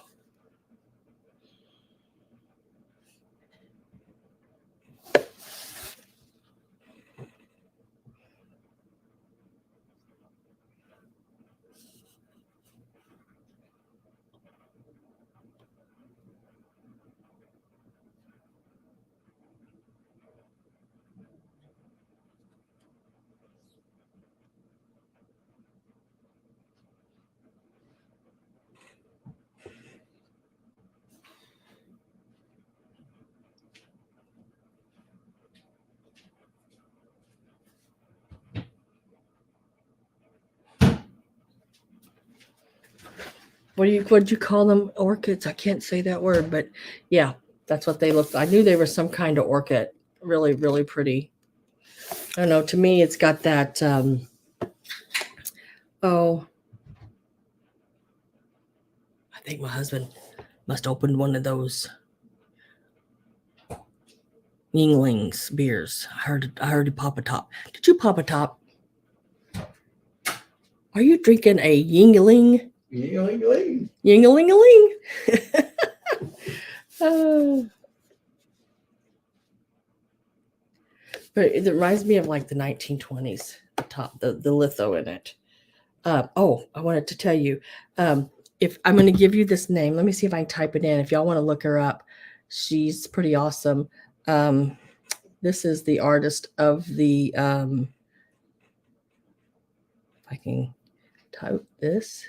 What'd you call them? Orchids? I can't say that word, but yeah, that's what they look like. I knew they were some kind of orchid. Really, really pretty. I don't know. To me, it's got that. I think my husband must open one of those Yingling's beers. I heard it pop a top. Did you pop a top? Are you drinking a Yingling? Yingling-a-ling. Yingling-a-ling. But it reminds me of like the 1920s, the top, the litho in it. I wanted to tell you, if I'm going to give you this name, let me see if I can type it in. If y'all want to look her up, she's pretty awesome. This is the artist of the, if I can type this.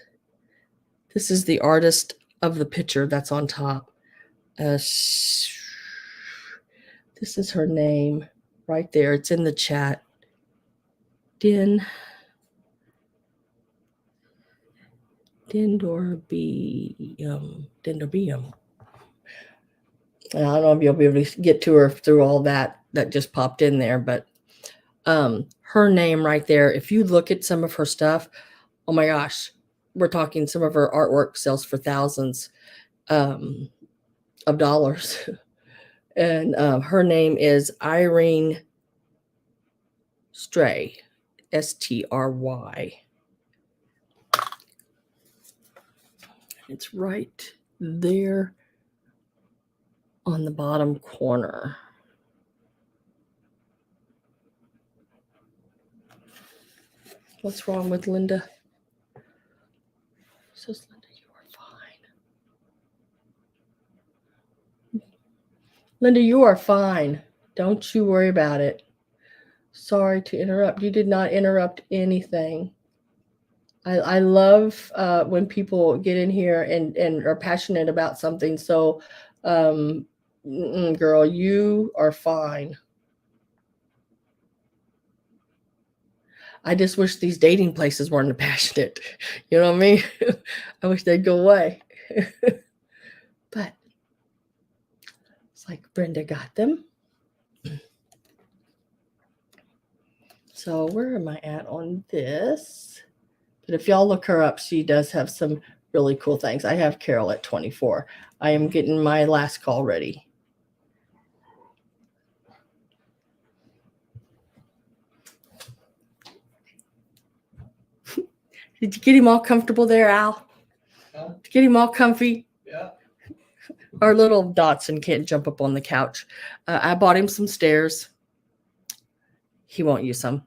This is the artist of the picture that's on top. This is her name right there. It's in the chat. Dendorbium. I don't know if you'll be able to get to her through all that just popped in there, but her name right there, if you look at some of her stuff, oh my gosh, we're talking some of her artwork sells for thousands of dollars. And her name is Irene Stray, Stry. It's right there on the bottom corner. What's wrong with Linda? Says Linda, you are fine. Linda, you are fine. Don't you worry about it. Sorry to interrupt. You did not interrupt anything. I love when people get in here and are passionate about something. So, girl, you are fine. I just wish these dating places weren't passionate. You know what I mean? I wish they'd go away. But it's like Brenda got them. So where am I at on this? But if y'all look her up, she does have some really cool things. I have Carol at 24. I am getting my last call ready. Did you get him all comfortable there, Al? Huh? Did you get him all comfy? Yeah. Our little Dotson can't jump up on the couch. I bought him some stairs. He won't use them.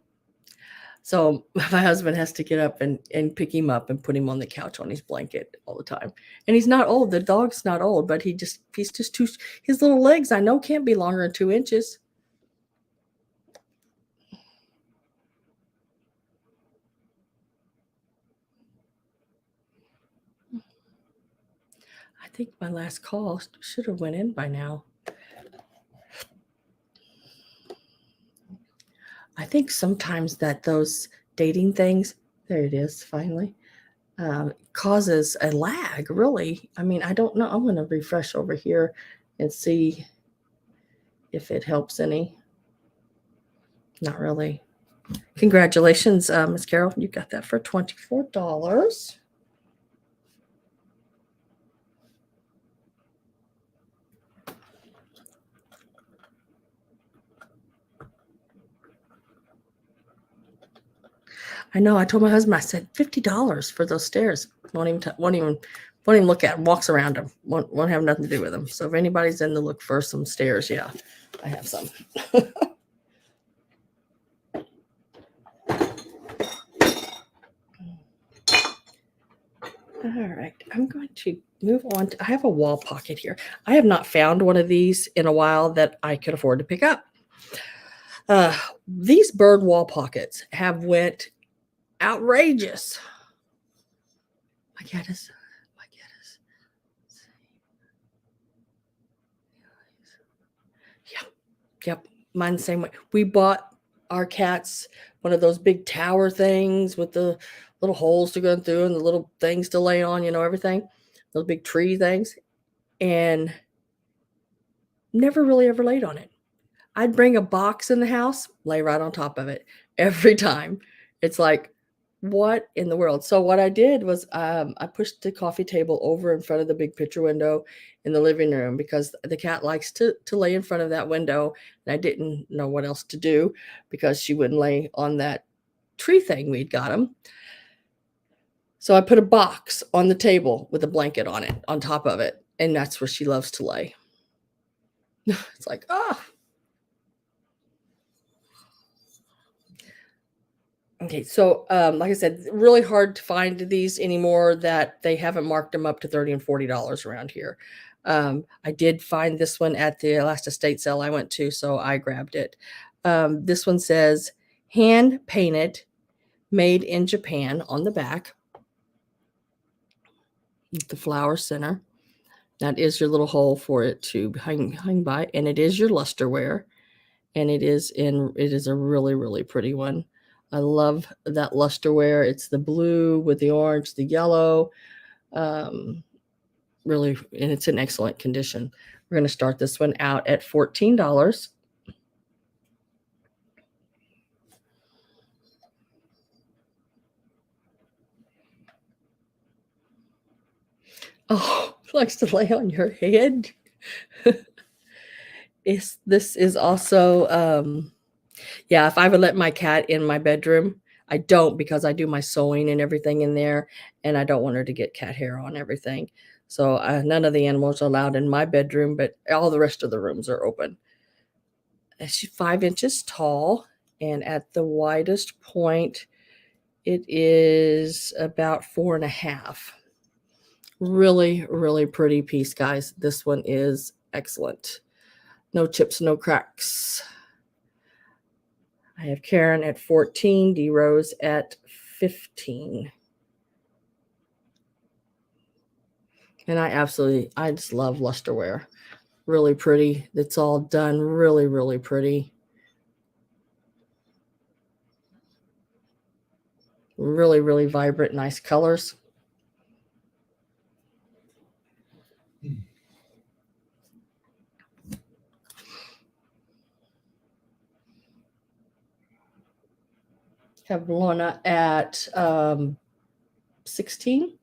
So my husband has to get up and pick him up and put him on the couch on his blanket all the time. And he's not old. The dog's not old, but he's just too, his little legs, I know, can't be longer than 2 inches. I think my last call should have went in by now. I think sometimes that those dating things, there it is, finally, causes a lag, really. I mean, I don't know. I'm going to refresh over here and see if it helps any. Not really. Congratulations, Miss Carol. You got that for $24. I know. I told my husband, I said $50 for those stairs. Won't even look at them. Walks around them. Won't have nothing to do with them. So if anybody's in the look for some stairs, yeah, I have some. All right, I'm going to move on. I have a wall pocket here. I have not found one of these in a while that I could afford to pick up. These bird wall pockets have went outrageous. My cat is. Yep, mine the same way. We bought our cats one of those big tower things with the little holes to go through and the little things to lay on, everything. Those big tree things. And never really ever laid on it. I'd bring a box in the house, lay right on top of it every time. It's like, what in the world? So what I did was I pushed the coffee table over in front of the big picture window in the living room because the cat likes to lay in front of that window. And I didn't know what else to do because she wouldn't lay on that tree thing we'd got him. So I put a box on the table with a blanket on it, on top of it. And that's where she loves to lay. It's like, oh. Okay, so like I said, really hard to find these anymore that they haven't marked them up to $30 and $40 around here. I did find this one at the last estate sale I went to, so I grabbed it. This one says hand painted, made in Japan on the back. The flower center. That is your little hole for it to hang by, and it is your lusterware, and it is a really, really pretty one. I love that lusterware. It's the blue with the orange, the yellow. Really, and it's in excellent condition. We're going to start this one out at $14. Oh, likes to lay on your head. This is also, yeah, if I would let my cat in my bedroom, I don't because I do my sewing and everything in there, and I don't want her to get cat hair on everything. So none of the animals are allowed in my bedroom, but all the rest of the rooms are open. And she's 5 inches tall, and at the widest point it is about 4.5. Really, really pretty piece, guys. This one is excellent. No chips, no cracks. I have Karen at 14, D Rose at 15. And I just love lusterware. Really pretty. It's all done really, really pretty. Really, really vibrant, nice colors. Have Lorna at 16.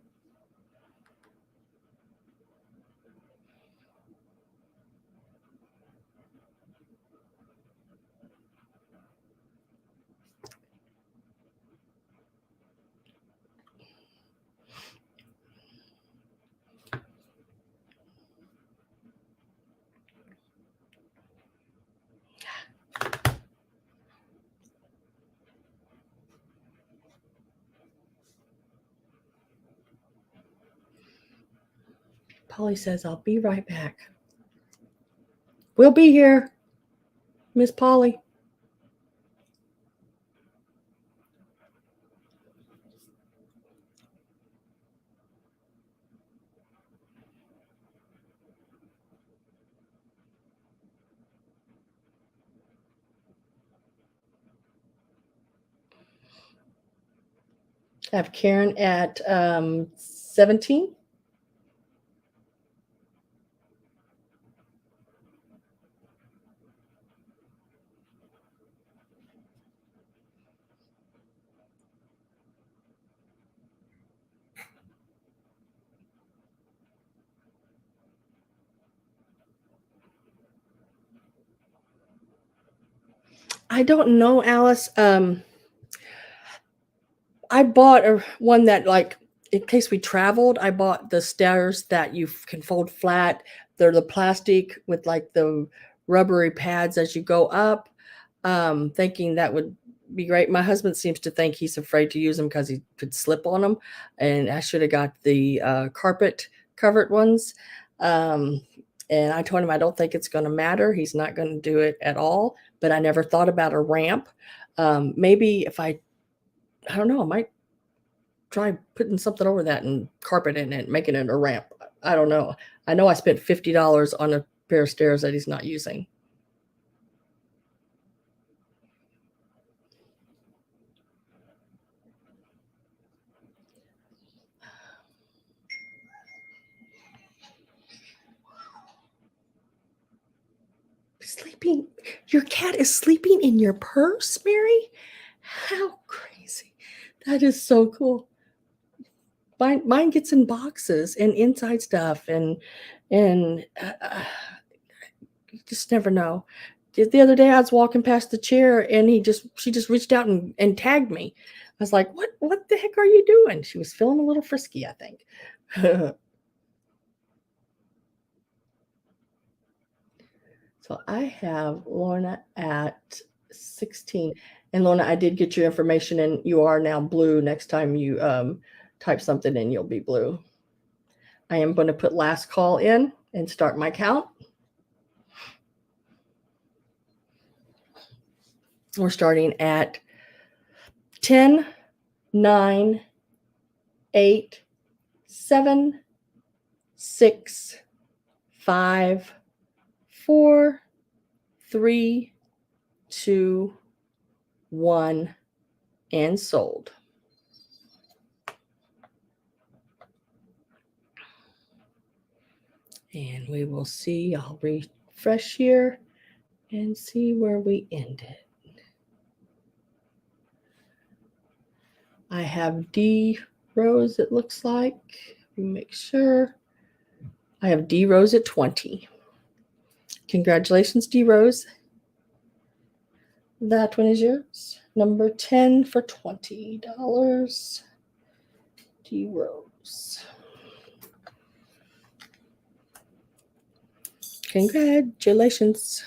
Polly says, I'll be right back. We'll be here, Miss Polly. I have Karen at 17. I don't know, Alice. I bought one that, like, in case we traveled, I bought the stairs that you can fold flat. They're the plastic with like the rubbery pads as you go up, thinking that would be great. My husband seems to think he's afraid to use them because he could slip on them. And I should have got the carpet covered ones. And I told him I don't think it's going to matter. He's not going to do it at all. But I never thought about a ramp. Maybe if I don't know, I might try putting something over that and carpet in it, making it a ramp. I don't know. I know I spent $50 on a pair of stairs that he's not using. Sleeping? Your cat is sleeping in your purse, Mary? How crazy. That is so cool. Mine gets in boxes and inside stuff, and you just never know. The other day I was walking past the chair and she just reached out and tagged me. I was like, what the heck are you doing? She was feeling a little frisky, I think. So I have Lorna at 16. And Lorna, I did get your information, and you are now blue. Next time you type something in, you'll be blue. I am going to put last call in and start my count. We're starting at 10, 9, 8, 7, 6, 5, 4, 3, 2, 1, and sold. And we will see. I'll refresh here and see where we ended. I have D Rose, it looks like. Make sure. I have D Rose at 20. Congratulations, D Rose. That one is yours. Number 10 for $20. D Rose. Congratulations.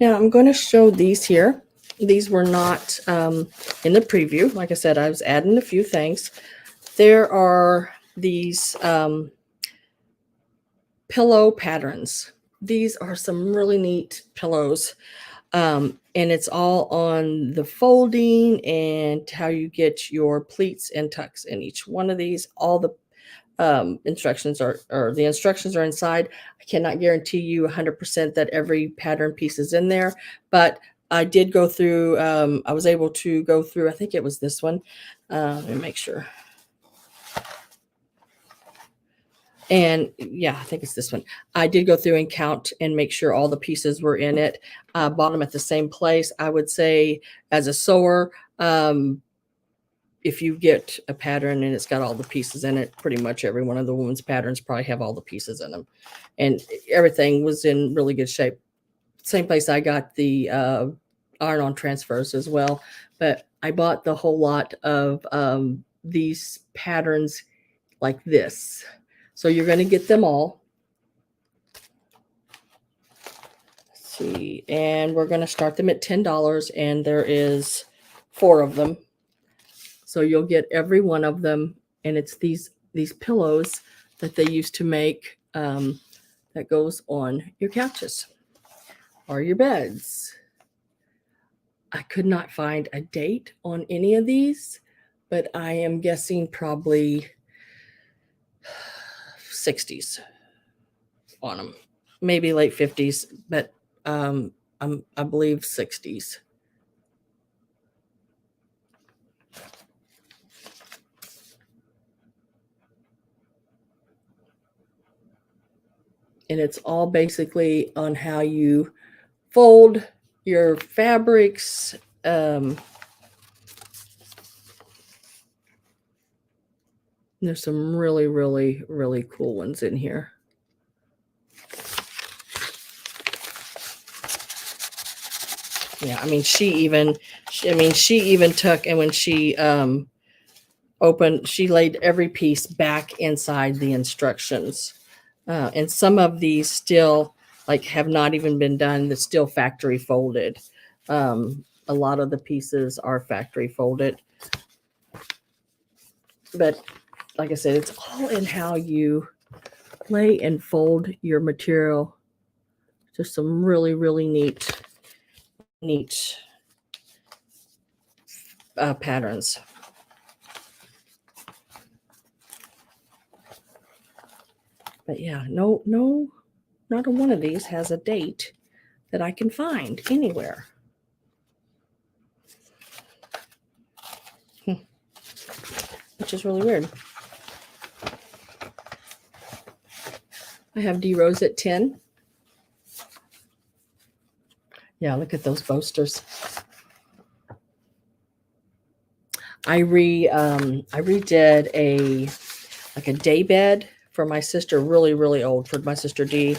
Now I'm going to show these here. These were not in the preview. Like I said, I was adding a few things. There are these pillow patterns. These are some really neat pillows. And it's all on the folding and how you get your pleats and tucks in each one of these. All the instructions are, or the instructions are inside. I cannot guarantee you 100% that every pattern piece is in there, but I did go through, I was able to go through, I think it was this one. Let me make sure. And yeah, I think it's this one. I did go through and count and make sure all the pieces were in it. Bought them at the same place. I would say as a sewer, if you get a pattern and it's got all the pieces in it, pretty much every one of the women's patterns probably have all the pieces in them. And everything was in really good shape. Same place I got the iron-on transfers as well. But I bought the whole lot of these patterns like this. So you're going to get them all. Let's see. And we're going to start them at $10, and there is 4 of them. So you'll get every one of them, and it's these pillows that they used to make that goes on your couches or your beds. I could not find a date on any of these, but I am guessing probably 60s on them, maybe late 50s, but I believe 60s. And it's all basically on how you fold your fabrics. There's some really, really, really cool ones in here. Yeah, I mean, she even took, and when she opened, she laid every piece back inside the instructions. And some of these still have not even been done. They're still factory folded. A lot of the pieces are factory folded. But like I said, it's all in how you lay and fold your material. Just some really, really neat patterns. But yeah, no, not a one of these has a date that I can find anywhere. Which is really weird. I have D Rose at 10. Yeah, look at those boasters. I redid a day bed for my sister, really, really old, for my sister D.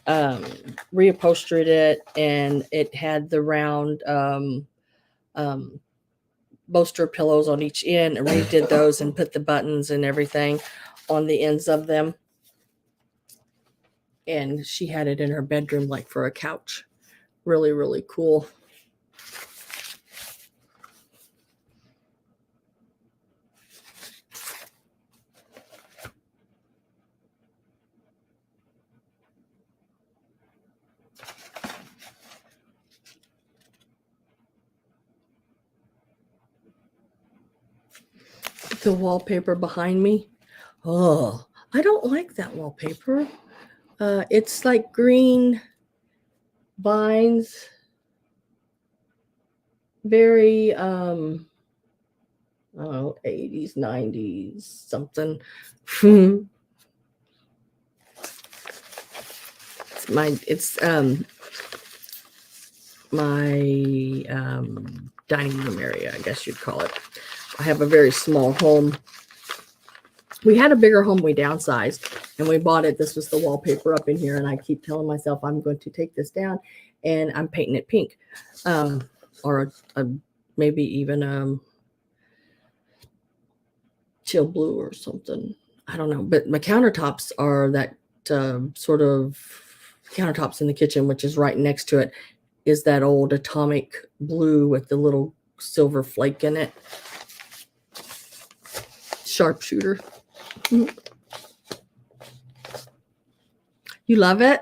Reupholstered it, and it had the round bolster pillows on each end, and redid those and put the buttons and everything on the ends of them. And she had it in her bedroom for a couch. Really, really cool. The wallpaper behind me. Oh, I don't like that wallpaper. It's like green vines. Very, I don't know, 80s, 90s, something. It's my dining room area, I guess you'd call it. I have a very small home. We had a bigger home. We downsized and we bought it. This was the wallpaper up in here. And I keep telling myself I'm going to take this down and I'm painting it pink. Or maybe even chill blue or something. I don't know. But my countertops are that sort of countertops in the kitchen, which is right next to it. is that old atomic blue with the little silver flake in it. Sharpshooter. You love it?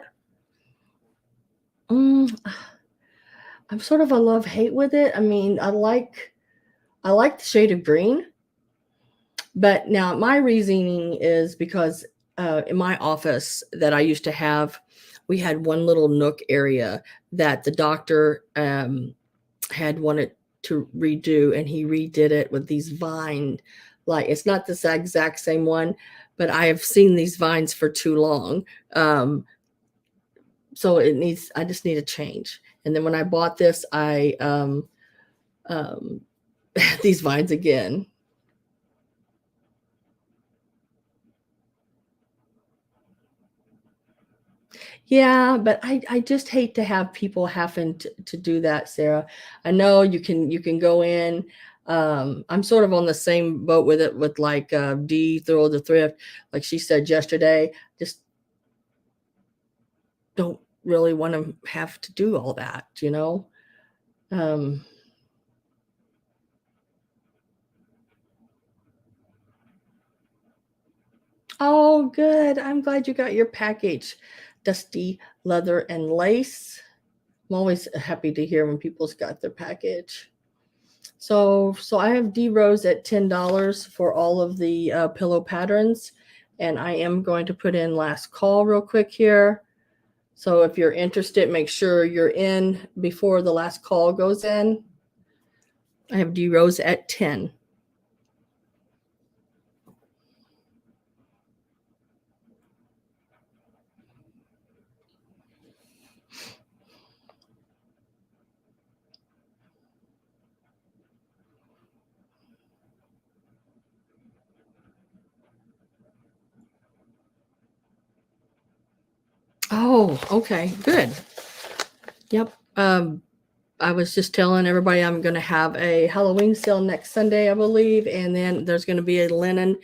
I'm sort of a love-hate with it. I mean, I like the shade of green, but now my reasoning is because in my office that I used to have, we had one little nook area that the doctor had wanted to redo, and he redid it with these vine, like it's not the exact same one, but I have seen these vines for too long. So I just need a change. And then when I bought this, I these vines again. Yeah, but I just hate to have people having to do that, Sarah. I know you can go in. I'm sort of on the same boat with it with like Dee throw the thrift, like she said yesterday. Just don't really want to have to do all that, you know. Oh, good. I'm glad you got your package. Dusty leather and lace. I'm always happy to hear when people's got their package. So I have D Rose at $10 for all of the pillow patterns, and I am going to put in last call real quick here. So if you're interested, make sure you're in before the last call goes in. I have D Rose at 10. Oh, okay, good. Yep. I was just telling everybody I'm going to have a Halloween sale next Sunday, I believe, and then there's going to be a linen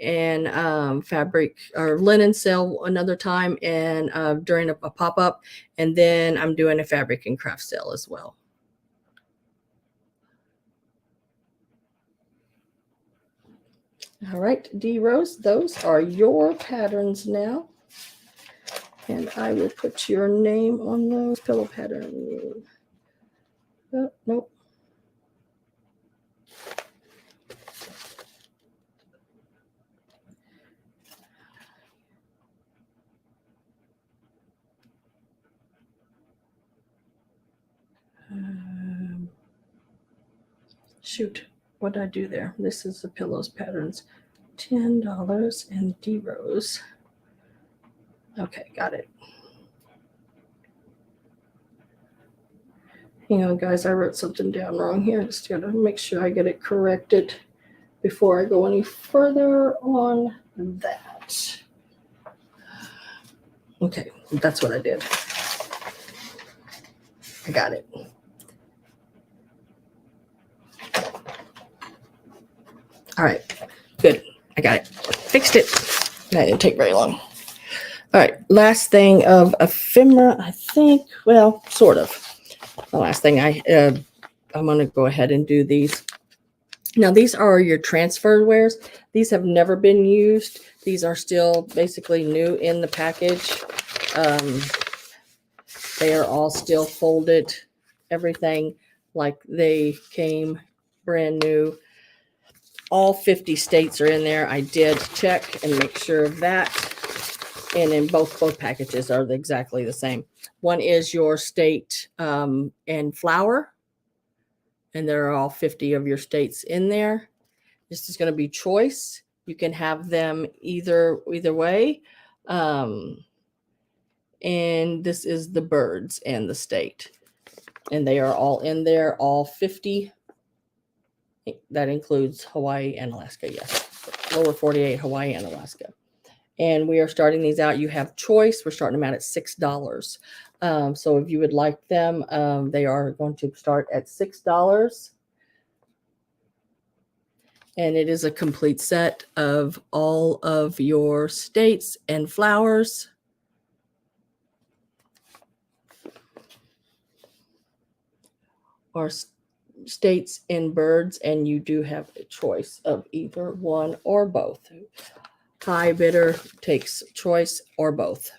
and fabric or linen sale another time, and during a pop-up, and then I'm doing a fabric and craft sale as well. All right, D Rose, those are your patterns now. And I will put your name on those pillow pattern. Oh, nope. Shoot, what did I do there? This is the pillows patterns. $10 and D Rose. Okay, got it. Hang on, guys, I wrote something down wrong here. Just gotta make sure I get it corrected before I go any further on that. Okay, that's what I did. I got it. All right, good. I got it. Fixed it. That didn't take very long. All right, last thing of ephemera, I think. Well, sort of. The last thing I'm going to go ahead and do these. Now, these are your transfer wares. These have never been used. These are still basically new in the package. They are all still folded. Everything like they came brand new. All 50 states are in there. I did check and make sure of that. And in both packages are exactly the same. One is your state and flour. And there are all 50 of your states in there. This is going to be choice. You can have them either way. And this is the birds and the state. And they are all in there, all 50. That includes Hawaii and Alaska, yes. Lower 48, Hawaii and Alaska. And we are starting these out. You have choice. We're starting them out at $6. So if you would like them, they are going to start at $6. And it is a complete set of all of your states and flowers. or states in birds, and you do have a choice of either one or both. High bidder takes choice or both.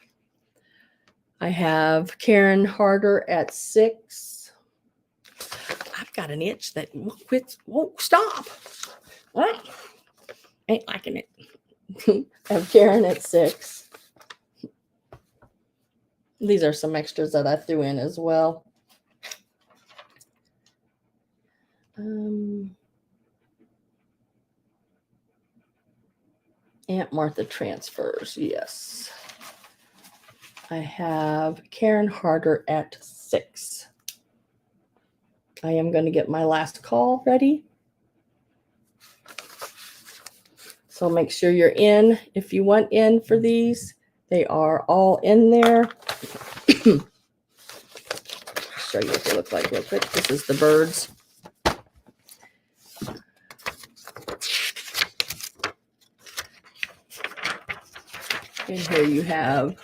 I have Karen Harder at 6. I've got an itch that won't stop. Ain't liking it. I have Karen at 6. These are some extras that I threw in as well. Aunt Martha transfers, yes. I have Karen Harder at 6. I am going to get my last call ready. So make sure you're in. If you want in for these, they are all in there. I'll show you what they look like real quick. This is the birds. And here you have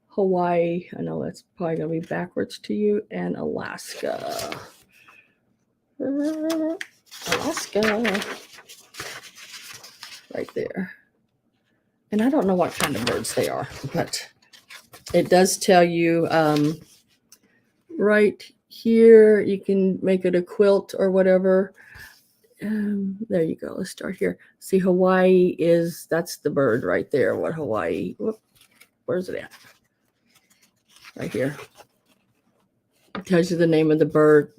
Hawaii. I know that's probably going to be backwards to you. And Alaska. Alaska. Right there. And I don't know what kind of birds they are, but it does tell you right here, you can make it a quilt or whatever. There you go. Let's start here. See, Hawaii that's the bird right there. What Hawaii? Where's it at? Right here. It tells you the name of the bird.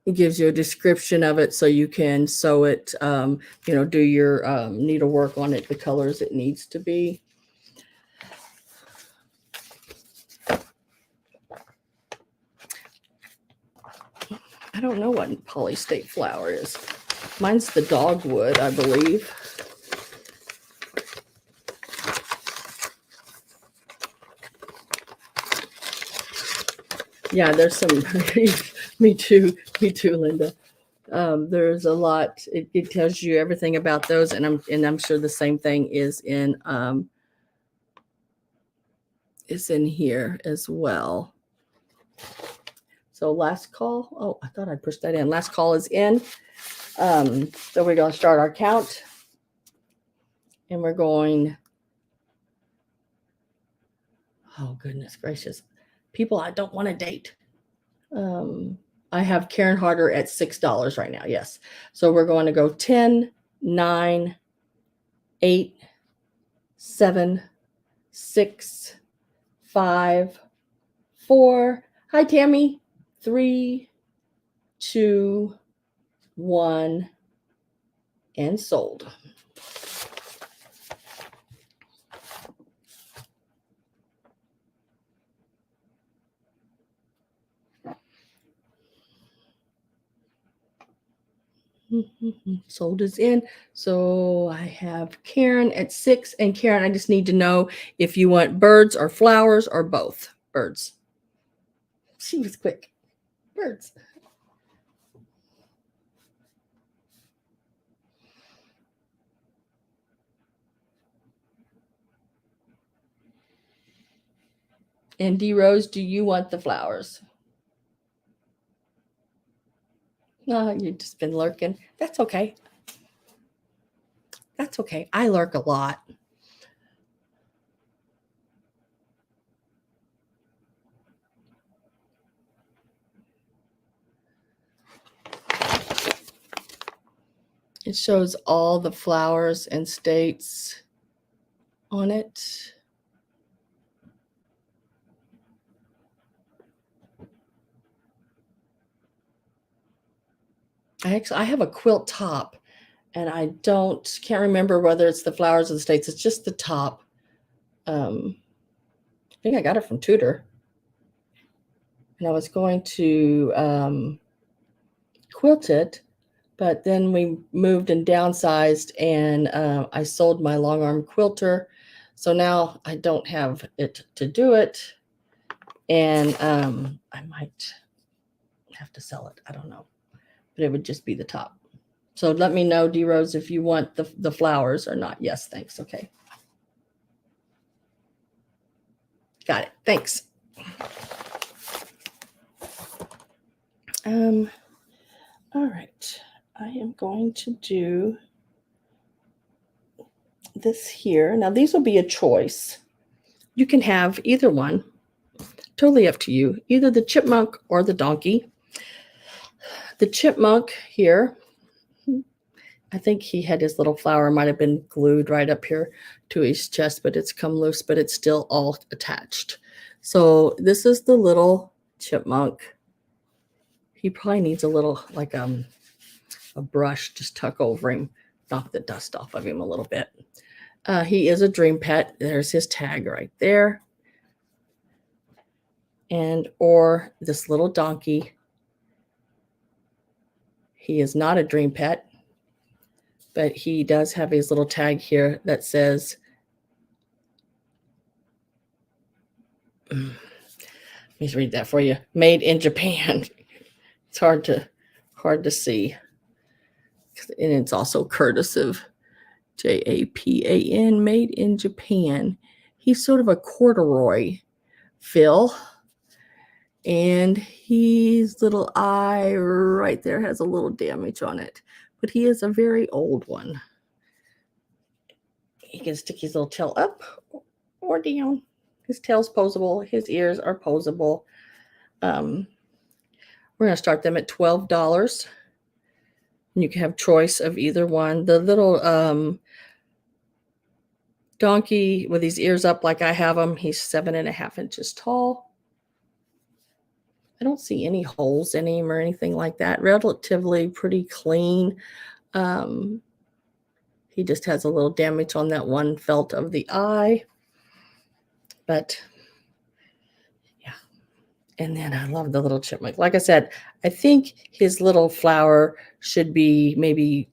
It gives you a description of it so you can sew it, do your needlework on it, the colors it needs to be. I don't know what polystate flower is. Mine's the dogwood, I believe. Yeah, there's some. Me too, Linda. There's a lot. It tells you everything about those, and I'm sure the same thing is in here as well. So last call. Oh, I thought I pushed that in. Last call is in. So we're going to start our count, and we're going. Oh goodness gracious, people! I don't want to date. I have Karen Harder at $6 right now. Yes. So we're going to go 10, 9, 8, 7, 6, 5, 4. Hi, Tammy. 3, 2, 1, and sold. Sold is in. So I have Karen at 6. And Karen, I just need to know if you want birds or flowers or both. Birds. She was quick. Birds. And D Rose, do you want the flowers? No, you've just been lurking. That's okay. That's okay. I lurk a lot. It shows all the flowers and states on it. I have a quilt top, and I can't remember whether it's the flowers or the states. It's just the top. I think I got it from Tudor. And I was going to quilt it, but then we moved and downsized, and I sold my long arm quilter. So now I don't have it to do it. And I might have to sell it. I don't know. But it would just be the top. So let me know, D Rose, if you want the flowers or not. Yes, thanks. Okay. Got it. Thanks. All right, I am going to do this here. Now these will be a choice. You can have either one, totally up to you, either the chipmunk or the donkey. The chipmunk here, I think he had his little flower, might have been glued right up here to his chest, but it's come loose, but it's still all attached. So this is the little chipmunk. He probably needs a little, like a brush, just tuck over him, knock the dust off of him a little bit. He is a dream pet. There's his tag right there. And or this little donkey. He is not a dream pet, but he does have his little tag here that says, let me read that for you, made in Japan. It's hard to see. And it's also courtesy of Japan, made in Japan. He's sort of a corduroy fill. And his little eye right there has a little damage on it. But he is a very old one. He can stick his little tail up or down. His tail's posable. His ears are posable. We're going to start them at $12. You can have choice of either one. The little donkey with his ears up like I have him, he's 7.5 inches tall. I don't see any holes in him or anything like that. Relatively pretty clean. He just has a little damage on that one felt of the eye. But yeah. And then I love the little chipmunk. Like I said, I think his little flower should be maybe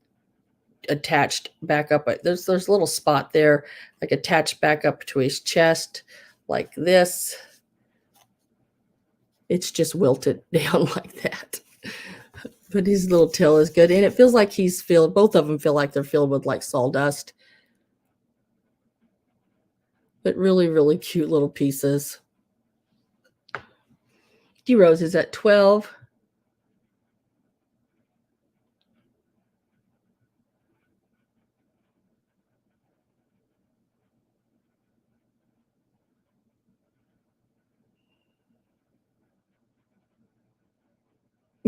attached back up. There's a little spot there, like attached back up to his chest, like this. It's just wilted down like that. But his little tail is good. And it feels like he's filled, both of them feel like they're filled with like sawdust. But really, really cute little pieces. D-Rose is at 12.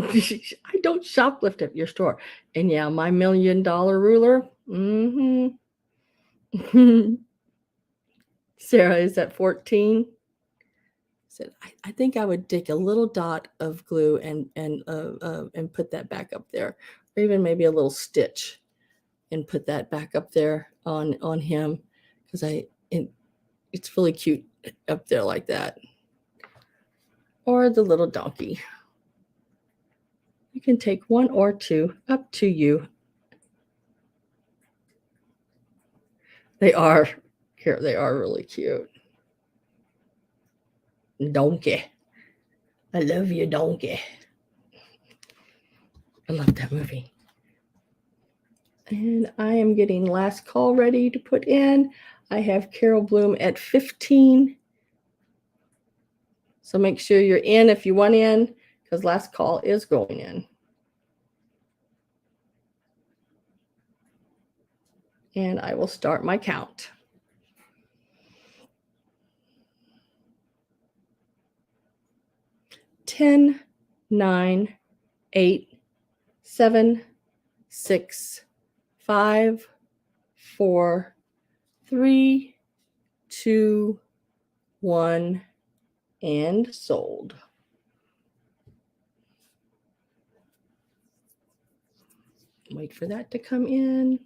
I don't shoplift at your store. And yeah, my $1 million ruler. Sarah is at 14. Said, I think I would take a little dot of glue and put that back up there, or even maybe a little stitch, and put that back up there on him, because it's really cute up there like that. Or the little donkey. You can take one or two, up to you. They are really cute. Donkey. I love you, Donkey. I love that movie. And I am getting last call ready to put in. I have Carol Bloom at 15. So make sure you're in if you want in, because last call is going in. And I will start my count. 10, 9, 8, 7, 6, 5, 4, 3, 2, 1, and sold. Wait for that to come in.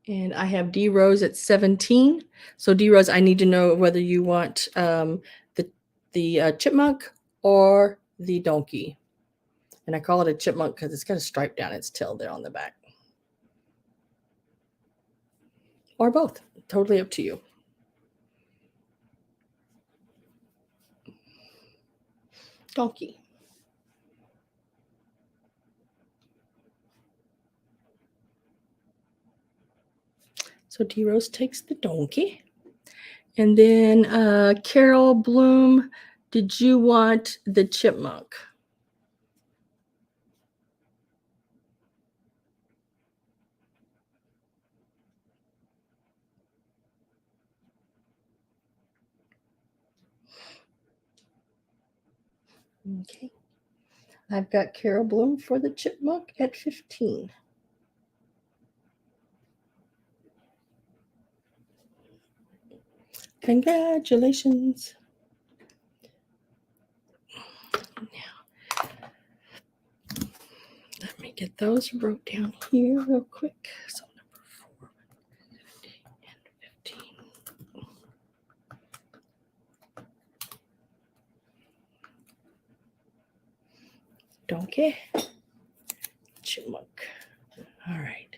And I have D Rose at 17. So D Rose, I need to know whether you want the chipmunk or the donkey. And I call it a chipmunk because it's got a stripe down its tail there on the back. Or both. Totally up to you. Donkey. So D Rose takes the donkey. And then Carol Bloom, did you want the chipmunk? Okay. I've got Carol Bloom for the chipmunk at 15. Congratulations. Now, let me get those wrote down here real quick. So number 4, 15, and 15. Donkey, chipmunk. All right.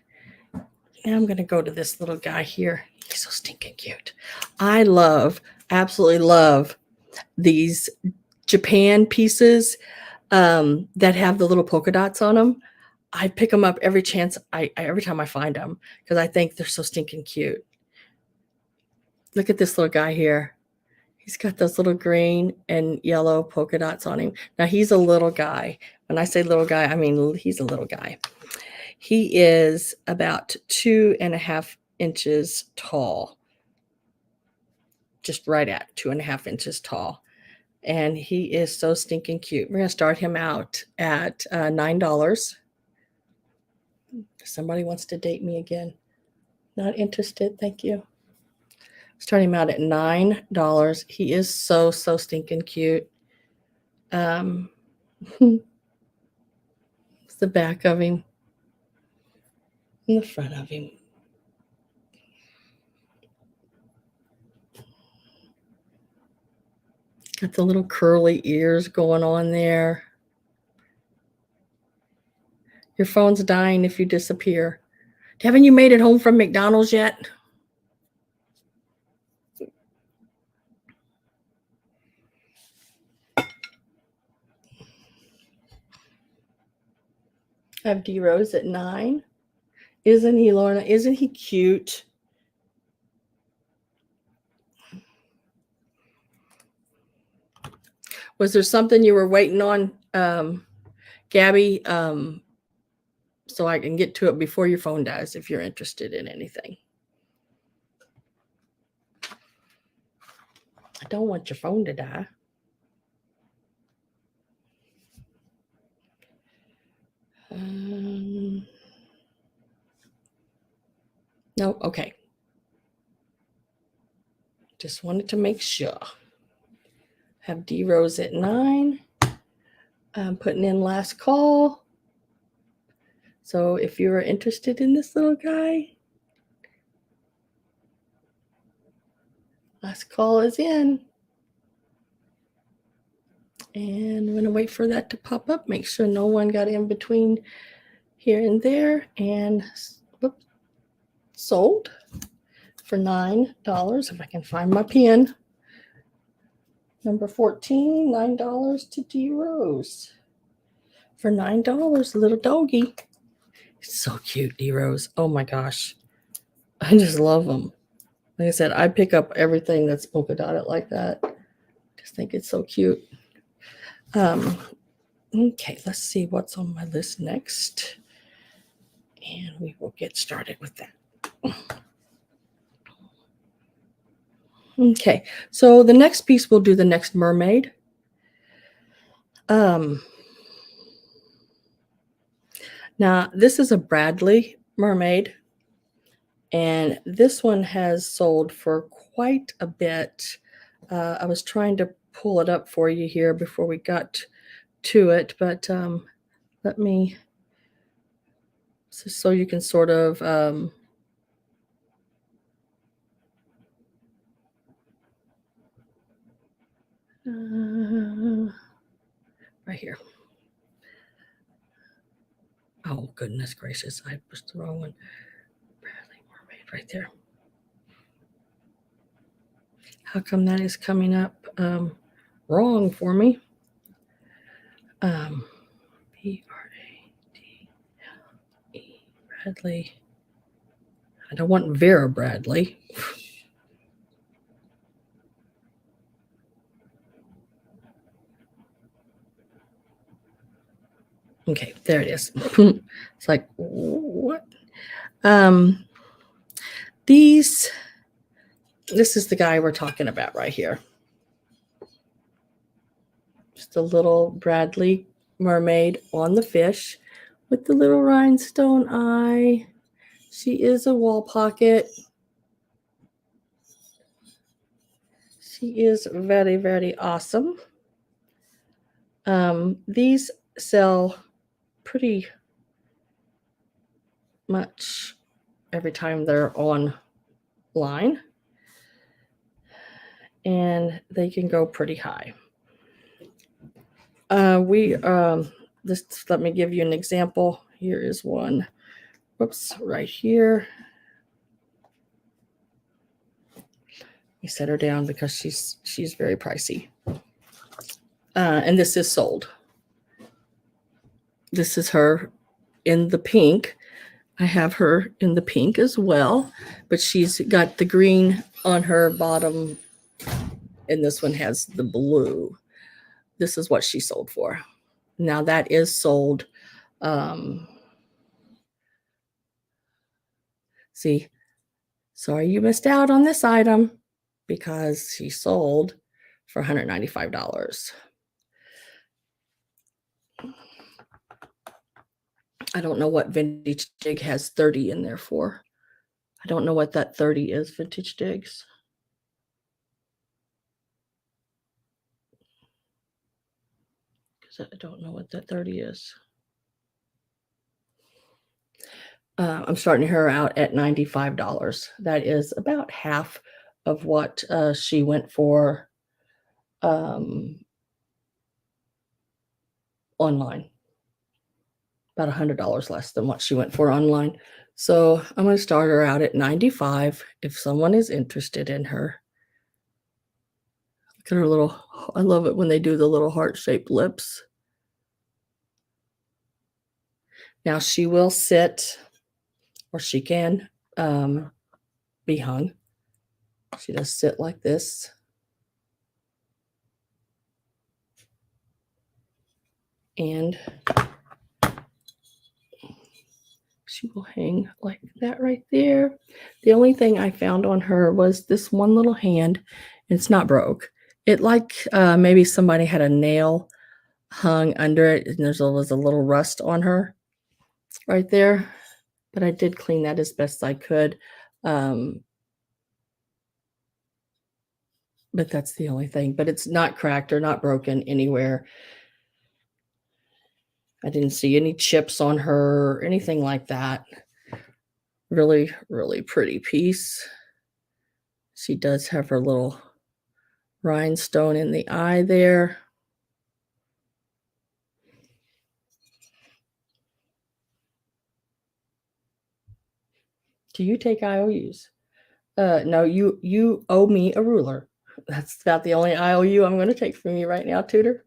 Now I'm going to go to this little guy here. He's so stinking cute. I absolutely love these Japan pieces that have the little polka dots on them. I pick them up every chance, every time I find them, because I think they're so stinking cute. Look at this little guy here. He's got those little green and yellow polka dots on him. Now he's a little guy. When I say little guy, I mean he's a little guy. He is about 2.5 inches tall. Just right at 2.5 inches tall. And he is so stinking cute. We're going to start him out at $9. Somebody wants to date me again. Not interested. Thank you. Starting him out at $9. He is so stinking cute. It's the back of him and the front of him. Got the little curly ears going on there. Your phone's dying if you disappear. Haven't you made it home from McDonald's yet? I have D Rose at 9. Isn't he, Lorna? Isn't he cute? Was there something you were waiting on, Gabby? So I can get to it before your phone dies if you're interested in anything. I don't want your phone to die. No, okay. Just wanted to make sure. Have D Rose at 9. I'm putting in last call. So if you are interested in this little guy, last call is in. And I'm going to wait for that to pop up. Make sure no one got in between here and there. And whoops, sold for $9. If I can find my pen. Number 14, $9 to D Rose. For $9, little doggy. So cute, D Rose. Oh my gosh. I just love them. Like I said, I pick up everything that's polka dotted like that. Just think it's so cute. Okay, let's see what's on my list next. And we will get started with that. Okay, so the next piece, we'll do the next mermaid. Now, this is a Bradley mermaid. And this one has sold for quite a bit. I was trying to pull it up for you here before we got to it, but let me, so you can sort of right here. Oh, goodness gracious. I pushed the wrong one. Bradley Mermaid right there. How come that is coming up wrong for me? B-R-A-D-L-E, Bradley. I don't want Vera Bradley. Okay, there it is. It's like, what? This is the guy we're talking about right here. Just a little Bradley mermaid on the fish with the little rhinestone eye. She is a wall pocket. She is very, very awesome. These sell pretty much every time they're online, and they can go pretty high. Just let me give you an example. Here is one. Whoops, right here. We set her down because she's very pricey. And this is sold. This is her in the pink. I have her in the pink as well, but she's got the green on her bottom, and this one has the blue. This is what she sold for. Now that is sold. See, sorry you missed out on this item because she sold for $195. I don't know what Vintage Dig has 30 in there for. I don't know what that 30 is, Vintage Digs. Because I don't know what that 30 is. I'm starting her out at $95. That is about half of what she went for online. About $100 less than what she went for online. So I'm going to start her out at $95 if someone is interested in her. Look at her little, I love it when they do the little heart-shaped lips. Now she will sit, or she can be hung. She does sit like this. And she will hang like that right there. The only thing I found on her was this one little hand. It's not broke. It maybe somebody had a nail hung under it, and there was a little rust on her right there. But I did clean that as best I could. But that's the only thing. But it's not cracked or not broken anywhere. I didn't see any chips on her or anything like that. Really, really pretty piece. She does have her little rhinestone in the eye there. Do you take IOUs? No, you owe me a ruler. That's about the only IOU I'm going to take from you right now, Tutor.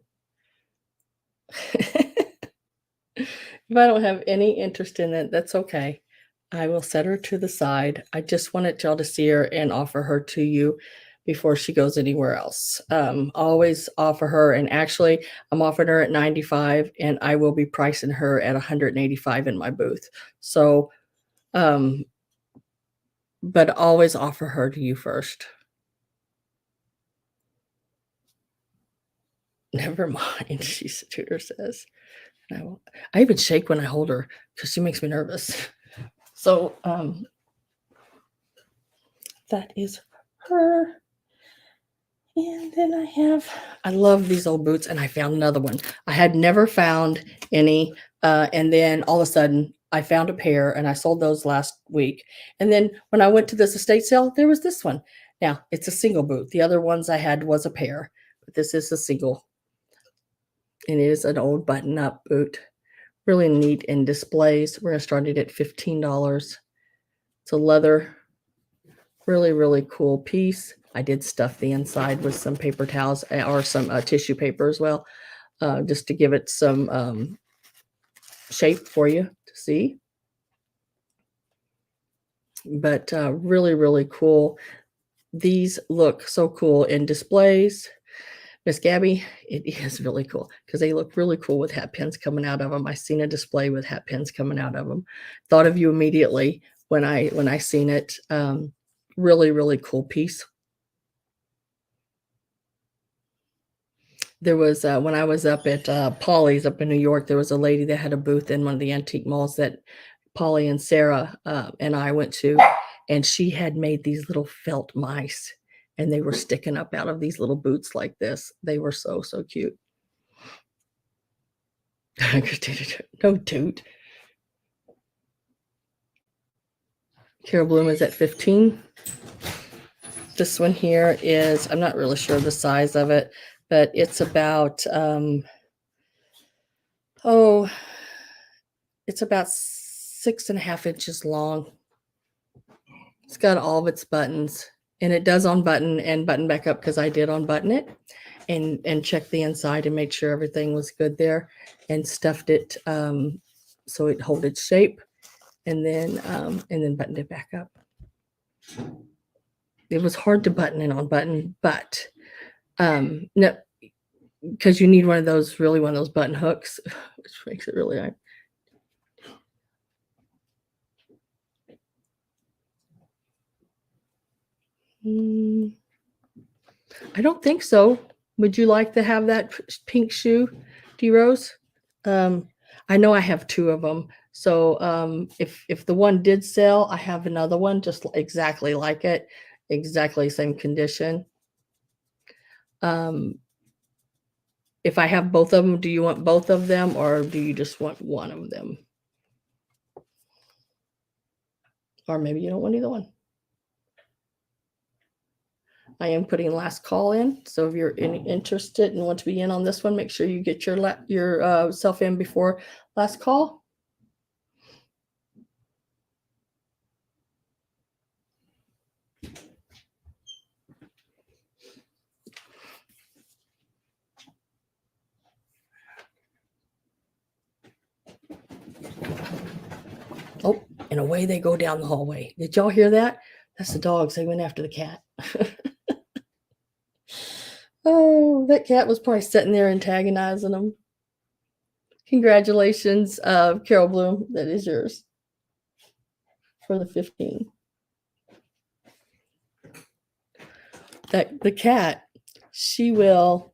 If I don't have any interest in it, that's okay. I will set her to the side. I just wanted y'all to see her and offer her to you before she goes anywhere else. Always offer her, and actually I'm offering her at $95, and I will be pricing her at $185 in my booth. So, but always offer her to you first. Never mind, Tutor says. I even shake when I hold her because she makes me nervous. So that is her. And then I love these old boots, and I found another one. I had never found any, and then all of a sudden I found a pair, and I sold those last week. And then when I went to this estate sale, there was this one. Now, it's a single boot. The other ones I had was a pair, but this is a single. And it is an old button-up boot. Really neat in displays. We're going to start it at $15. It's a leather, really, really cool piece. I did stuff the inside with some paper towels or some tissue paper as well, just to give it some shape for you to see. but really, really cool. These look so cool in displays. Miss Gabby, it is really cool because they look really cool with hat pins coming out of them. I seen a display with hat pins coming out of them. Thought of you immediately when I seen it. Really, really cool piece. There was when I was up at Polly's up in New York, there was a lady that had a booth in one of the antique malls that Polly and Sarah and I went to, and she had made these little felt mice, and they were sticking up out of these little boots like this. They were so, so cute. No toot. Carol Bloom is at 15. This one here is, I'm not really sure the size of it, but it's about, it's about 6.5 inches long. It's got all of its buttons, and it does unbutton and button back up because I did unbutton it and check the inside and make sure everything was good there, and stuffed it so it hold its shape, and then buttoned it back up. It was hard to button and unbutton, but no, because you need one of those button hooks, which makes it really hard. I don't think so. Would you like to have that pink shoe, D Rose? I know I have 2 of them. So if the one did sell, I have another one just exactly like it, exactly same condition. If I have both of them, do you want both of them, or do you just want one of them? Or maybe you don't want either one. I am putting last call in, so if you're interested and want to be in on this one, make sure you get your self in before last call. Oh, and away they go down the hallway. Did y'all hear that? That's the dogs. They went after the cat. Oh, that cat was probably sitting there antagonizing them. Congratulations, Carol Bloom. That is yours for the 15. The cat, she will,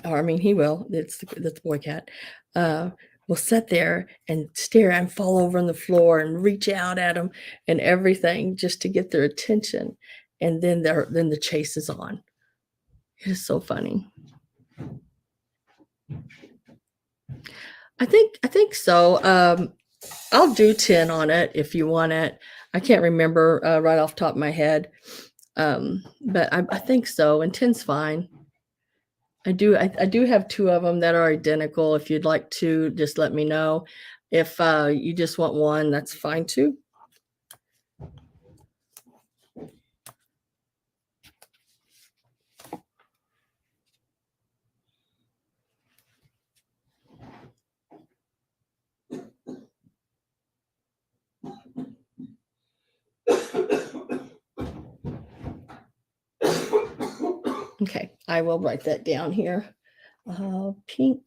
or I mean, he will. That's the boy cat. Will sit there and stare and fall over on the floor and reach out at them and everything just to get their attention, and then the chase is on. It is so funny. I think so. I'll do 10 on it if you want it. I can't remember right off the top of my head, but I think so. And 10's fine. I do have 2 of them that are identical. If you'd like to, just let me know. If you just want one, that's fine too. Okay, I will write that down here. Pink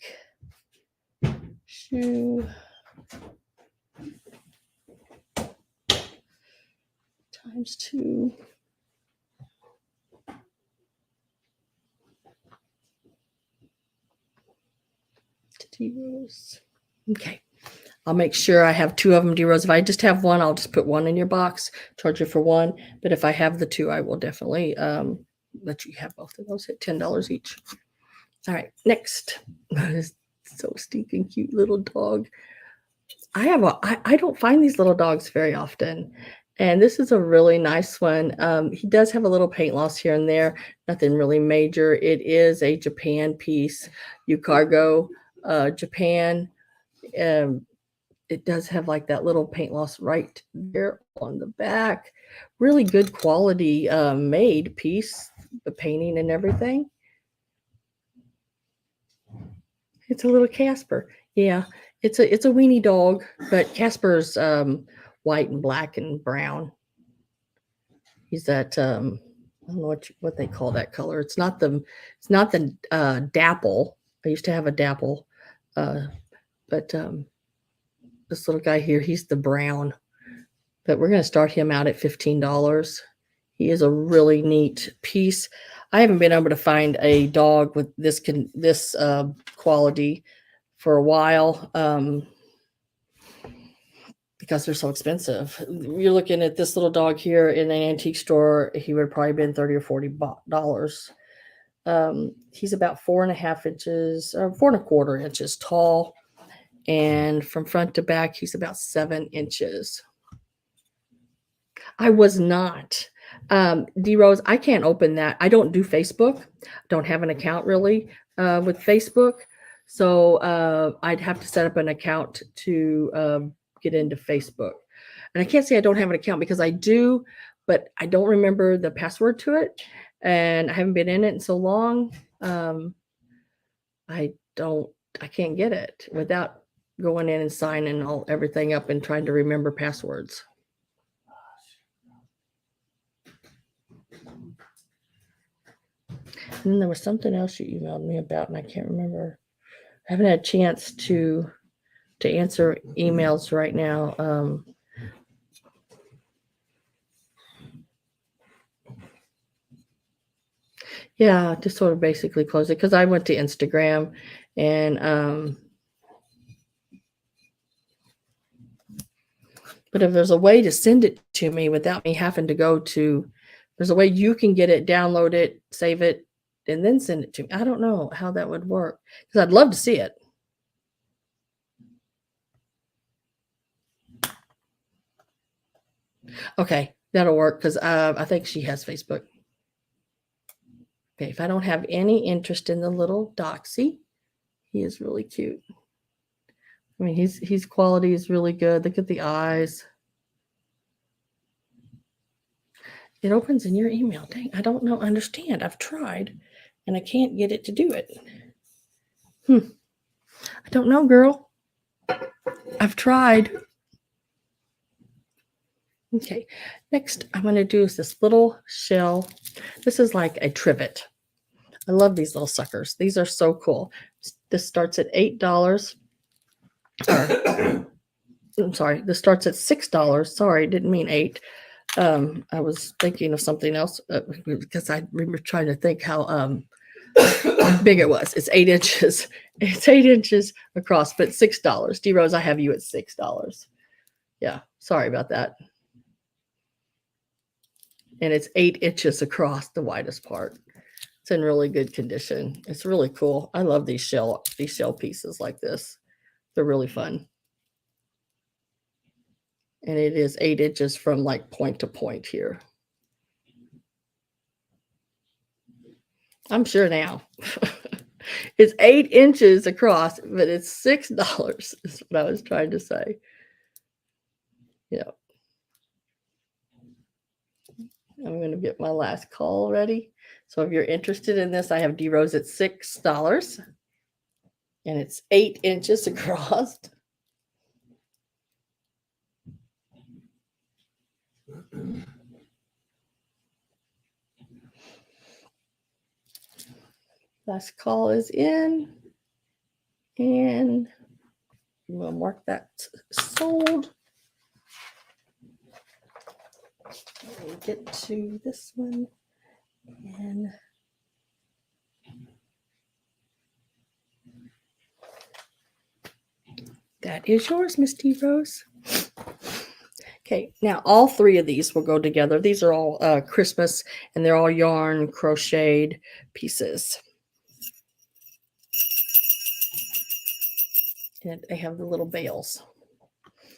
shoe times 2. D-Rose. Okay, I'll make sure I have 2 of them, D-Rose. If I just have one, I'll just put one in your box, charge you for one. But if I have the 2, I will definitely let you have both of those at $10 each. All right, next. This so stinking cute little dog. I don't find these little dogs very often, and this is a really nice one. He does have a little paint loss here and there, nothing really major. It is a Japan piece, Ucargo, Japan. It does have like that little paint loss right there on the back. Really good quality made piece, the painting and everything. It's a little Casper. Yeah, it's a weenie dog, but Casper's white and black and brown. He's that I don't know what they call that color. It's not the dapple. I used to have a dapple, but this little guy here, he's the brown. But we're going to start him out at $15. He is a really neat piece. I haven't been able to find a dog with this quality for a while because they're so expensive. You're looking at this little dog here in an antique store. He would have probably been $30 or $40. He's about 4.5 inches, or 4.25 inches tall, and from front to back, he's about 7 inches. I was not. D Rose, I can't open that. I don't do Facebook. Don't have an account really with Facebook. So I'd have to set up an account to get into Facebook. And I can't say I don't have an account because I do, but I don't remember the password to it. And I haven't been in it in so long. I can't get it without going in and signing everything up and trying to remember passwords. And then there was something else you emailed me about, and I can't remember. I haven't had a chance to answer emails right now. Yeah, just sort of basically close it because I went to Instagram and but if there's a way to send it to me without me having to go to, there's a way you can get it, download it, save it, and then send it to me. I don't know how that would work because I'd love to see it. Okay, that'll work because I think she has Facebook. Okay, if I don't have any interest in the little Doxy, he is really cute. I mean, his quality is really good. Look at the eyes. It opens in your email. Dang, I don't know. Understand. I've tried, and I can't get it to do it. I don't know, girl. I've tried. Okay, next I'm going to do is this little shell. This is like a trivet. I love these little suckers. These are so cool. This starts at $8. I'm sorry, this starts at $6. Sorry, didn't mean 8. I was thinking of something else because I remember trying to think how big it was. It's 8 inches. It's 8 inches across, but $6. D Rose, I have you at $6. Yeah, sorry about that. And it's 8 inches across, the widest part. It's in really good condition. It's really cool. I love these shell pieces like this. They're really fun. And it is 8 inches from like point to point here. I'm sure now. It's 8 inches across, but it's $6 is what I was trying to say. Yeah. I'm going to get my last call ready. So if you're interested in this, I have D Rose at $6. And it's 8 inches across. Last call is in. And we'll mark that sold. We'll get to this one. And that is yours, Miss D Rose. Okay, now all 3 of these will go together. These are all Christmas, and they're all yarn crocheted pieces. And they have the little bales.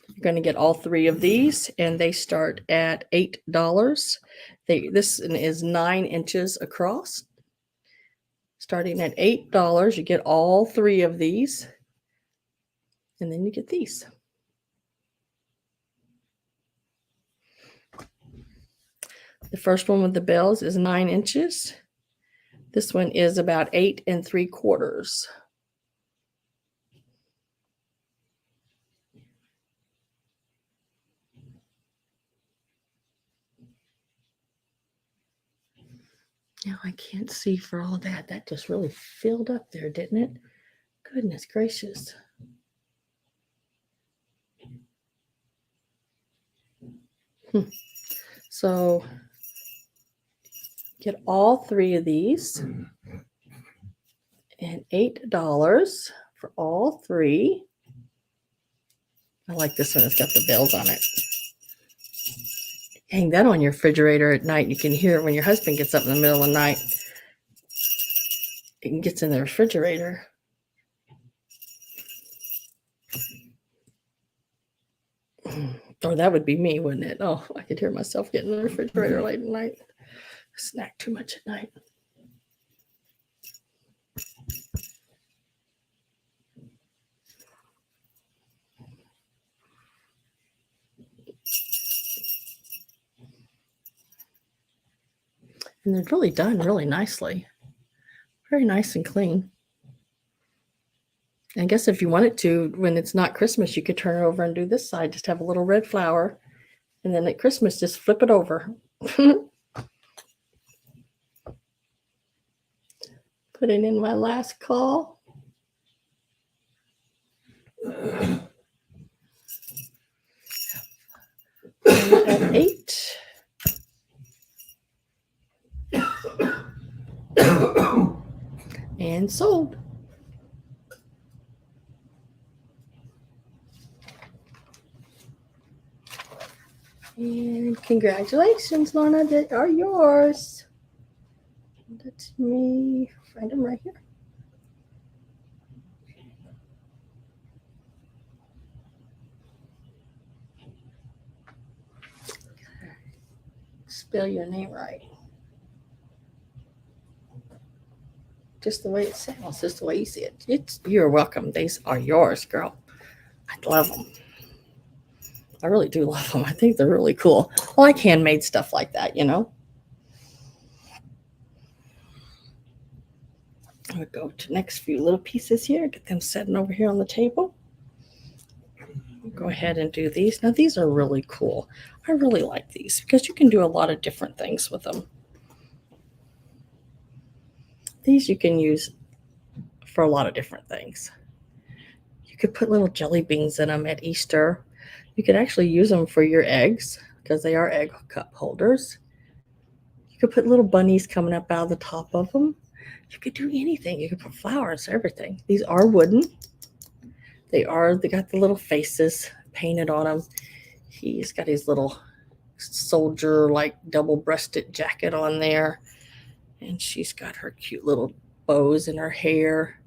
You're going to get all 3 of these, and they start at $8. This is 9 inches across. Starting at $8, you get all 3 of these, and then you get these. The first one with the bells is 9 inches. This one is about 8 3/4. Now I can't see for all that. That just really filled up there, didn't it? Goodness gracious. So get all 3 of these and $8 for all 3. I like this one. It's got the bells on it. Hang that on your refrigerator at night. You can hear it when your husband gets up in the middle of the night. It gets in the refrigerator. Or that would be me, wouldn't it? Oh, I could hear myself getting in the refrigerator late at night. I snack too much at night. And they're really done really nicely. Very nice and clean. I guess if you wanted to, when it's not Christmas, you could turn it over and do this side. Just have a little red flower. And then at Christmas, just flip it over. Put it in my last call. At 8. And sold. And congratulations, Lorna, they are yours. Let me find them right here. Spell your name right. Just the way it sounds, just the way you see it. You're welcome. These are yours, girl. I love them. I really do love them. I think they're really cool. I like handmade stuff like that, you know. I'll go to the next few little pieces here. Get them sitting over here on the table. Go ahead and do these. Now, these are really cool. I really like these because you can do a lot of different things with them. These you can use for a lot of different things. You could put little jelly beans in them at Easter. You could actually use them for your eggs because they are egg cup holders. You could put little bunnies coming up out of the top of them. You could do anything. You could put flowers, everything. These are wooden. They got the little faces painted on them. He's got his little soldier, like double-breasted jacket on there. And she's got her cute little bows in her hair.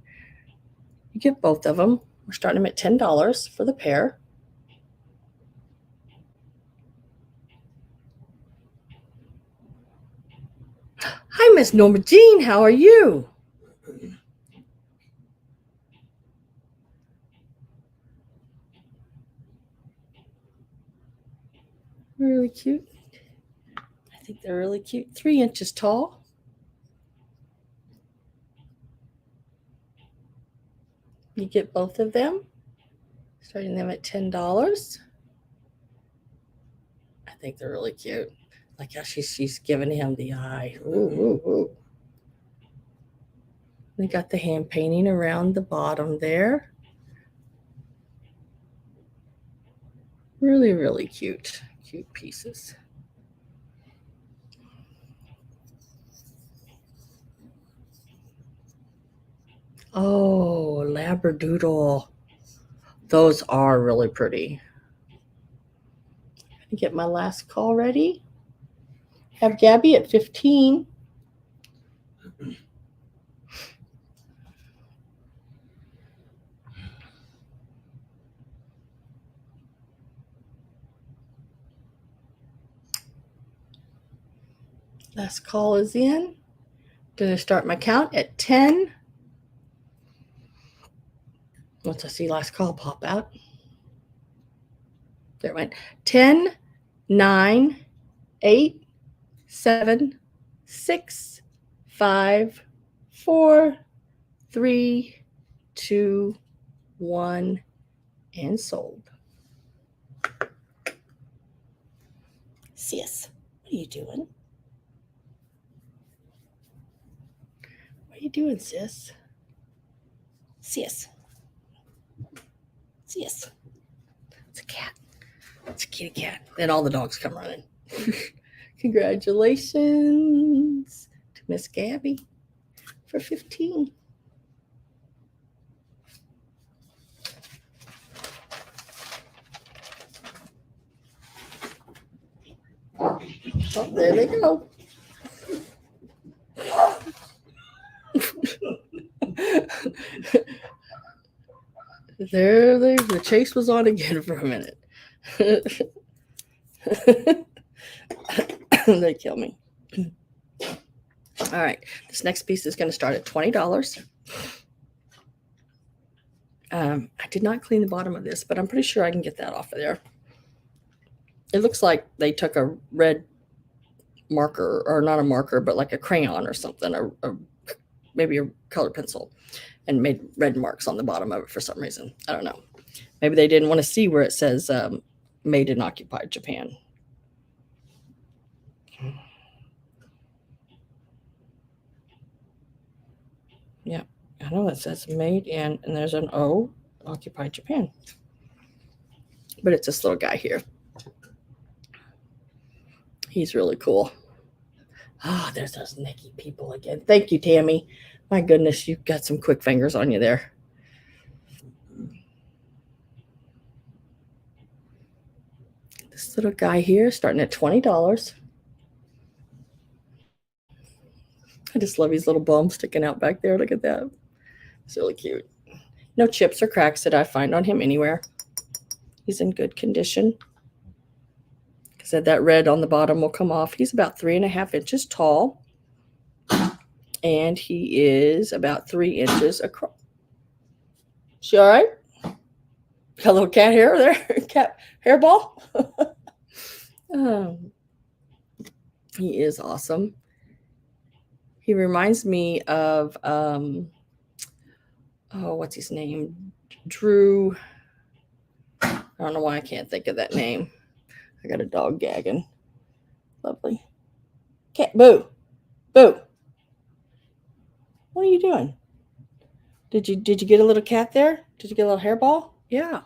You get both of them. We're starting them at $10 for the pair. Hi, Miss Norma Jean. How are you? Really cute. I think they're really cute. 3 inches tall. You get both of them. Starting them at $10. I think they're really cute. Like how she's giving him the eye. Ooh, ooh, ooh. They got the hand painting around the bottom there. Really, really cute. Cute pieces. Oh, Labradoodle. Those are really pretty. Gonna get my last call ready. Have Gabby at 15. Last call is in. Gonna start my count at 10. Once I see last call pop out. There it went. 10, 9, 8, 7, 6, 5, 4, 3, 2, 1, and sold. Sis, what are you doing? you doing, sis? Sis. Sis. It's a cat. It's a kitty cat. Then all the dogs come running. Congratulations to Miss Gabby for 15. Oh, there they go. The chase was on again for a minute. They kill me. All right, this next piece is going to start at $20. I did not clean the bottom of this, but I'm pretty sure I can get that off of there. It looks like they took a red marker, or not a marker, but like a crayon or something, maybe a colored pencil, and made red marks on the bottom of it for some reason. I don't know. Maybe they didn't want to see where it says made in occupied Japan. Yeah, I know that says made in, and there's an O, occupied Japan. But it's this little guy here. He's really cool. Ah, there's those Nikki people again. Thank you, Tammy. My goodness, you've got some quick fingers on you there. This little guy here, starting at $20. I just love his little bum sticking out back there. Look at that. It's really cute. No chips or cracks that I find on him anywhere. He's in good condition. Like I said, that red on the bottom will come off. He's about 3.5 inches tall. And he is about 3 inches across. She all right? Got a little cat hair there? Cat hairball? He is awesome. He reminds me of, what's his name? Drew. I don't know why I can't think of that name. I got a dog gagging. Lovely. Cat, boo. Boo. What are you doing? Did you get a little cat there? Did you get a little hairball? Yeah.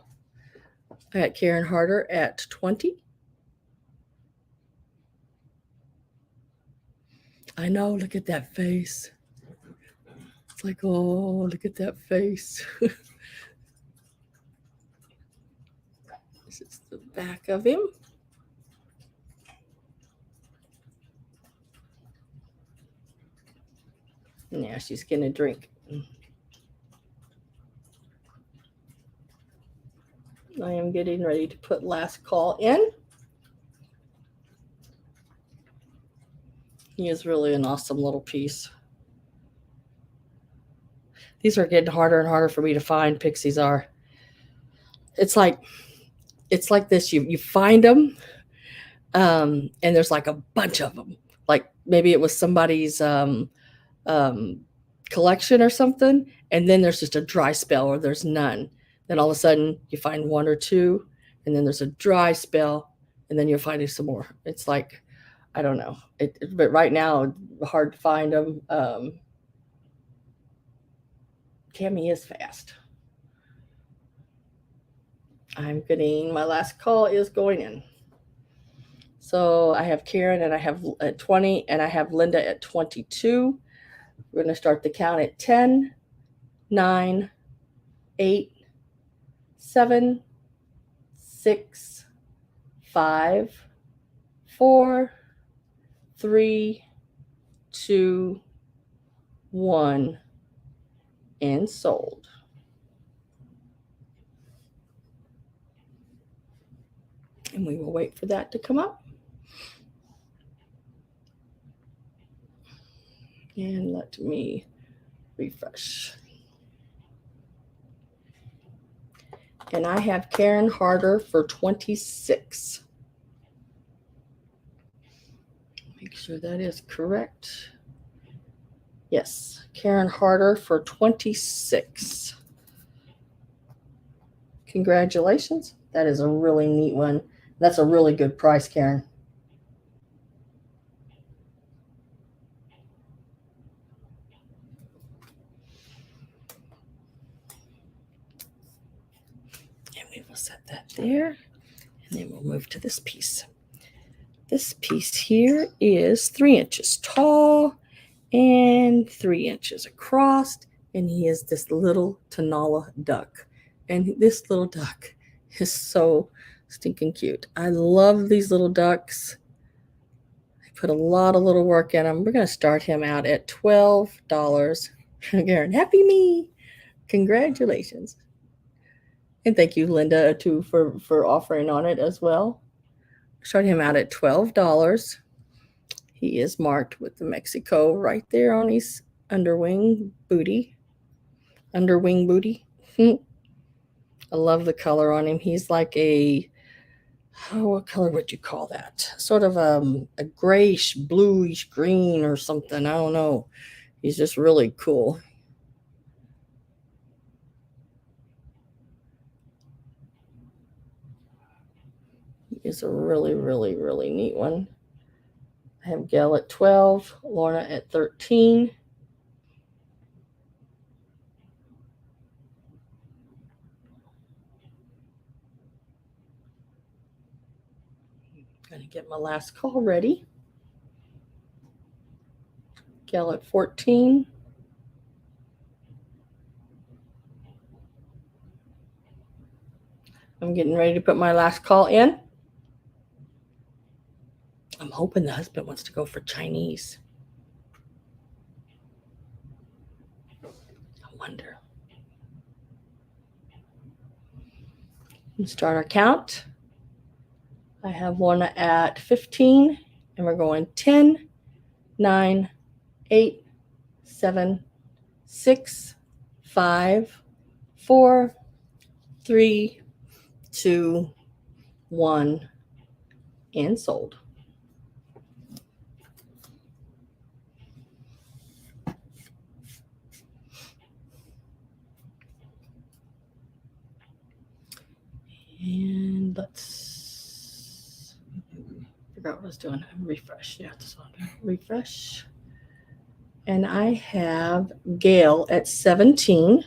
I got Karen Harder at 20. I know, look at that face. It's like, oh, look at that face. This is the back of him. Yeah, she's getting a drink. I am getting ready to put last call in. He is really an awesome little piece. These are getting harder and harder for me to find. Pixies are. It's like this. You find them, and there's like a bunch of them. Like maybe it was somebody's collection or something, and then there's just a dry spell or there's none. Then all of a sudden you find one or two, and then there's a dry spell, and then you're finding some more. It's like, I don't know. But right now, hard to find them. Tammy is fast. I'm getting, my last call is going in. So I have Karen and I have at 20, and I have Linda at 22. We're going to start the count at 10, 9, 8, 7, 6, 5, 4, 3, 2, 1, and sold. And we will wait for that to come up. And let me refresh. And I have Karen Harder for 26. Make sure that is correct. Yes, Karen Harder for 26. Congratulations. That is a really neat one. That's a really good price, Karen. we will set that there. And then we'll move to this piece. This piece here is 3 inches tall and 3 inches across. And he is this little Tanala duck. And this little duck is so stinking cute. I love these little ducks. I put a lot of little work in him. We're going to start him out at $12. Garen, happy me. Congratulations. And thank you, Linda, too, for offering on it as well. Start him out at $12. He is marked with the Mexico right there on his underwing booty. Underwing booty. I love the color on him. He's like a, what color would you call that? Sort of a grayish, bluish green or something. I don't know. He's just really cool. Is a really, really, really neat one. I have Gail at 12, Lorna at 13. I'm going to get my last call ready. Gail at 14. I'm getting ready to put my last call in. I'm hoping the husband wants to go for Chinese. I wonder. Let's start our count. I have Lorna at 15, and we're going 10, 9, 8, 7, 6, 5, 4, 3, 2, 1, and sold. And let's figure out what I was doing. Refresh. Yeah, so refresh. And I have Gail at 17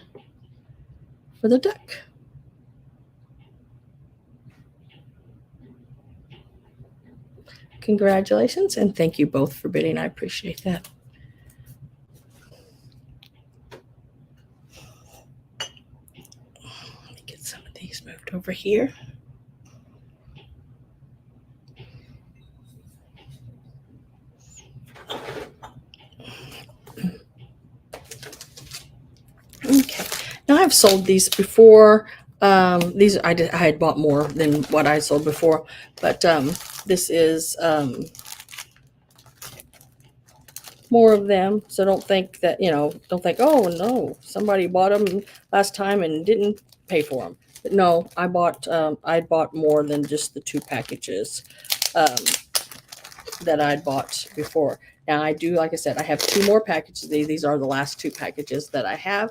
for the duck. Congratulations, and thank you both for bidding. I appreciate that. Let me get some of these moved over here. Okay, now I've sold these before. These I had bought more than what I sold before, but this is more of them. So don't think that, don't think, oh no, somebody bought them last time and didn't pay for them. But no, I bought more than just the 2 packages that I'd bought before. Now I do, like I said, I have 2 more packages. These are the last 2 packages that I have.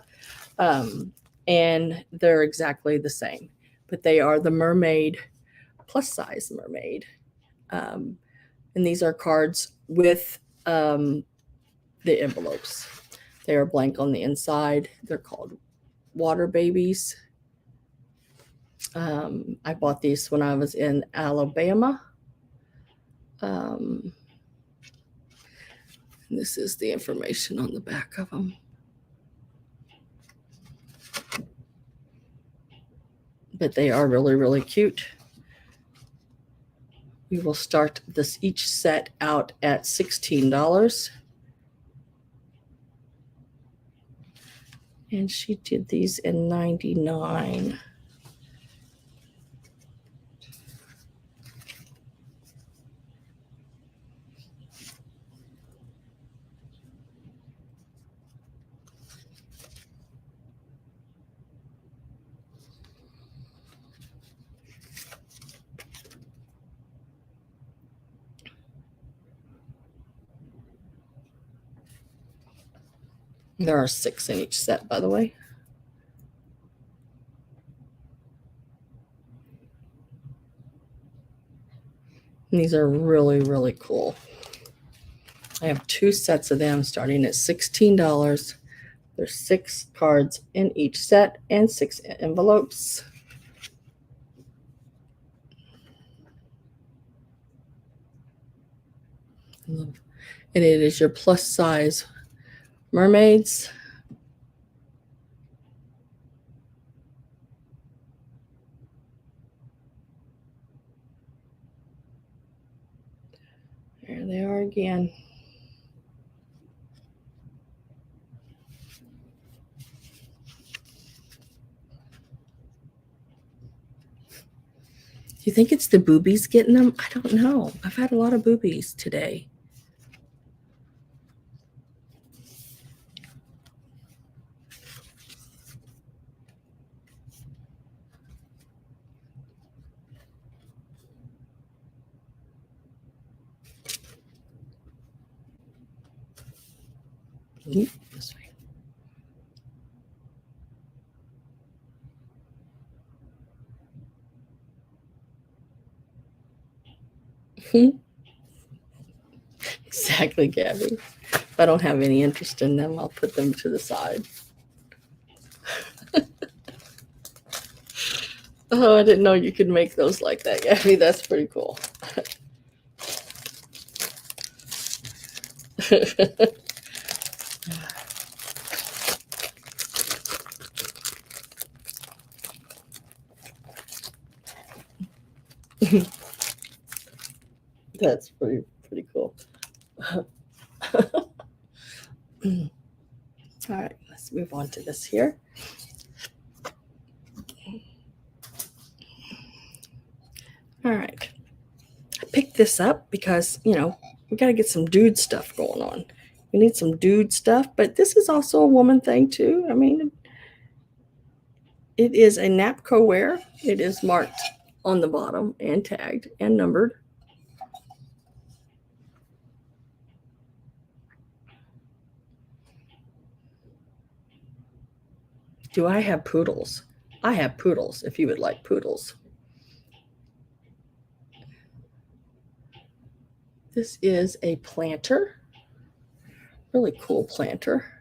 And they're exactly the same, but they are the Mermaid, plus size Mermaid. And these are cards with the envelopes. They are blank on the inside. They're called Water Babies. I bought these when I was in Alabama. This is the information on the back of them. But they are really, really cute. We will start this each set out at $16. And she did these in 99. There are 6 in each set, by the way. And these are really, really cool. I have 2 sets of them starting at $16. There's 6 cards in each set and 6 envelopes. And it is your plus size mermaids. There they are again. Do you think it's the boobies getting them? I don't know. I've had a lot of boobies today. Ooh, this way. Exactly, Gabby. If I don't have any interest in them, I'll put them to the side. Oh, I didn't know you could make those like that, Gabby. That's pretty cool. That's pretty cool. All right, let's move on to this here. All right. I picked this up because, we got to get some dude stuff going on. We need some dude stuff, but this is also a woman thing too. I mean, it is a Napco wear. It is marked on the bottom and tagged and numbered. Do I have poodles? I have poodles if you would like poodles. This is a planter. Really cool planter.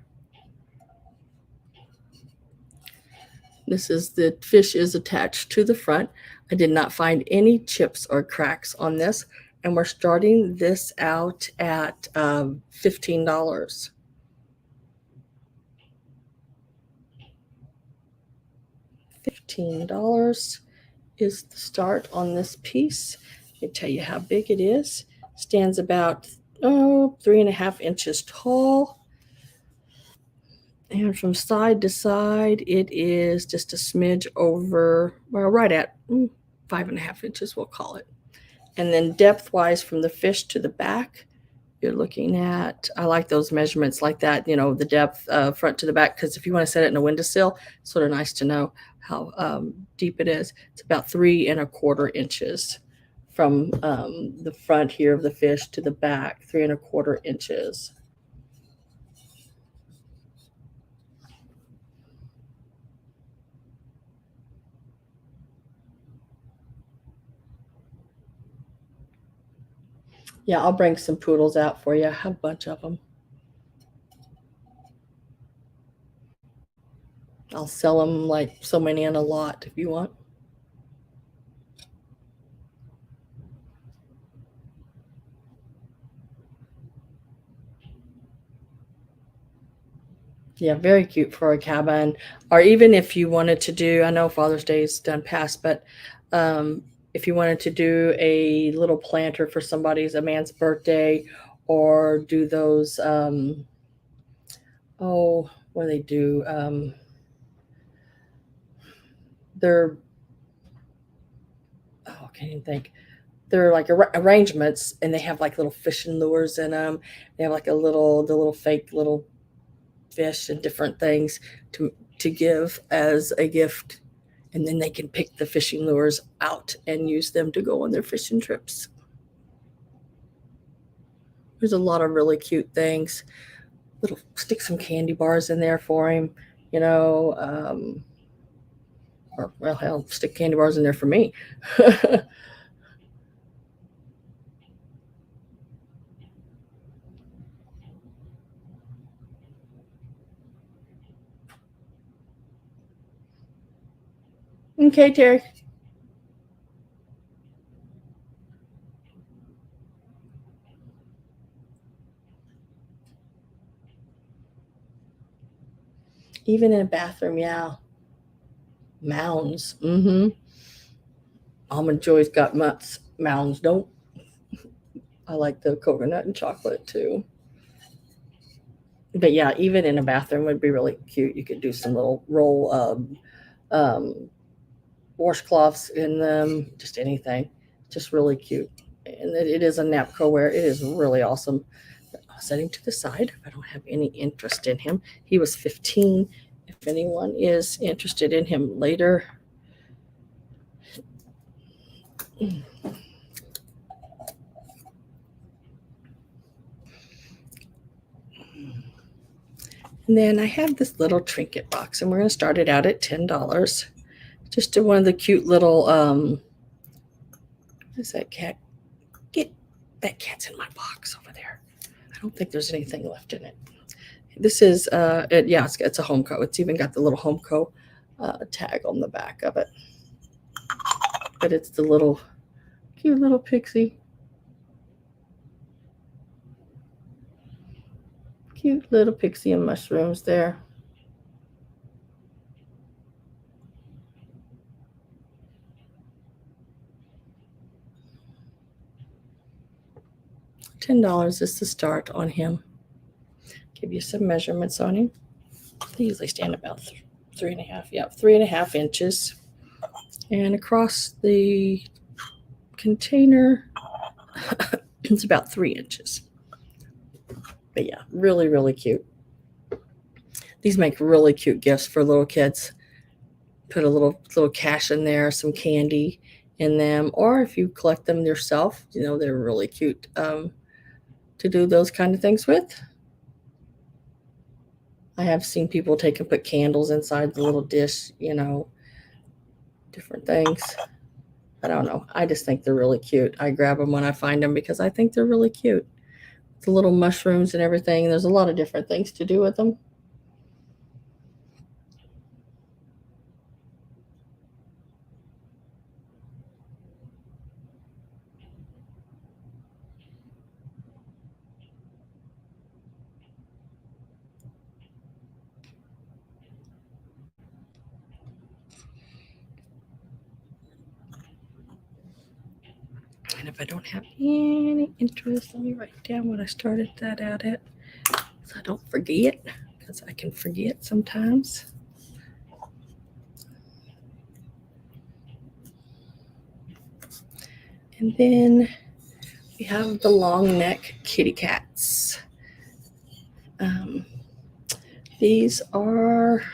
This is the fish is attached to the front. I did not find any chips or cracks on this. And we're starting this out at $15. $15 is the start on this piece. Let me tell you how big it is. Stands about 3.5 inches tall. And from side to side, it is just a smidge over, well, right at 5.5 inches, we'll call it. And then depth-wise from the fish to the back, you're looking at, I like those measurements like that, the depth front to the back, because if you want to set it in a windowsill, it's sort of nice to know how deep it is. It's about 3.25 inches from the front here of the fish to the back, 3.25 inches. Yeah, I'll bring some poodles out for you. I have a bunch of them. I'll sell them like so many in a lot if you want. Yeah, very cute for a cabin. Or even if you wanted to do, I know Father's Day is done past, but if you wanted to do a little planter for a man's birthday, or do those, what do they do? They're, can't even think. They're like arrangements, and they have like little fishing lures in them. They have like the little fake little fish and different things to give as a gift, and then they can pick the fishing lures out and use them to go on their fishing trips. There's a lot of really cute things. Stick some candy bars in there for him, or well, hell, stick candy bars in there for me. Okay, Terry. Even in a bathroom, yeah. Mounds. Almond Joy's got mounds. Don't. I like the coconut and chocolate too. But yeah, even in a bathroom would be really cute. You could do some little roll washcloths in them, just anything. Just really cute. And it is a Napco wear. It is really awesome. Setting to the side. I don't have any interest in him. He was 15. If anyone is interested in him later. And then I have this little trinket box, and we're going to start it out at $10. Just one of the cute little, what is that cat? Get that cat's in my box over there. I don't think there's anything left in it. This is, it's a Homeco. It's even got the little Homeco tag on the back of it. But it's the little, cute little pixie. Cute little pixie and mushrooms there. $10 is the start on him. Give you some measurements on him. They usually stand about 3.5. Yeah, 3.5 inches. And across the container, it's about 3 inches. But yeah, really, really cute. These make really cute gifts for little kids. Put a little cash in there, some candy in them, or if you collect them yourself, they're really cute to do those kind of things with. I have seen people take and put candles inside the little dish, different things. I don't know. I just think they're really cute. I grab them when I find them because I think they're really cute. The little mushrooms and everything. There's a lot of different things to do with them. And if I don't have any interest, let me write down what I started that out at so I don't forget, because I can forget sometimes. And then we have the long neck kitty cats. These are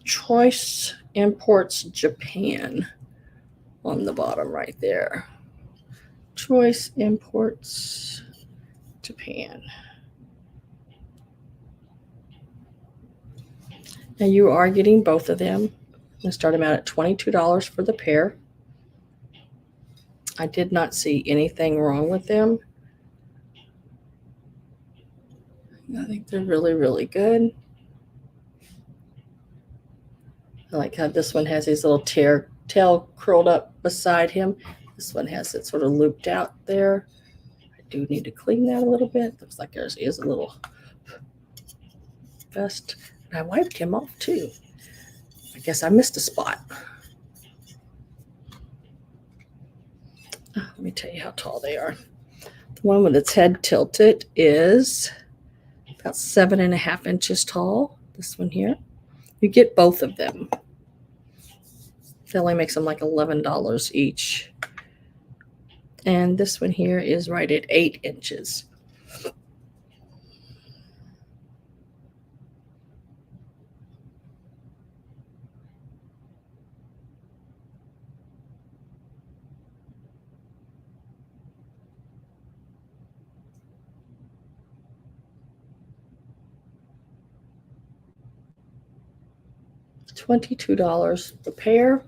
Choice Imports Japan on the bottom right there. Choice Imports Japan. Now you are getting both of them. I'm going to start them out at $22 for the pair. I did not see anything wrong with them. I think they're really, really good. I like how this one has his little tail curled up beside him. This one has it sort of looped out there. I do need to clean that a little bit. Looks like there is a little dust. And I wiped him off too. I guess I missed a spot. Let me tell you how tall they are. The one with its head tilted is about 7.5 inches tall. This one here. You get both of them. That only makes them like $11 each. And this one here is right at 8 inches. $22 a pair.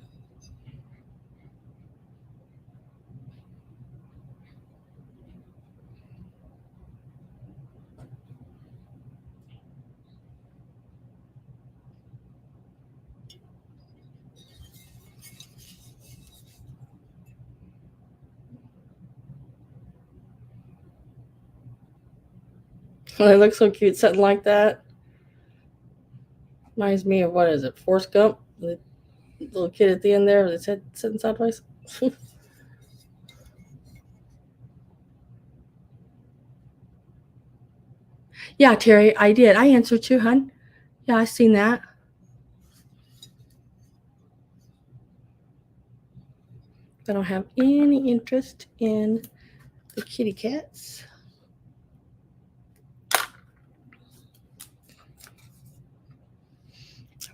They look so cute, something like that. Reminds me of, what is it, Forrest Gump? The little kid at the end there with his head sitting sideways. Yeah, Terry, I did. I answered you, hun. Yeah, I seen that. I don't have any interest in the kitty cats. I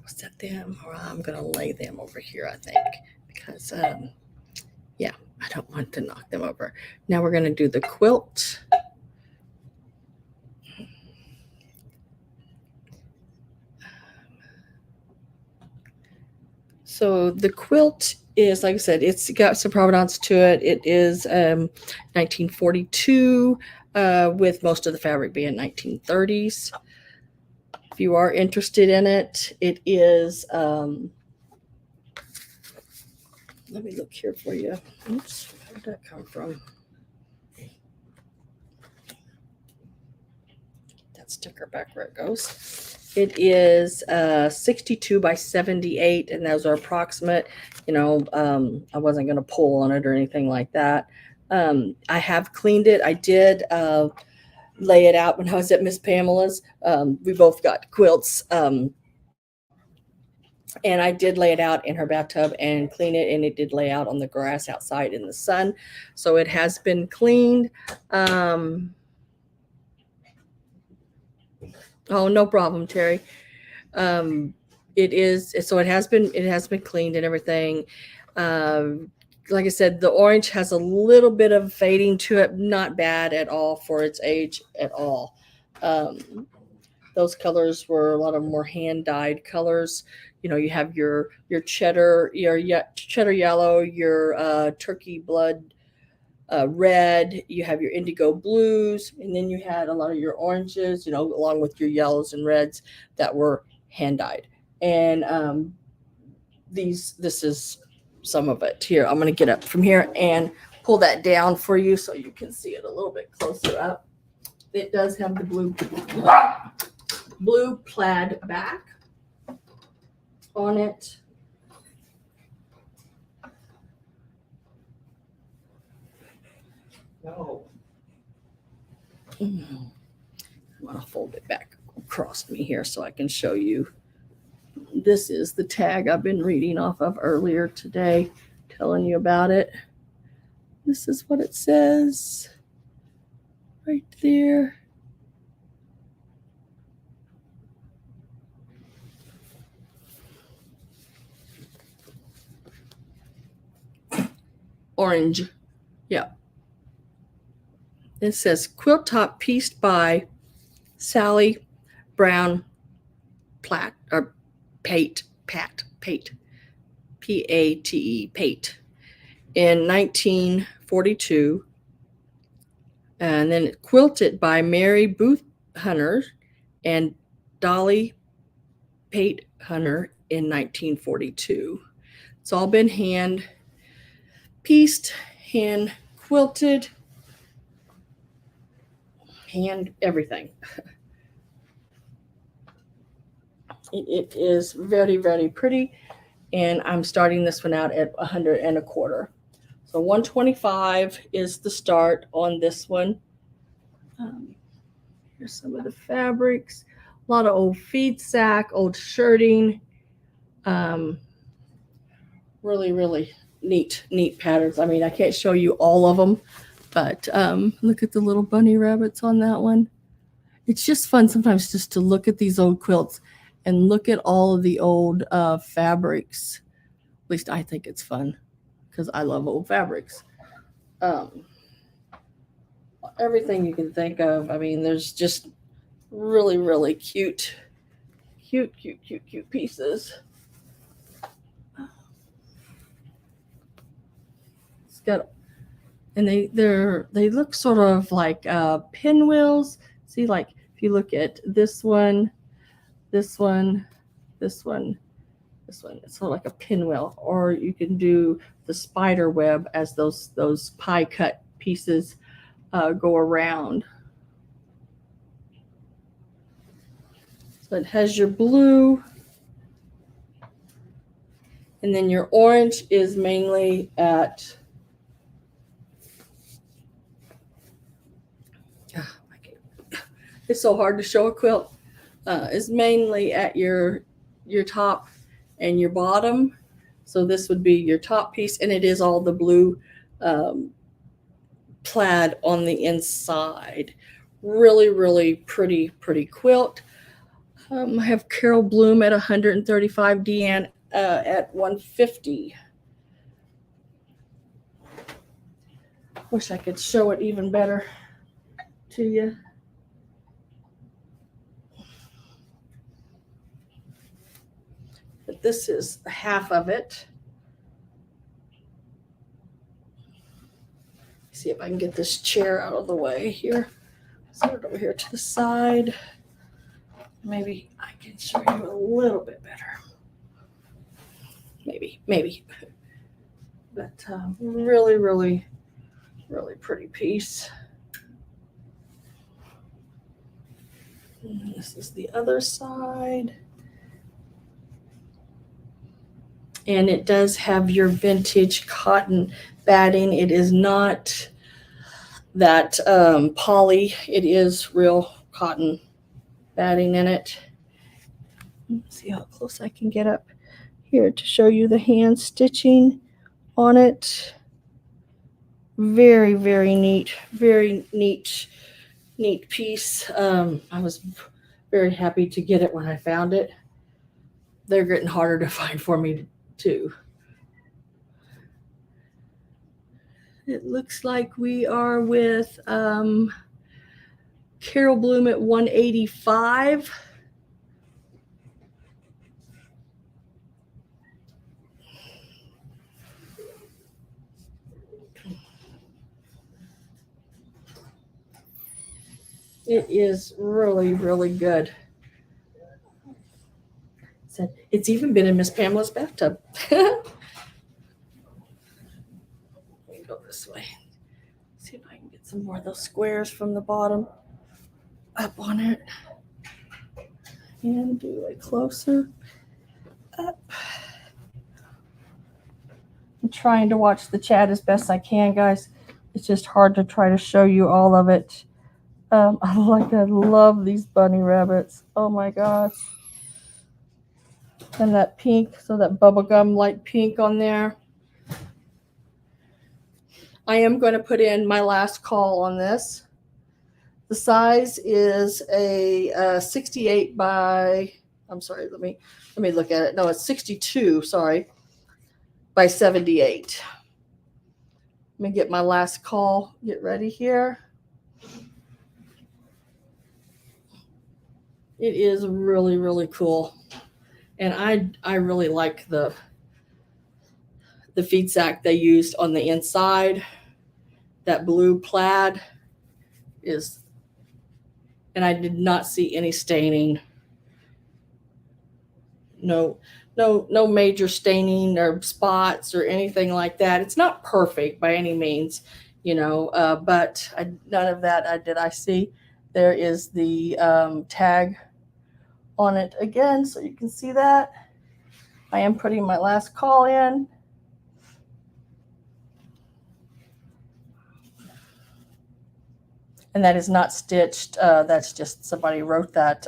will set them, or I'm going to lay them over here, I think, because, yeah, I don't want to knock them over. Now we're going to do the quilt. So the quilt is, like I said, it's got some provenance to it. It is 1942, with most of the fabric being 1930s. If you are interested in it, it is, let me look here for you. Oops, where did that come from? That sticker back where it goes. It is 62 by 78, and those are approximate. You know, I wasn't going to pull on it or anything like that. I have cleaned it. I did lay it out when I was at Miss Pamela's. We both got quilts, and I did lay it out in her bathtub and clean it, and it did lay out on the grass outside in the sun. So it has been cleaned. Oh, no problem, Terry. It is, so it has been cleaned and everything. Like I said, the orange has a little bit of fading to it, not bad at all for its age at all. Those colors were a lot of more hand dyed colors. You know, you have your cheddar, your cheddar yellow, your turkey blood red, you have your indigo blues, and then you had a lot of your oranges, you know, along with your yellows and reds that were hand dyed. And this is some of it. Here, I'm going to get up from here and pull that down for you so you can see it a little bit closer up. It does have the blue plaid back on it. No. I'm going to fold it back across me here so I can show you. This is the tag I've been reading off of earlier today, telling you about it. This is what it says right there. Orange. Yeah. It says quilt top pieced by Sally Brown Platt, or Pate, Pate, P-A-T-E, Pate, in 1942. And then quilted by Mary Booth Hunter and Dolly Pate Hunter in 1942. It's all been hand pieced, hand quilted, hand everything. It is very, very pretty, and I'm starting this one out at 100 and a quarter. So 125 is the start on this one. Here's some of the fabrics. A lot of old feed sack, old shirting. Really, really neat patterns. I mean, I can't show you all of them, but look at the little bunny rabbits on that one. It's just fun sometimes just to look at these old quilts and look at all of the old fabrics. At least I think it's fun because I love old fabrics. Everything you can think of. I mean, there's just really, really cute pieces. It's got, and they look sort of like pinwheels. See, like if you look at this one, it's sort of like a pinwheel, or you can do the spider web as those pie cut pieces go around. So it has your blue, and then your orange is mainly at, it's so hard to show a quilt, is mainly at your top and your bottom. So this would be your top piece, and it is all the blue plaid on the inside. Really, really pretty quilt. I have Carol Bloom at 135, Deanne at 150. Wish I could show it even better to you. But this is half of it. See if I can get this chair out of the way here. Set it over here to the side. Maybe I can show you a little bit better. Maybe. But really, really, really pretty piece. And this is the other side. And it does have your vintage cotton batting. It is not that poly. It is real cotton batting in it. Let's see how close I can get up here to show you the hand stitching on it. Very, very neat. Very neat piece. I was very happy to get it when I found it. They're getting harder to find for me too. It looks like we are with Carol Bloom at 185. It is really, really good. It's even been in Miss Pamela's bathtub. Let me go this way. See if I can get some more of those squares from the bottom up on it. And do a closer up. I'm trying to watch the chat as best I can, guys. It's just hard to try to show you all of it. I love these bunny rabbits. Oh my gosh. And that pink, so that bubblegum light pink on there. I am going to put in my last call on this. The size is a 68 by, I'm sorry, let me look at it. No, it's 62, sorry, by 78. Let me get my last call, get ready here. It is really, really cool. And I really like the feed sack they used on the inside. That blue plaid is, and I did not see any staining. No major staining or spots or anything like that. It's not perfect by any means, but none of that did I see. There is the tag on it again, so you can see that. I am putting my last call in. And that is not stitched. That's just somebody wrote that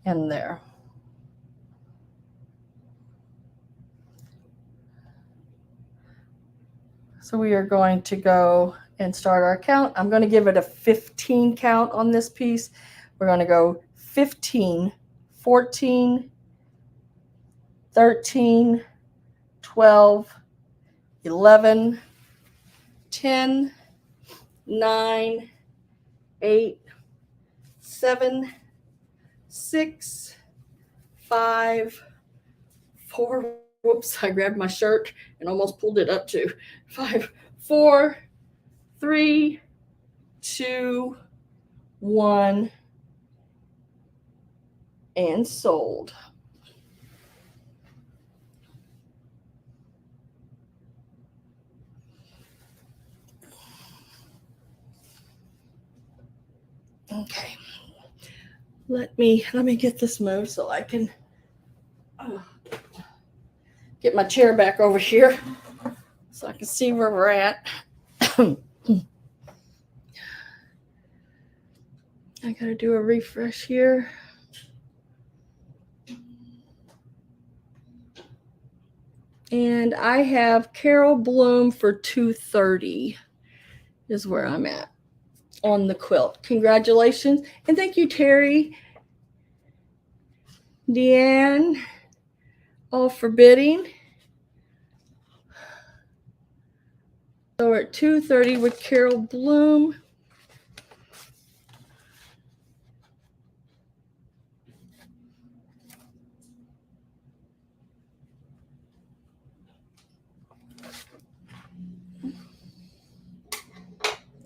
in there. So we are going to go and start our count. I'm going to give it a 15 count on this piece. We're going to go 15, 14, 13, 12, 11, 10, 9, 8, 7, 6, 5, 4. Whoops, I grabbed my shirt and almost pulled it up too. 5, 4, 3, 2, 1, and sold. Okay. Let me get this moved so I can get my chair back over here so I can see where we're at. I gotta do a refresh here. And I have Carol Bloom for 230 is where I'm at on the quilt. Congratulations. And thank you, Terry, Deanne, all for bidding. So we're at 230 with Carol Bloom.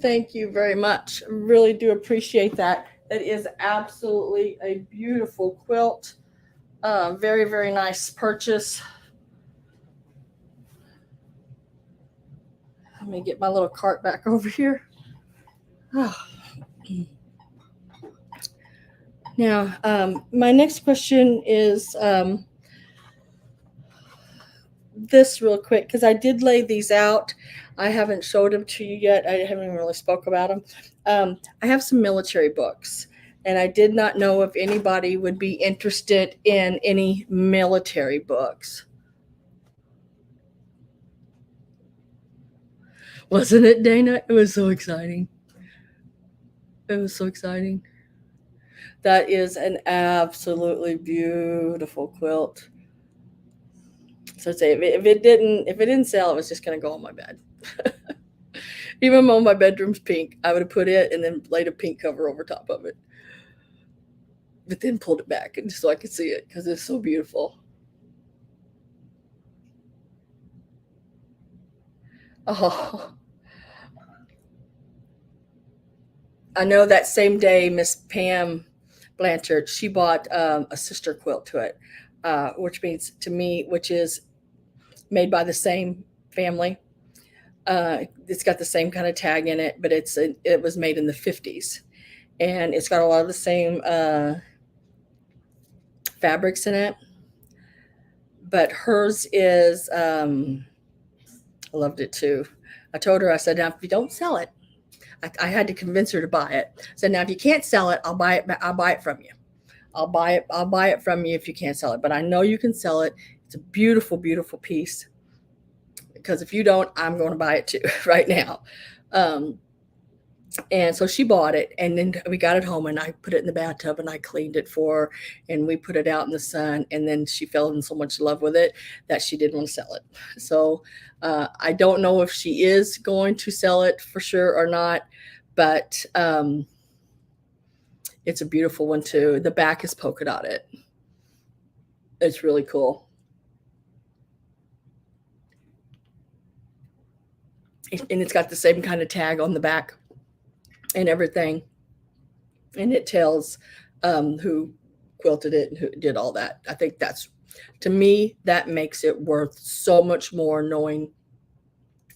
Thank you very much. Really do appreciate that. That is absolutely a beautiful quilt. Very, very nice purchase. Let me get my little cart back over here. Oh. Now, my next question is this real quick, because I did lay these out. I haven't showed them to you yet. I haven't even really spoke about them. I have some military books, and I did not know if anybody would be interested in any military books. Wasn't it, Dana? It was so exciting. It was so exciting. That is an absolutely beautiful quilt. So say if it didn't sell, it was just gonna go on my bed. Even though my bedroom's pink, I would have put it and then laid a pink cover over top of it. But then pulled it back and so I could see it because it's so beautiful. Oh, I know that same day, Miss Pam Blanchard, she bought a sister quilt to it, which means to me, which is made by the same family. It's got the same kind of tag in it, but it was made in the 50s, and it's got a lot of the same fabrics in it. But hers is, I loved it too. I told her, I said, now if you don't sell it, I had to convince her to buy it. So now if you can't sell it, I'll buy it. I'll buy it from you. I'll buy it from you if you can't sell it. But I know you can sell it. It's a beautiful, beautiful piece. Because if you don't, I'm going to buy it too right now. And so she bought it, and then we got it home, and I put it in the bathtub, and I cleaned it for her, and we put it out in the sun, and then she fell in so much love with it that she didn't want to sell it. So I don't know if she is going to sell it for sure or not, but it's a beautiful one too. The back is polka dotted. It's really cool. And it's got the same kind of tag on the back and everything. And it tells who quilted it and who did all that. I think that's, to me, that makes it worth so much more knowing,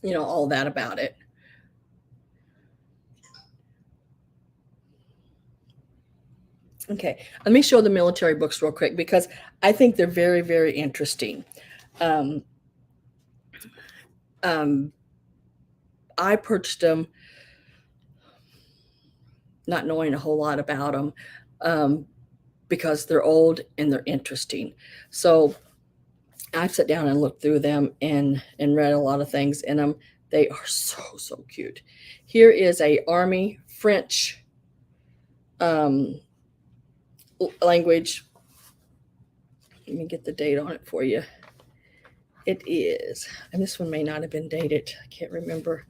all that about it. Okay, let me show the military books real quick because I think they're very, very interesting. I purchased them not knowing a whole lot about them because they're old and they're interesting. So I've sat down and looked through them and read a lot of things in them. They are so, so cute. Here is a Army French language. Let me get the date on it for you. It is, and this one may not have been dated. I can't remember.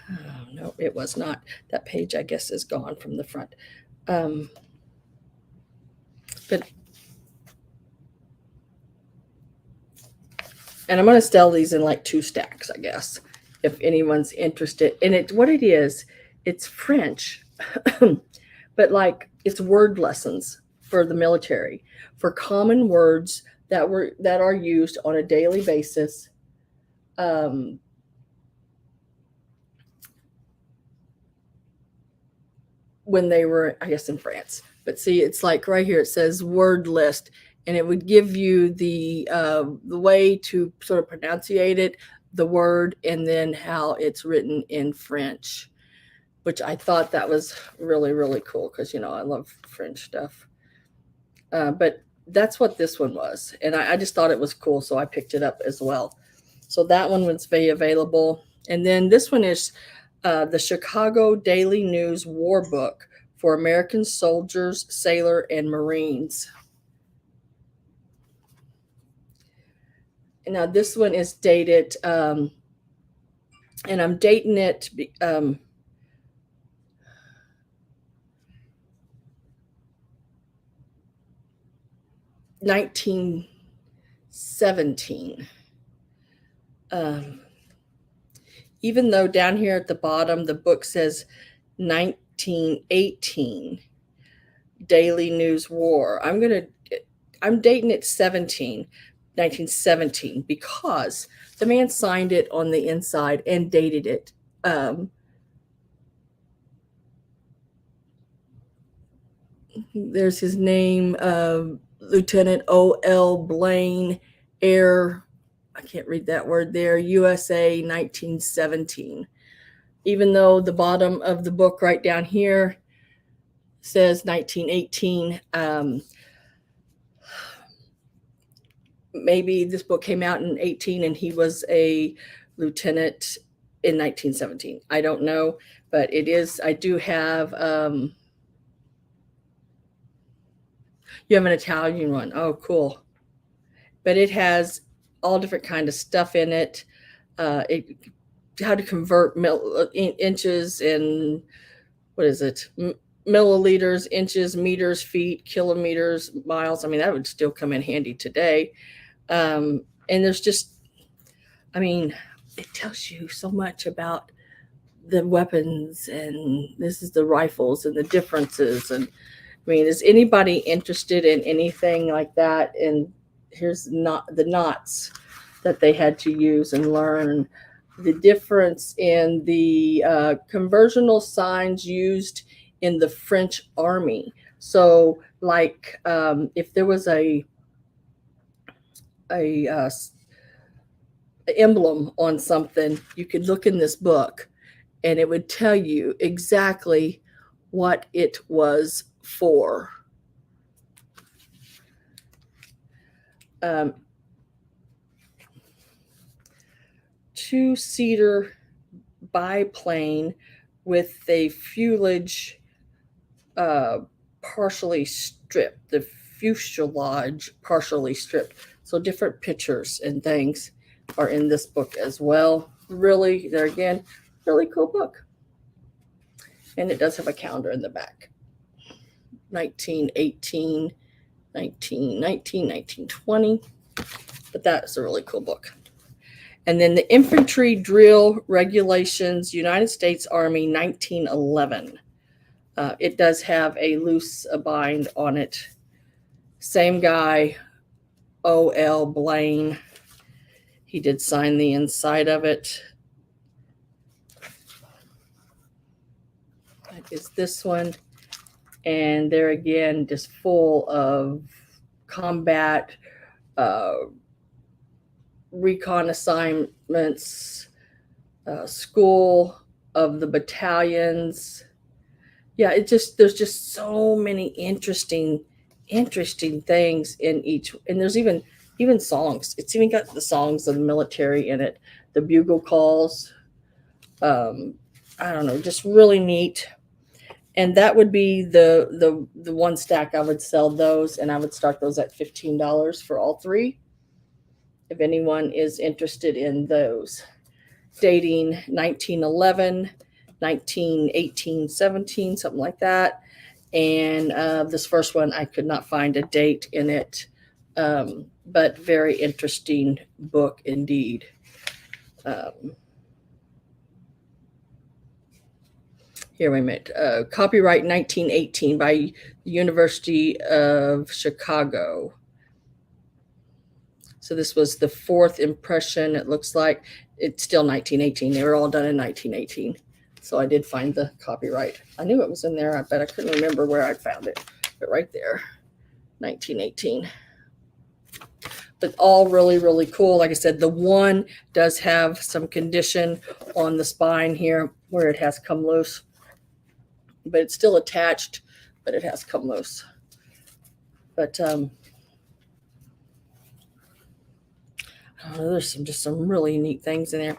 Oh, no, it was not. That page, I guess, is gone from the front. But and I'm going to sell these in like 2 stacks, I guess, if anyone's interested. And what it is, it's French, but like it's word lessons for the military, for common words that are used on a daily basis. when they were, I guess, in France. But see, it's like right here, it says word list, and it would give you the way to sort of pronunciate it, the word, and then how it's written in French, which I thought that was really, really cool because, you know, I love French stuff. But that's what this one was. And I just thought it was cool, so I picked it up as well. So that one was very available. And then this one is the Chicago Daily News War Book for American soldiers, sailor, and Marines. And now this one is dated, and I'm dating it 1917. Even though down here at the bottom the book says 1918 Daily News War, I'm dating it 1917 because the man signed it on the inside and dated it. There's his name, Lieutenant O.L. Blaine, Air, I can't read that word there, USA 1917. Even though the bottom of the book right down here says 1918, maybe this book came out in 18 and he was a lieutenant in 1917. I don't know, but it is, I do have, you have an Italian one. Oh, cool. But it has all different kind of stuff in it. How to convert inches and what is it? Milliliters, inches, meters, feet, kilometers, miles. I mean, that would still come in handy today. And there's just, I mean, it tells you so much about the weapons, and this is the rifles and the differences. And I mean, is anybody interested in anything like that? And here's not the knots that they had to use and learn the difference in the conversional signs used in the French army. So like if there was a emblem on something, you could look in this book and it would tell you exactly what it was for. Two-seater biplane with a fuselage partially stripped, the fuselage partially stripped. So different pictures and things are in this book as well. Really, there again, really cool book. And it does have a calendar in the back. 1918, 1919, 1920. But that's a really cool book. And then the Infantry Drill Regulations, United States Army, 1911. It does have a loose bind on it. Same guy, O.L. Blaine. He did sign the inside of it. That is this one. And there again, just full of combat, recon assignments, school of the battalions. Yeah, there's just so many interesting things in each, and there's even songs. It's even got the songs of the military in it, the bugle calls. I don't know, just really neat. And that would be the one stack. I would sell those, and I would start those at $15 for all three. If anyone is interested in those. Dating 1911, 1918, 17, something like that. And this first one, I could not find a date in it, but very interesting book indeed. Here we met. Copyright 1918 by the University of Chicago. So this was the fourth impression. It looks like it's still 1918. They were all done in 1918. So I did find the copyright. I knew it was in there, but I couldn't remember where I found it. But right there, 1918. But all really, really cool. Like I said, the one does have some condition on the spine here where it has come loose. But it's still attached, but it has come loose. But there's just some really neat things in there.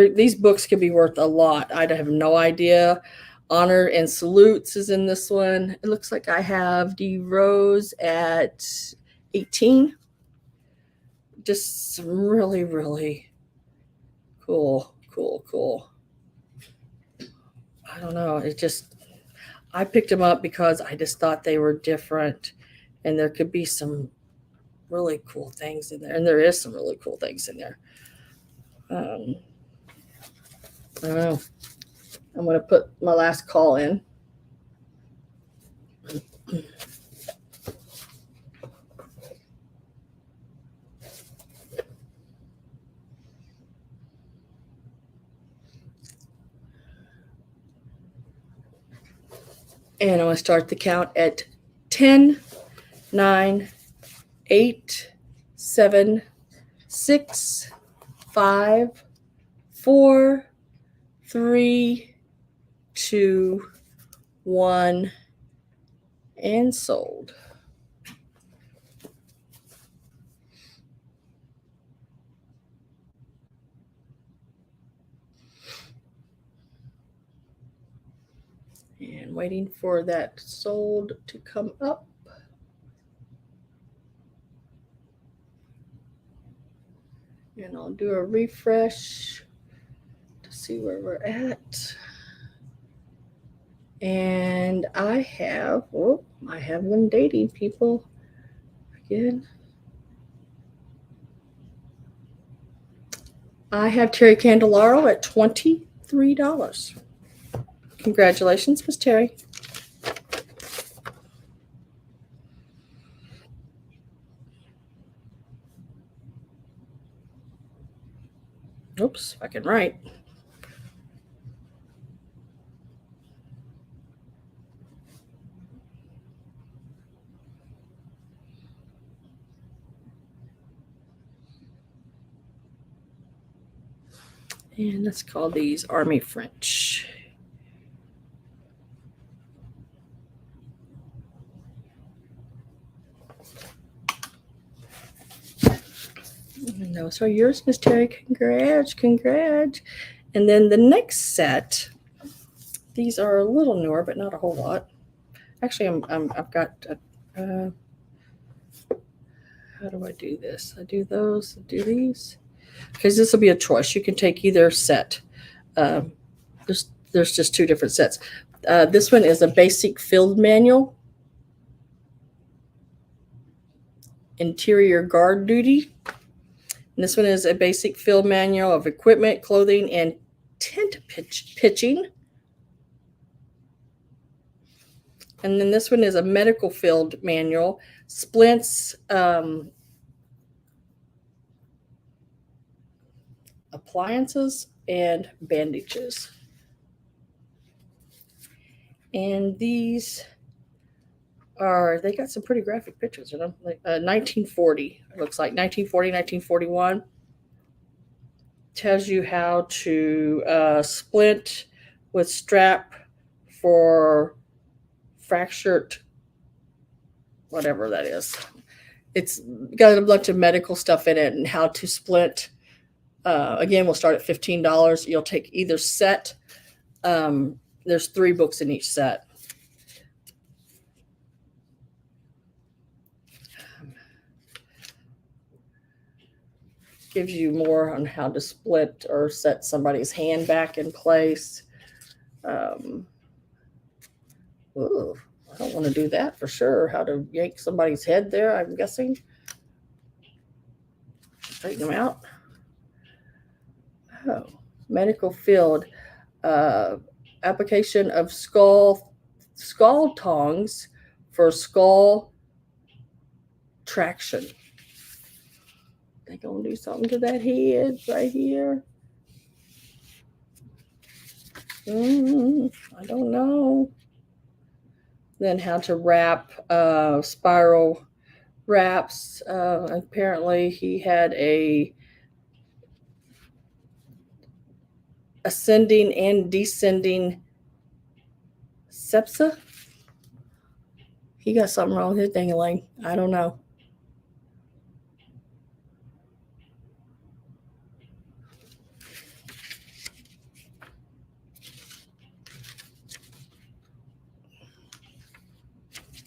These books could be worth a lot. I have no idea. Honor and Salutes is in this one. It looks like I have D Rose at 18. Just some really, really cool. I don't know. I picked them up because I just thought they were different, and there could be some really cool things in there. And there is some really cool things in there. I don't know. I'm going to put my last call in. And I'm going to start the count at 10, 9, 8, 7, 6, 5, 4, 3, 2, 1, and sold. And waiting for that sold to come up. And I'll do a refresh to see where we're at. And I have them dating people again. I have Terry Candelaro at $23. Congratulations, Miss Terry. Oops, I can write. And let's call these Army French. And those are yours, Miss Terry. Congrats. And then the next set, these are a little newer, but not a whole lot. Actually, I've got. How do I do this? I do those. I do these. Because this will be a choice. You can take either set. There's just two different sets. This one is a basic field manual. Interior guard duty. And this one is a basic field manual of equipment, clothing, and tent pitching. And then this one is a medical field manual, splints, appliances, and bandages. And these they got some pretty graphic pictures in them. Like 1940, it looks like 1940, 1941. Tells you how to splint with strap for fractured, whatever that is. It's got a bunch of medical stuff in it and how to splint. Again, we'll start at $15. You'll take either set. There's 3 books in each set. Gives you more on how to split or set somebody's hand back in place. Ooh, I don't want to do that for sure. How to yank somebody's head there, I'm guessing. Straighten them out. Oh, medical field. Application of skull tongs for skull traction. They gonna do something to that head right here. I don't know. Then how to wrap spiral wraps. Apparently he had a ascending and descending sepsa. He got something wrong with his ding-a-ling. I don't know.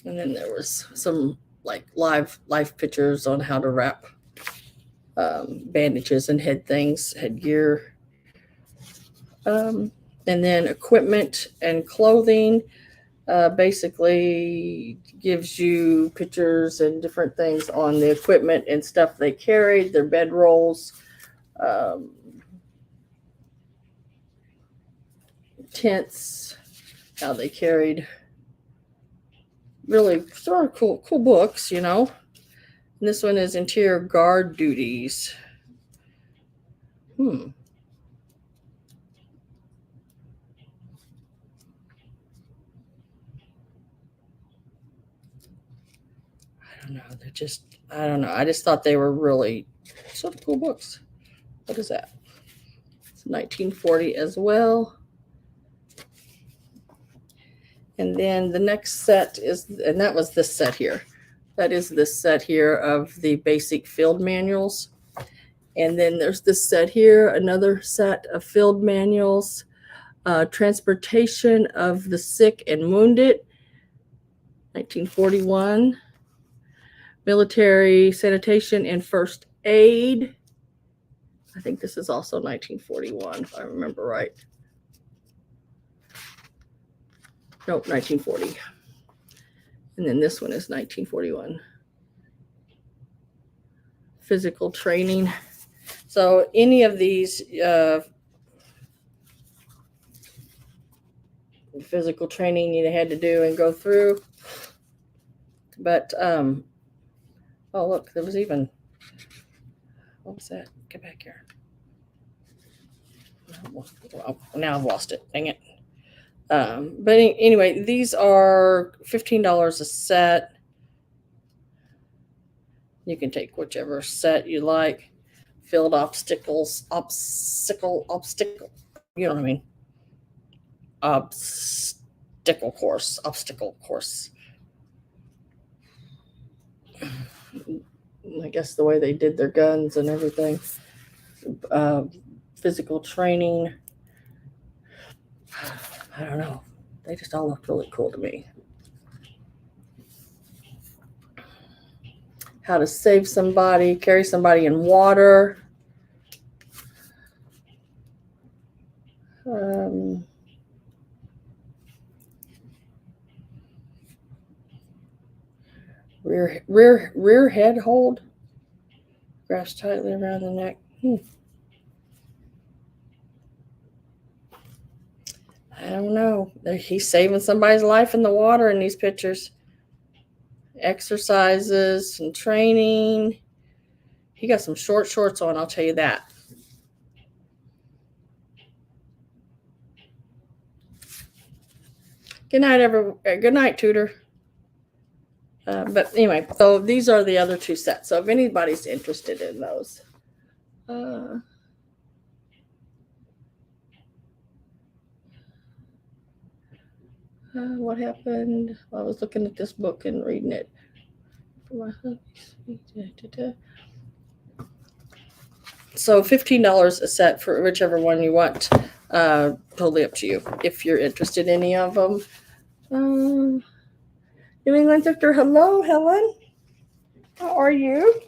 And then there was some like live pictures on how to wrap bandages and headgear. And then equipment and clothing. Basically gives you pictures and different things on the equipment and stuff they carried, their bed rolls, tents, how they carried. Really sort of cool books, you know. And this one is interior guard duties. I don't know. I don't know. I just thought they were really sort of cool books. What is that? It's 1940 as well. And then the next set is, and that was this set here. That is this set here of the basic field manuals. And then there's this set here, another set of field manuals, transportation of the sick and wounded, 1941, military sanitation and first aid. I think this is also 1941, if I remember right. Nope, 1940. And then this one is 1941. Physical training. So any of these physical training you had to do and go through. But, oh, look, there was even, what was that? Get back here. Well, now I've lost it. Dang it. But anyway, these are $15 a set. You can take whichever set you like. Field obstacle, you know what I mean? Obstacle course. I guess the way they did their guns and everything. Physical training. I don't know. They just all looked really cool to me. How to save somebody, carry somebody in water. Rear head hold. Grasp tightly around the neck. I don't know. He's saving somebody's life in the water in these pictures. Exercises and training. He got some short shorts on, I'll tell you that. Good night, good night, Tutor. But anyway, so these are the other two sets. So if anybody's interested in those. What happened? I was looking at this book and reading it. So $15 a set for whichever one you want. Totally up to you if you're interested in any of them. New England Thrifter, hello, Helen. How are you?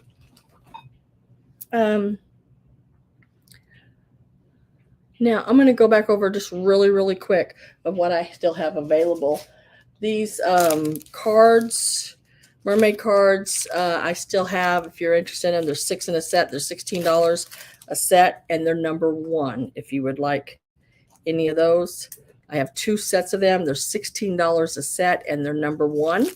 Now, I'm going to go back over just really quick of what I still have available. These cards, mermaid cards, I still have. If you're interested in them, there's 6 in a set. They're $16 a set, and they're number 1 if you would like any of those. I have 2 sets of them. They're $16 a set, and they're number 1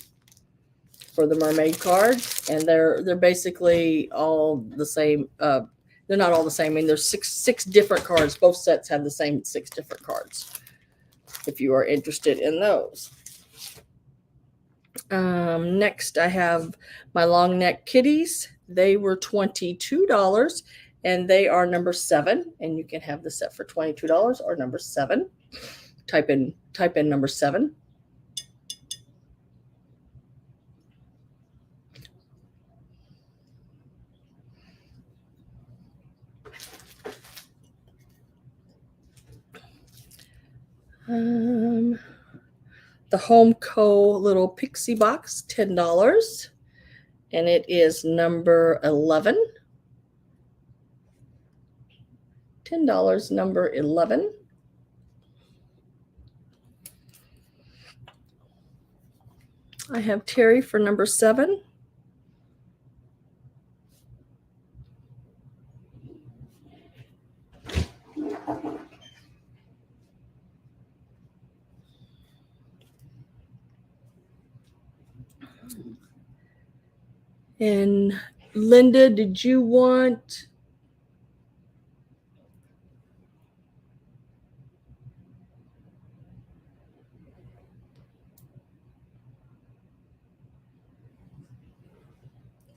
for the mermaid cards. And they're basically all the same. They're not all the same. I mean, there's six different cards. Both sets have the same 6 different cards. if you are interested in those. Next, I have my long neck kitties. They were $22, and they are number 7. And you can have the set for $22 or number 7. Type in number 7. The Home Co. little pixie box, $10, and it is number 11. $10, number 11. I have Terry for number 7. And Linda, did you want...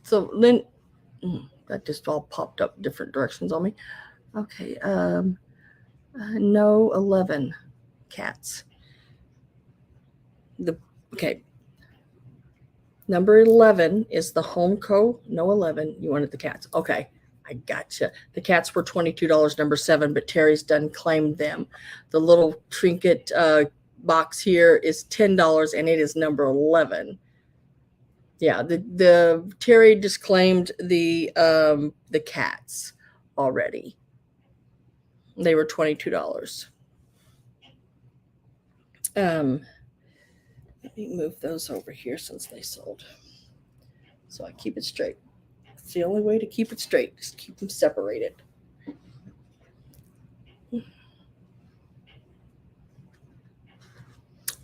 So Lynn, that just all popped up different directions on me. Okay, no 11 cats. Okay. Number 11 is the Home Co. No 11. You wanted the cats. Okay, I gotcha. The cats were $22, number 7, but Terry's done claimed them. The little trinket box here is $10, and it is number 11. Yeah, the Terry disclaimed the cats already. They were $22. Let me move those over here since they sold, so I keep it straight. It's the only way to keep it straight. Just keep them separated.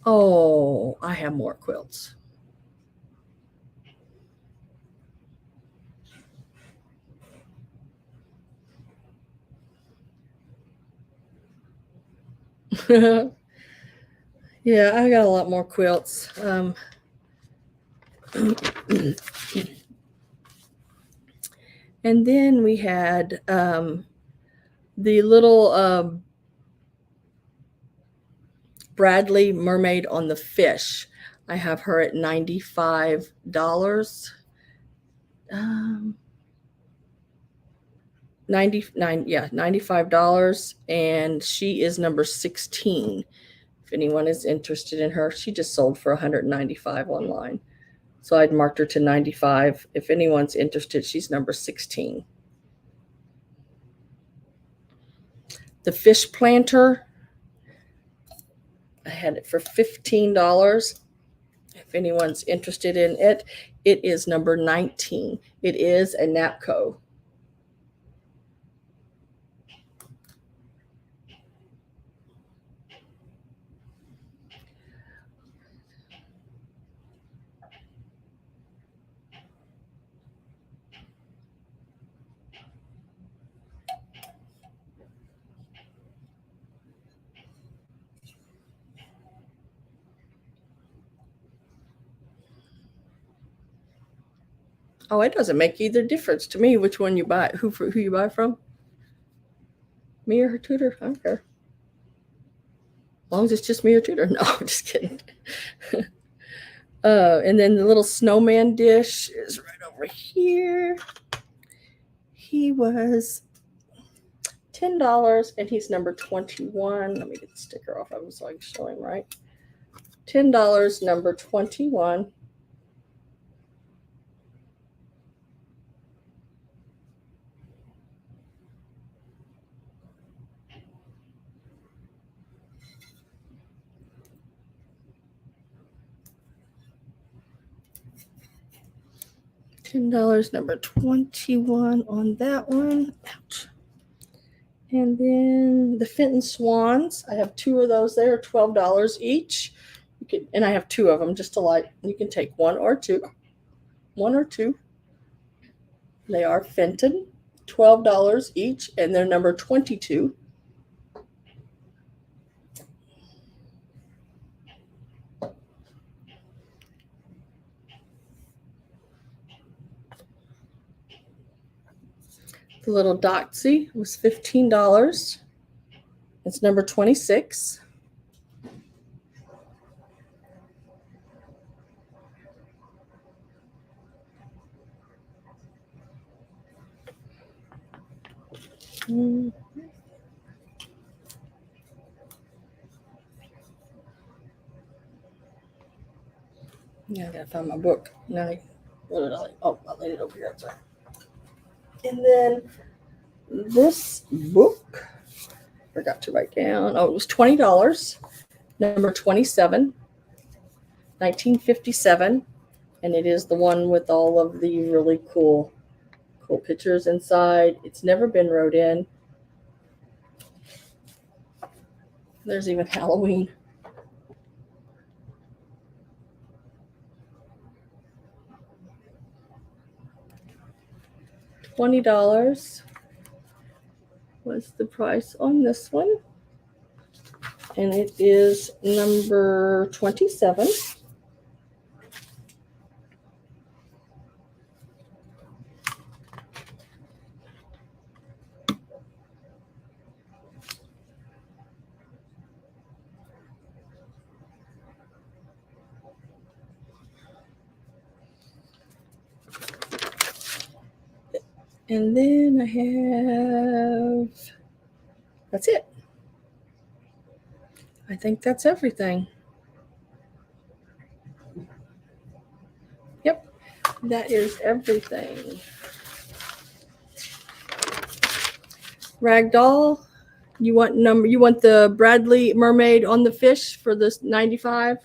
Oh, I have more quilts. Yeah, I got a lot more quilts. And then we had the little Bradley Mermaid on the fish. I have her at $95. $95, and she is number 16. If anyone is interested in her, she just sold for $195 online. So I'd marked her to 95. If anyone's interested, she's number 16. The fish planter, I had it for $15. If anyone's interested in it, it is number 19. It is a NAPCO. Oh, it doesn't make either difference to me which one you buy, who you buy from. Me or her tutor, I don't care. As long as it's just me or tutor. No, I'm just kidding. And then the little snowman dish is right over here. He was $10, and he's number 21. Let me get the sticker off of him so I can show him right. $10, number 21. $10, number 21 on that one. Ouch. And then the Fenton Swans, I have 2 of those there, $12 each. And I have 2 of them just to like. You can take 1 or 2. 1 or 2. They are Fenton, $12 each, and they're number 22. The little doxy was $15. It's number 26. Yeah, I gotta find my book. Now, what did I? Oh, I laid it over here. Sorry. And then this book, forgot to write down. Oh, it was $20. Number 27, 1957, and it is the one with all of the really cool pictures inside. It's never been wrote in. There's even Halloween. $20 was the price on this one. And it is number 27. And then I have, that's it. I think that's everything. Yep, that is everything. Ragdoll, you want the Bradley Mermaid on the fish for this 95?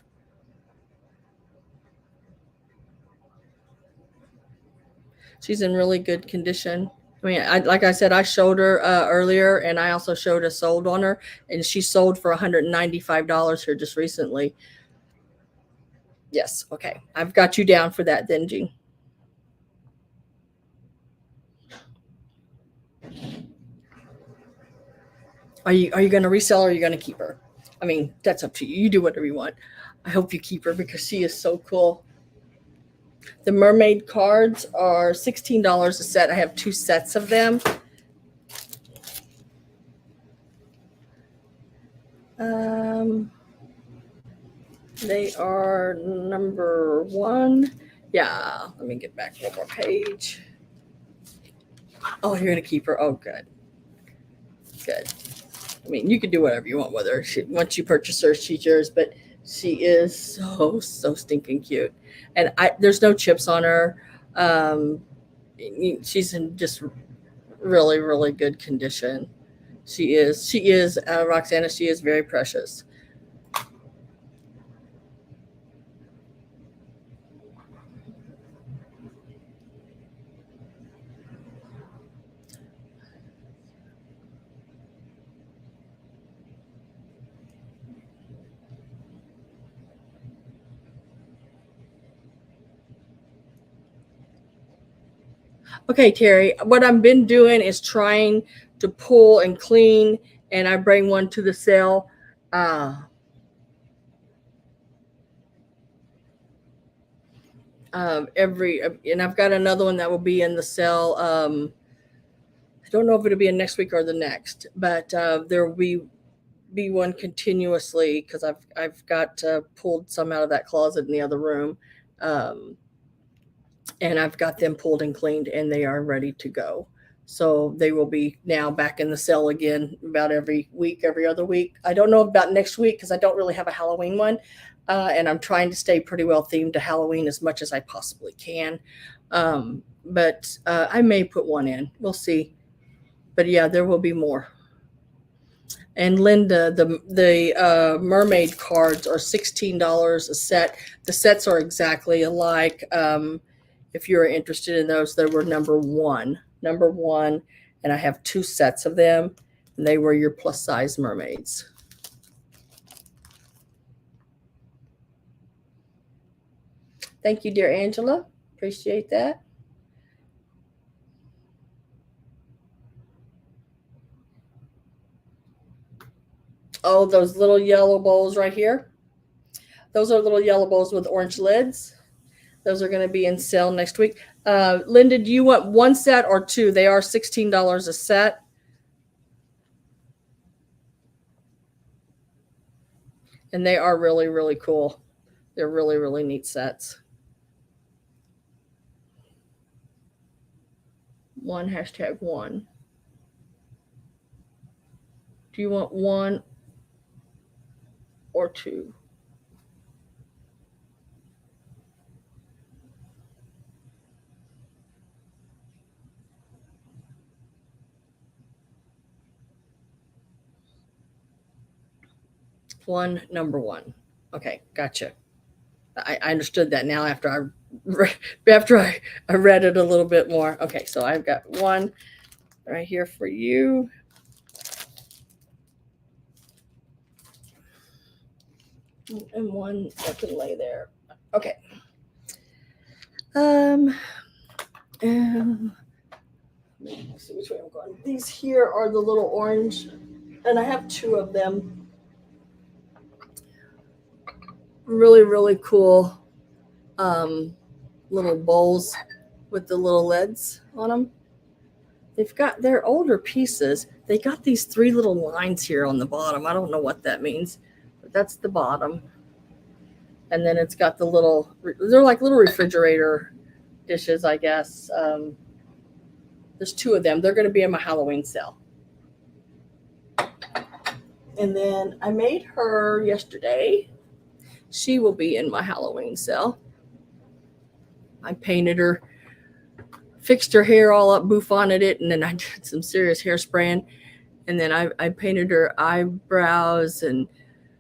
She's in really good condition. I mean, like I said, I showed her earlier, and I also showed a sold on her, and she sold for $195 here just recently. Yes, okay. I've got you down for that then, Jean. Are you going to resell her, or are you going to keep her? I mean, that's up to you. You do whatever you want. I hope you keep her because she is so cool. The Mermaid cards are $16 a set. I have 2 sets of them. They are number 1. Yeah, let me get back one more page. Oh, you're going to keep her. Oh, good. Good. I mean, you can do whatever you want with her. Once you purchase her, she's yours, but she is so stinking cute. And there's no chips on her. She's in just really, really good condition. She is, Roxana, she is very precious. Okay, Terry, what I've been doing is trying to pull and clean, and I bring one to the sale. And I've got another one that will be in the sale. I don't know if it'll be in next week or the next, but there will be one continuously because I've got pulled some out of that closet in the other room. And I've got them pulled and cleaned, and they are ready to go. So they will be now back in the sale again about every week, every other week. I don't know about next week because I don't really have a Halloween one. And I'm trying to stay pretty well themed to Halloween as much as I possibly can. But I may put one in. We'll see. But yeah, there will be more. And Linda, the mermaid cards are $16 a set. The sets are exactly alike. If you're interested in those, they were number one, and I have 2 sets of them, and they were your plus size mermaids. Thank you, dear Angela. Appreciate that. Oh, those little yellow bowls right here. Those are little yellow bowls with orange lids. Those are going to be in sale next week. Linda, do you want one set or two? They are $16 a set. And they are really, really cool. They're really, really neat sets. #1. Do you want one or two? #1. Okay, gotcha. I understood that now after I read it a little bit more. Okay, so I've got one right here for you. And one that can lay there. Okay. Let's see which way I'm going. These here are the little orange, and I have two of them. Really, really cool little bowls with the little lids on them. They're older pieces. They got these 3 little lines here on the bottom. I don't know what that means, but that's the bottom. And then it's got they're like little refrigerator dishes, I guess. There's 2 of them. They're going to be in my Halloween sale. And then I made her yesterday. She will be in my Halloween sale. I painted her, fixed her hair all up, bouffanted it, and then I did some serious hairspraying. And then I painted her eyebrows and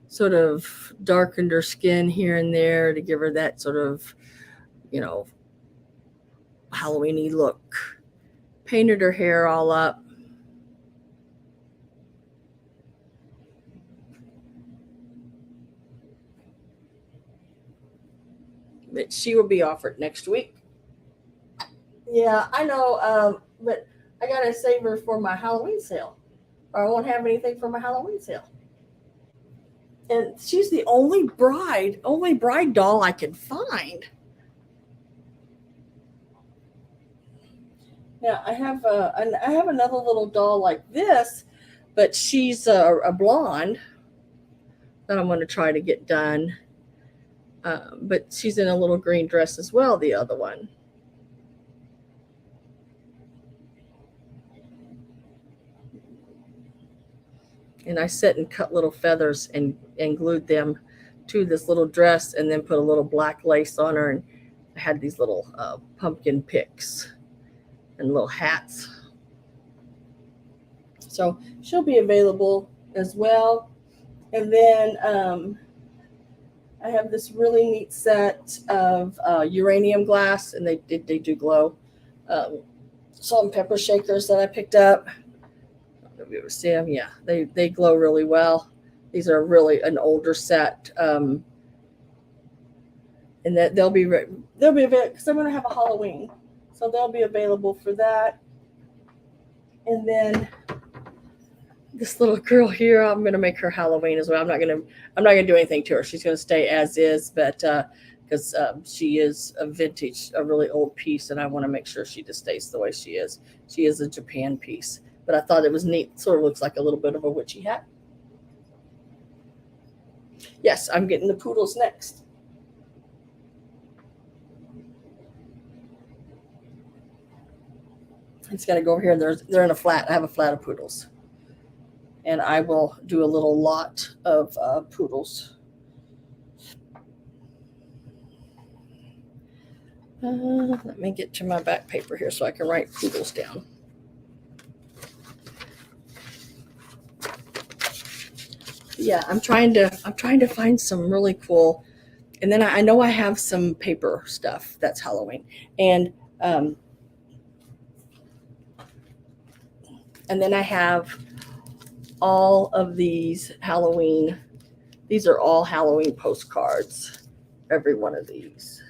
sort of darkened her skin here and there to give her that sort of, Halloween-y look. Painted her hair all up. But she will be offered next week. Yeah, I know, but I gotta save her for my Halloween sale, or I won't have anything for my Halloween sale. And she's the only bride doll I could find. Now I have another little doll like this, but she's a blonde that I'm going to try to get done. But she's in a little green dress as well, the other one. And I set and cut little feathers and glued them to this little dress, and then put a little black lace on her. And I had these little pumpkin picks and little hats. So she'll be available as well. And then I have this really neat set of uranium glass, and they do glow. Salt and pepper shakers that I picked up. I don't know if you ever see them. Yeah, they glow really well. These are really an older set, and that they'll be available because I'm going to have a Halloween, so they'll be available for that. And then this little girl here, I'm going to make her Halloween as well. I'm not going to do anything to her. She's going to stay as is, but because she is a vintage, a really old piece, and I want to make sure she just stays the way she is. She is a Japan piece, but I thought it was neat. Sort of looks like a little bit of a witchy hat. Yes, I'm getting the poodles next. I just got to go over here. They're in a flat. I have a flat of poodles. And I will do a little lot of poodles. Let me get to my back paper here so I can write poodles down. Yeah, I'm trying to find some really cool. And then I know I have some paper stuff that's Halloween. And then I have all of these Halloween. These are all Halloween postcards, every one of these.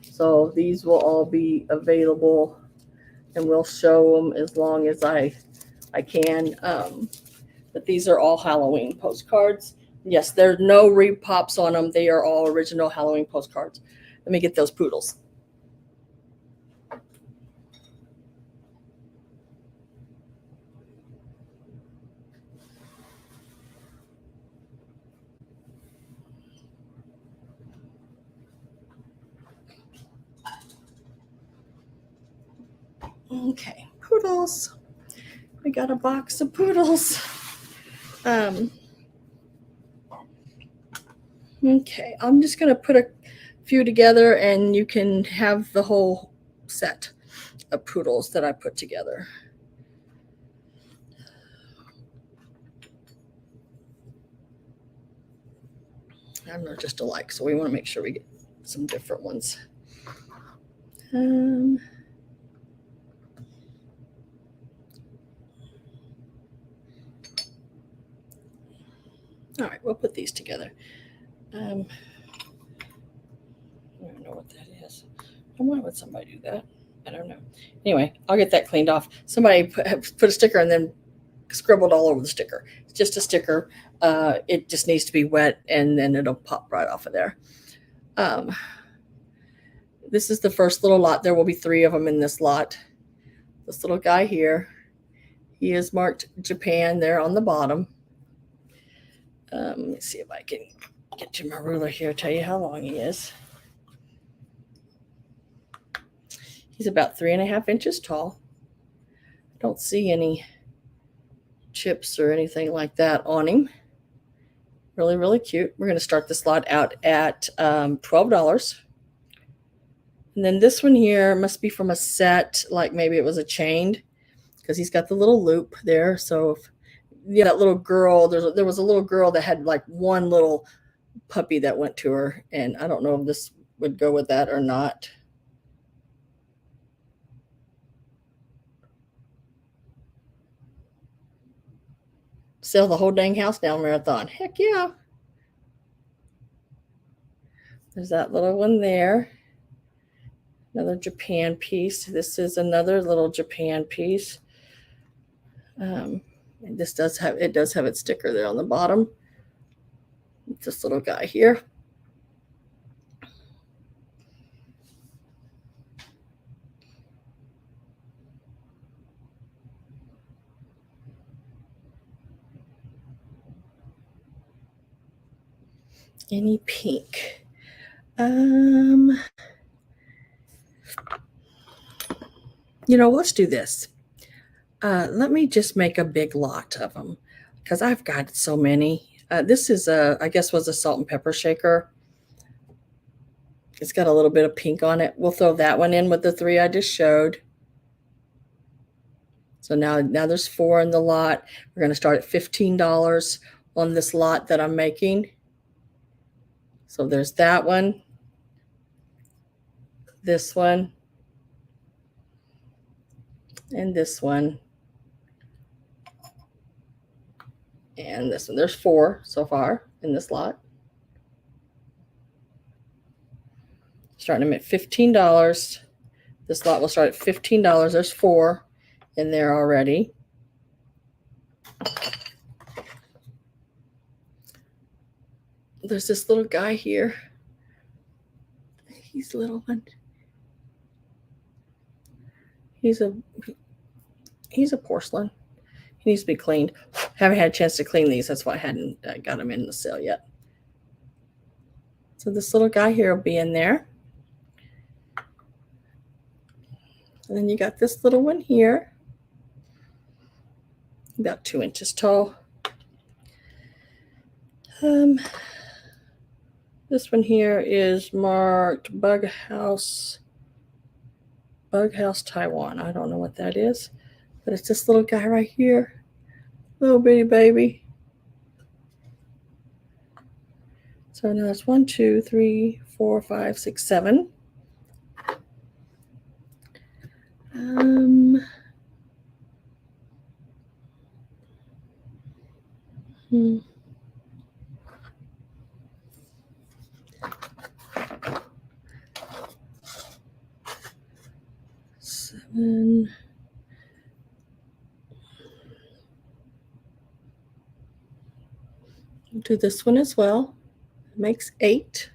So these will all be available, and we'll show them as long as I can. But these are all Halloween postcards. Yes, there's no repops on them. They are all original Halloween postcards. Let me get those poodles. Okay, poodles. We got a box of poodles. Okay, I'm just going to put a few together and you can have the whole set of poodles that I put together. I'm not just alike, so we want to make sure we get some different ones. All right, we'll put these together. I don't know what that is. Why would somebody do that? I don't know. Anyway, I'll get that cleaned off. Somebody put a sticker and then scribbled all over the sticker. It's just a sticker. It just needs to be wet and then it'll pop right off of there. This is the first little lot. There will be 3 of them in this lot. This little guy here, he is marked Japan there on the bottom. Let me see if I can get to my ruler here, tell you how long he is. He's about 3.5 inches tall. Don't see any chips or anything like that on him. Really, really cute. We're going to start this lot out at $12. And then this one here must be from a set, like maybe it was a chained, because he's got the little loop there. So if, yeah, that little girl, there was a little girl that had like one little puppy that went to her, and I don't know if this would go with that or not. Sell the whole dang house down marathon. Heck yeah. There's that little one there. Another Japan piece. This is another little Japan piece. And this does have its sticker there on the bottom. This little guy here. Any pink. Let's do this. Let me just make a big lot of them because I've got so many. This is I guess was a salt and pepper shaker. It's got a little bit of pink on it. We'll throw that one in with the 3 I just showed. So now there's 4 in the lot. We're going to start at $15 on this lot that I'm making. So there's that one, this one, and this one, and this one. There's 4 so far in this lot. Starting them at $15. This lot will start at $15. There's 4 in there already. There's this little guy here. He's a little one. He's a porcelain. He needs to be cleaned. Haven't had a chance to clean these. That's why I hadn't got them in the sale yet. So this little guy here will be in there. And then you got this little one here. About 2 inches tall. This one here is marked Bug House Taiwan. I don't know what that is, but it's this little guy right here. Little bitty baby. So now it's 1, 2, 3, 4, 5, 6, 7. Seven. We'll do this one as well. It makes 8.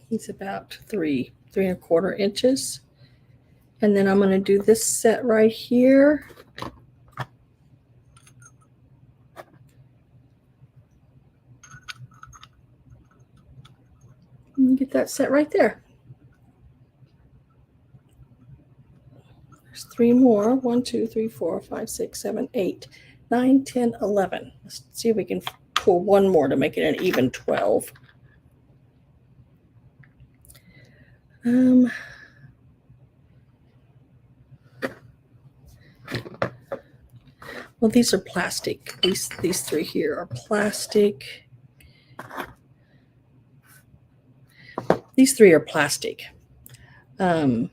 He's about 3.25 inches. And then I'm going to do this set right here. And get that set right there. There's 3 more. 1, 2, 3, 4, 5, 6, 7, 8, 9, 10, 11. Let's see if we can pull one more to make it an even 12. Well, these are plastic. These 3 here are plastic. These 3 are plastic. But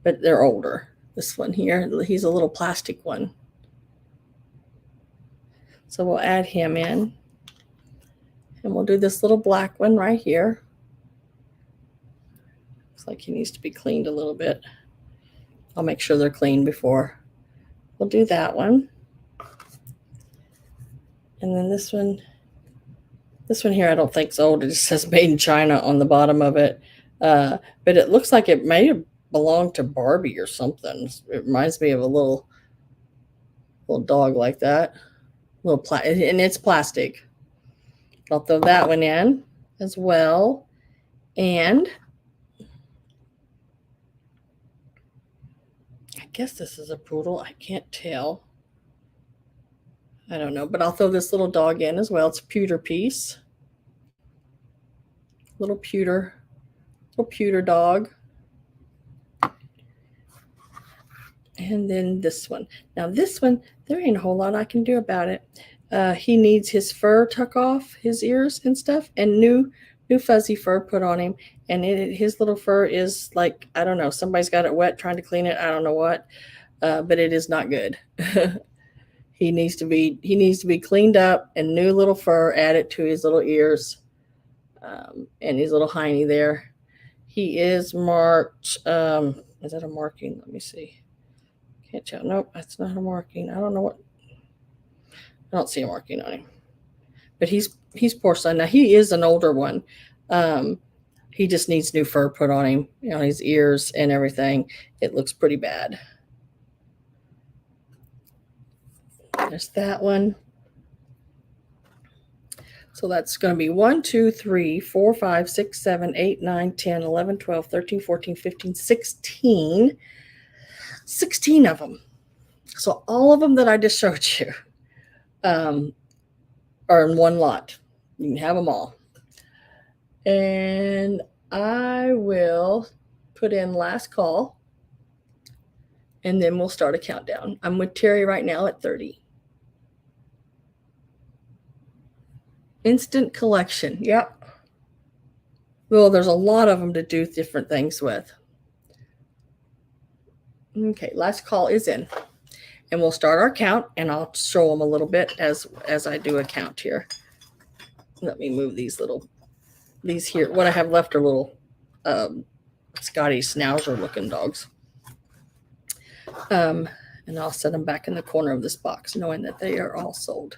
they're older. This one here, he's a little plastic one. So we'll add him in. And we'll do this little black one right here. Looks like he needs to be cleaned a little bit. I'll make sure they're clean before. We'll do that one. And then this one here I don't think is old. It just says made in China on the bottom of it. But it looks like it may have belonged to Barbie or something. It reminds me of a little dog like that. And it's plastic. I'll throw that one in as well. And I guess this is a poodle. I can't tell. I don't know, but I'll throw this little dog in as well. It's a pewter piece. Little pewter dog. And then this one. Now this one, there ain't a whole lot I can do about it. He needs his fur tuck off, his ears and stuff, and new fuzzy fur put on him. And his little fur is like, I don't know, somebody's got it wet trying to clean it. I don't know what, but it is not good. He needs to be cleaned up and new little fur added to his little ears and his little hiney there. He is marked. Is that a marking? Let me see. Can't tell. Nope, that's not a marking. I don't know what. I don't see a marking on him. But he's porcelain. Now he is an older one. He just needs new fur put on him, his ears and everything. It looks pretty bad. There's that one. So that's going to be 1, 2, 3, 4, 5, 6, 7, 8, 9, 10, 11, 12, 13, 14, 15, 16. 16 of them. So all of them that I just showed you are in one lot. You can have them all. And I will put in last call. And then we'll start a countdown. I'm with Terry right now at 30. Instant collection. Yep. Well, there's a lot of them to do different things with. Okay, last call is in. And we'll start our count, and I'll show them a little bit as I do a count here. Let me move these here. What I have left are little Scotty Schnauzer looking dogs. And I'll set them back in the corner of this box, knowing that they are all sold.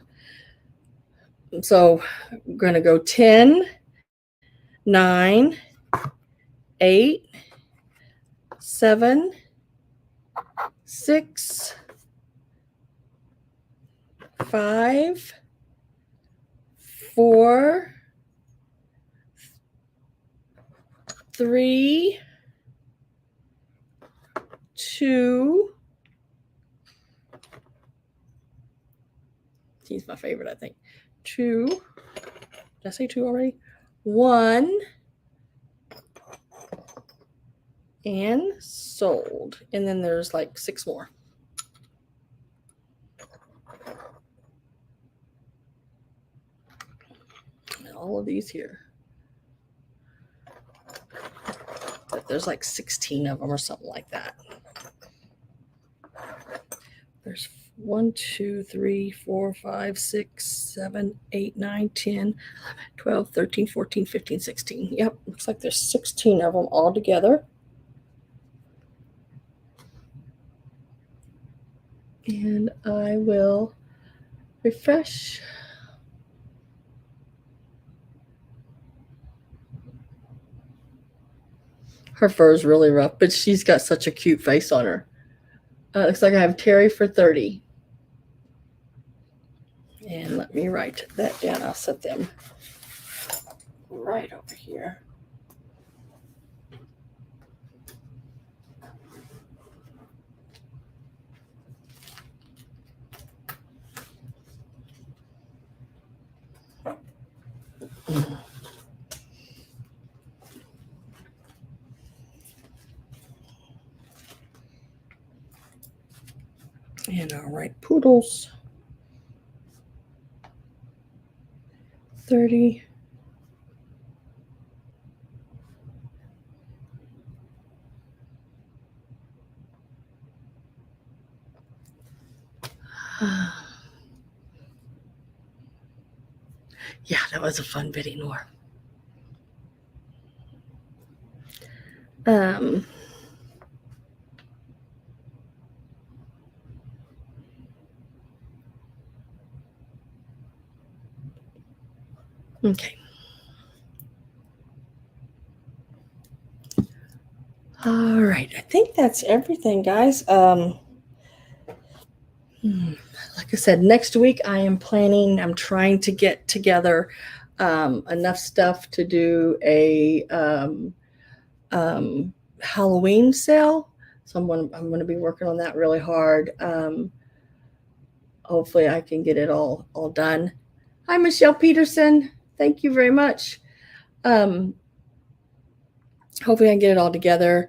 So I'm going to go 10, 9, 8, 7, 6, 5, 4, 3, 2. He's my favorite, I think. 2. Did I say 2 already? 1. And sold. And then there's like 6 more. And all of these here. But there's like 16 of them or something like that. There's 1, 2, 3, 4, 5, 6, 7, 8, 9, 10, 11, 12, 13, 14, 15, 16. Yep, looks like there's 16 of them all together. And I will refresh. Her fur is really rough, but she's got such a cute face on her. Looks like I have Terry for 30. And let me write that down. I'll set them right over here. And I'll write poodles. 30. Yeah, that was a fun bidding war. Okay. All right. I think that's everything, guys. Like I said, next week I'm trying to get together enough stuff to do a Halloween sale. So I'm going to be working on that really hard. Hopefully I can get it all done. Hi, Michelle Peterson. Thank you very much. Hopefully I can get it all together,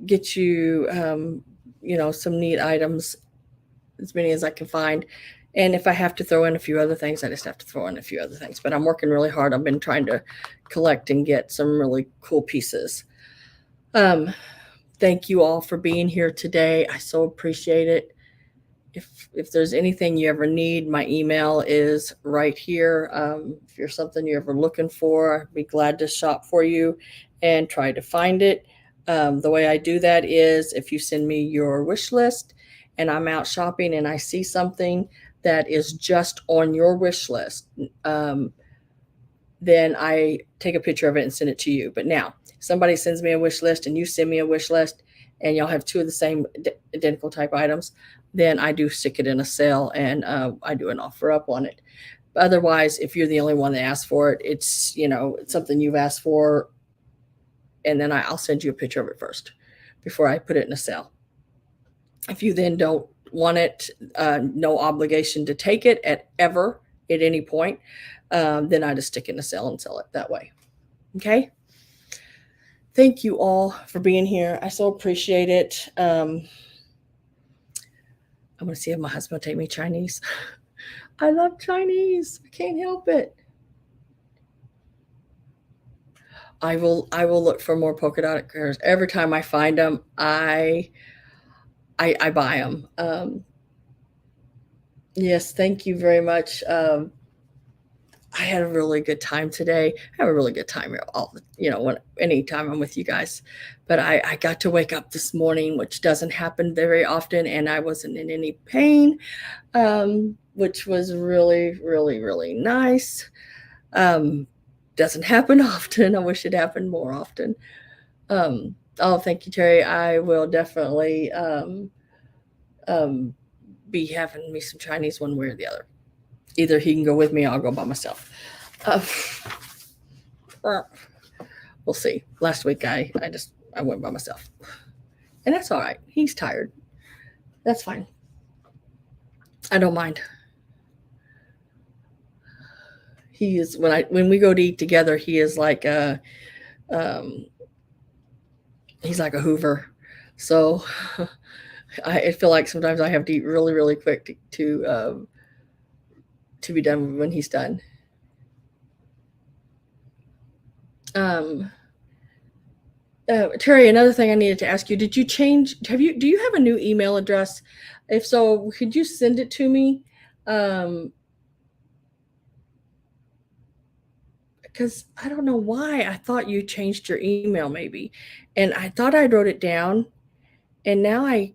get you, some neat items, as many as I can find. And if I have to throw in a few other things, I just have to throw in a few other things. But I'm working really hard. I've been trying to collect and get some really cool pieces. Thank you all for being here today. I so appreciate it. If there's anything you ever need, my email is right here. If you're something you're ever looking for, I'd be glad to shop for you and try to find it. The way I do that is if you send me your wish list and I'm out shopping and I see something that is just on your wish list, then I take a picture of it and send it to you. But now, somebody sends me a wish list and you send me a wish list and y'all have two of the same identical type items, then I do stick it in a sale and I do an offer up on it. But otherwise, if you're the only one that asks for it, it's something you've asked for, and then I'll send you a picture of it first before I put it in a sale. If you then don't want it, no obligation to take it at any point, then I just stick it in a sale and sell it that way. Okay. Thank you all for being here. I so appreciate it. I'm going to see if my husband will take me Chinese. I love Chinese. I can't help it. I will look for more polka dot girls. Every time I find them, I buy them. Yes, thank you very much. I had a really good time today. I have a really good time anytime I'm with you guys. But I got to wake up this morning, which doesn't happen very often, and I wasn't in any pain, which was really, really, really nice. Doesn't happen often. I wish it happened more often. Thank you, Terry. I will definitely be having me some Chinese one way or the other. Either he can go with me or I'll go by myself. We'll see. Last week I went by myself. And that's all right. He's tired. That's fine. I don't mind. He is when we go to eat together, he is like he's like a Hoover. So I feel like sometimes I have to eat really, really quick to be done when he's done. Terry, another thing I needed to ask you, do you have a new email address? If so, could you send it to me? Because I don't know why I thought you changed your email maybe. And I thought I wrote it down and now I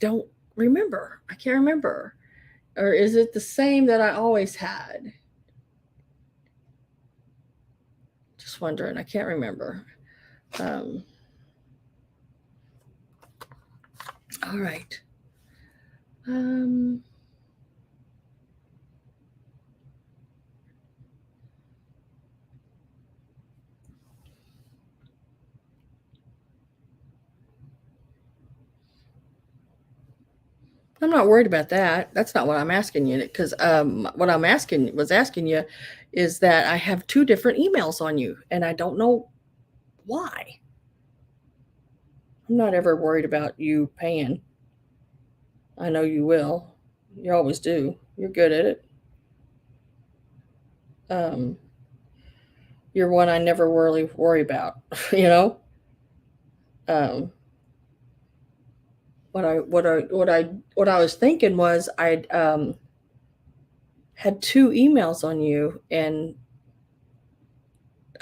don't remember. I can't remember. Or is it the same that I always had? Just wondering. I can't remember. All right. I'm not worried about that. That's not what I'm asking you. Because what I'm asking you is that I have 2 different emails on you, and I don't know why. I'm not ever worried about you paying. I know you will. You always do. You're good at it. You're one I never really worry about. You know. Um, what I was thinking was I'd had 2 emails on you, and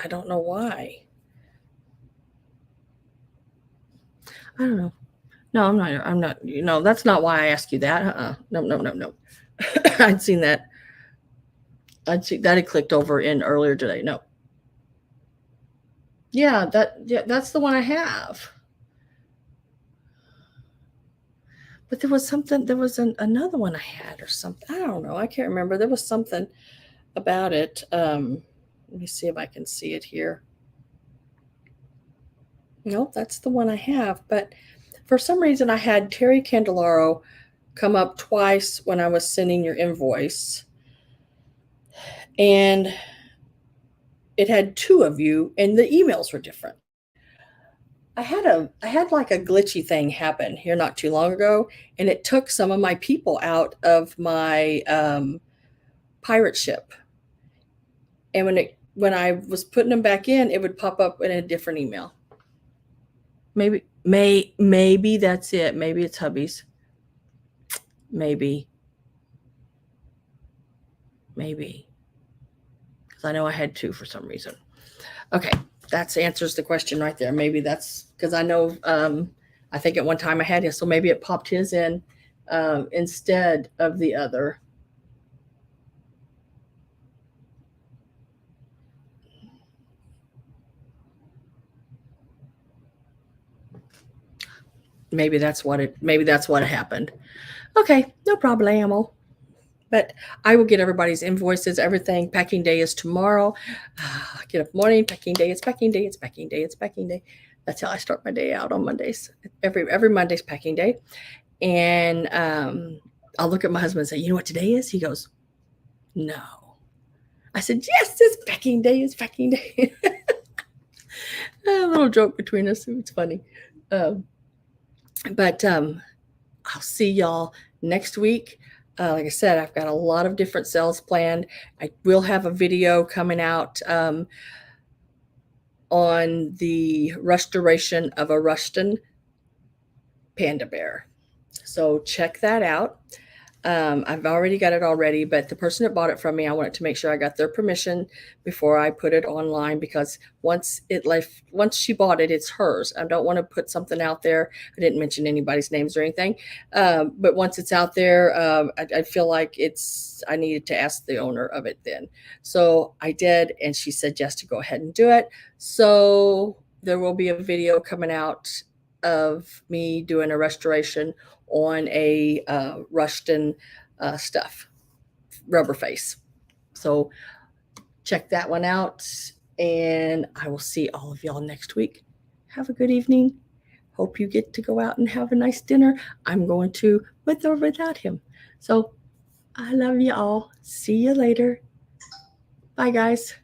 I don't know why. I don't know. No, I'm not. You know, that's not why I asked you that. No. I'd seen that. I'd see that it clicked over in earlier today. No. Yeah, that's the one I have. But there was something. There was another one I had or something. I don't know. I can't remember. There was something about it. Let me see if I can see it here. Nope, that's the one I have. But for some reason, I had Terry Candelaro come up twice when I was sending your invoice, and it had 2 of you, and the emails were different. I had like a glitchy thing happen here not too long ago, and it took some of my people out of my pirate ship. And when I was putting them back in, it would pop up in a different email. Maybe that's it. Maybe it's hubby's. Maybe. Because I know I had 2 for some reason. Okay, that answers the question right there. Maybe that's because I know. I think at one time I had his, so maybe it popped his in instead of the other. Maybe that's what happened. Okay, no problemo. But I will get everybody's invoices, everything. Packing day is tomorrow. Get up morning, packing day. It's packing day. It's packing day. It's packing day. That's how I start my day out on Mondays. Every Monday's packing day. And I'll look at my husband and say, "You know what today is?" He goes, "No." I said, "Yes, it's packing day. It's packing day." A little joke between us. It's funny. But I'll see y'all next week. Like I said, I've got a lot of different sales planned. I will have a video coming out on the restoration of a Ruston panda bear. So check that out. I've already got it already, but the person that bought it from me, I wanted to make sure I got their permission before I put it online, because once she bought it, it's hers. I don't want to put something out there. I didn't mention anybody's names or anything. But once it's out there, I feel like I needed to ask the owner of it then. So I did, and she said yes to go ahead and do it. So there will be a video coming out of me doing a restoration on a Ruston stuff rubber face. So check that one out, and I will see all of y'all next week. Have a good evening. Hope you get to go out and have a nice dinner. I'm going to, with or without him. So I love you all. See you later. Bye, guys.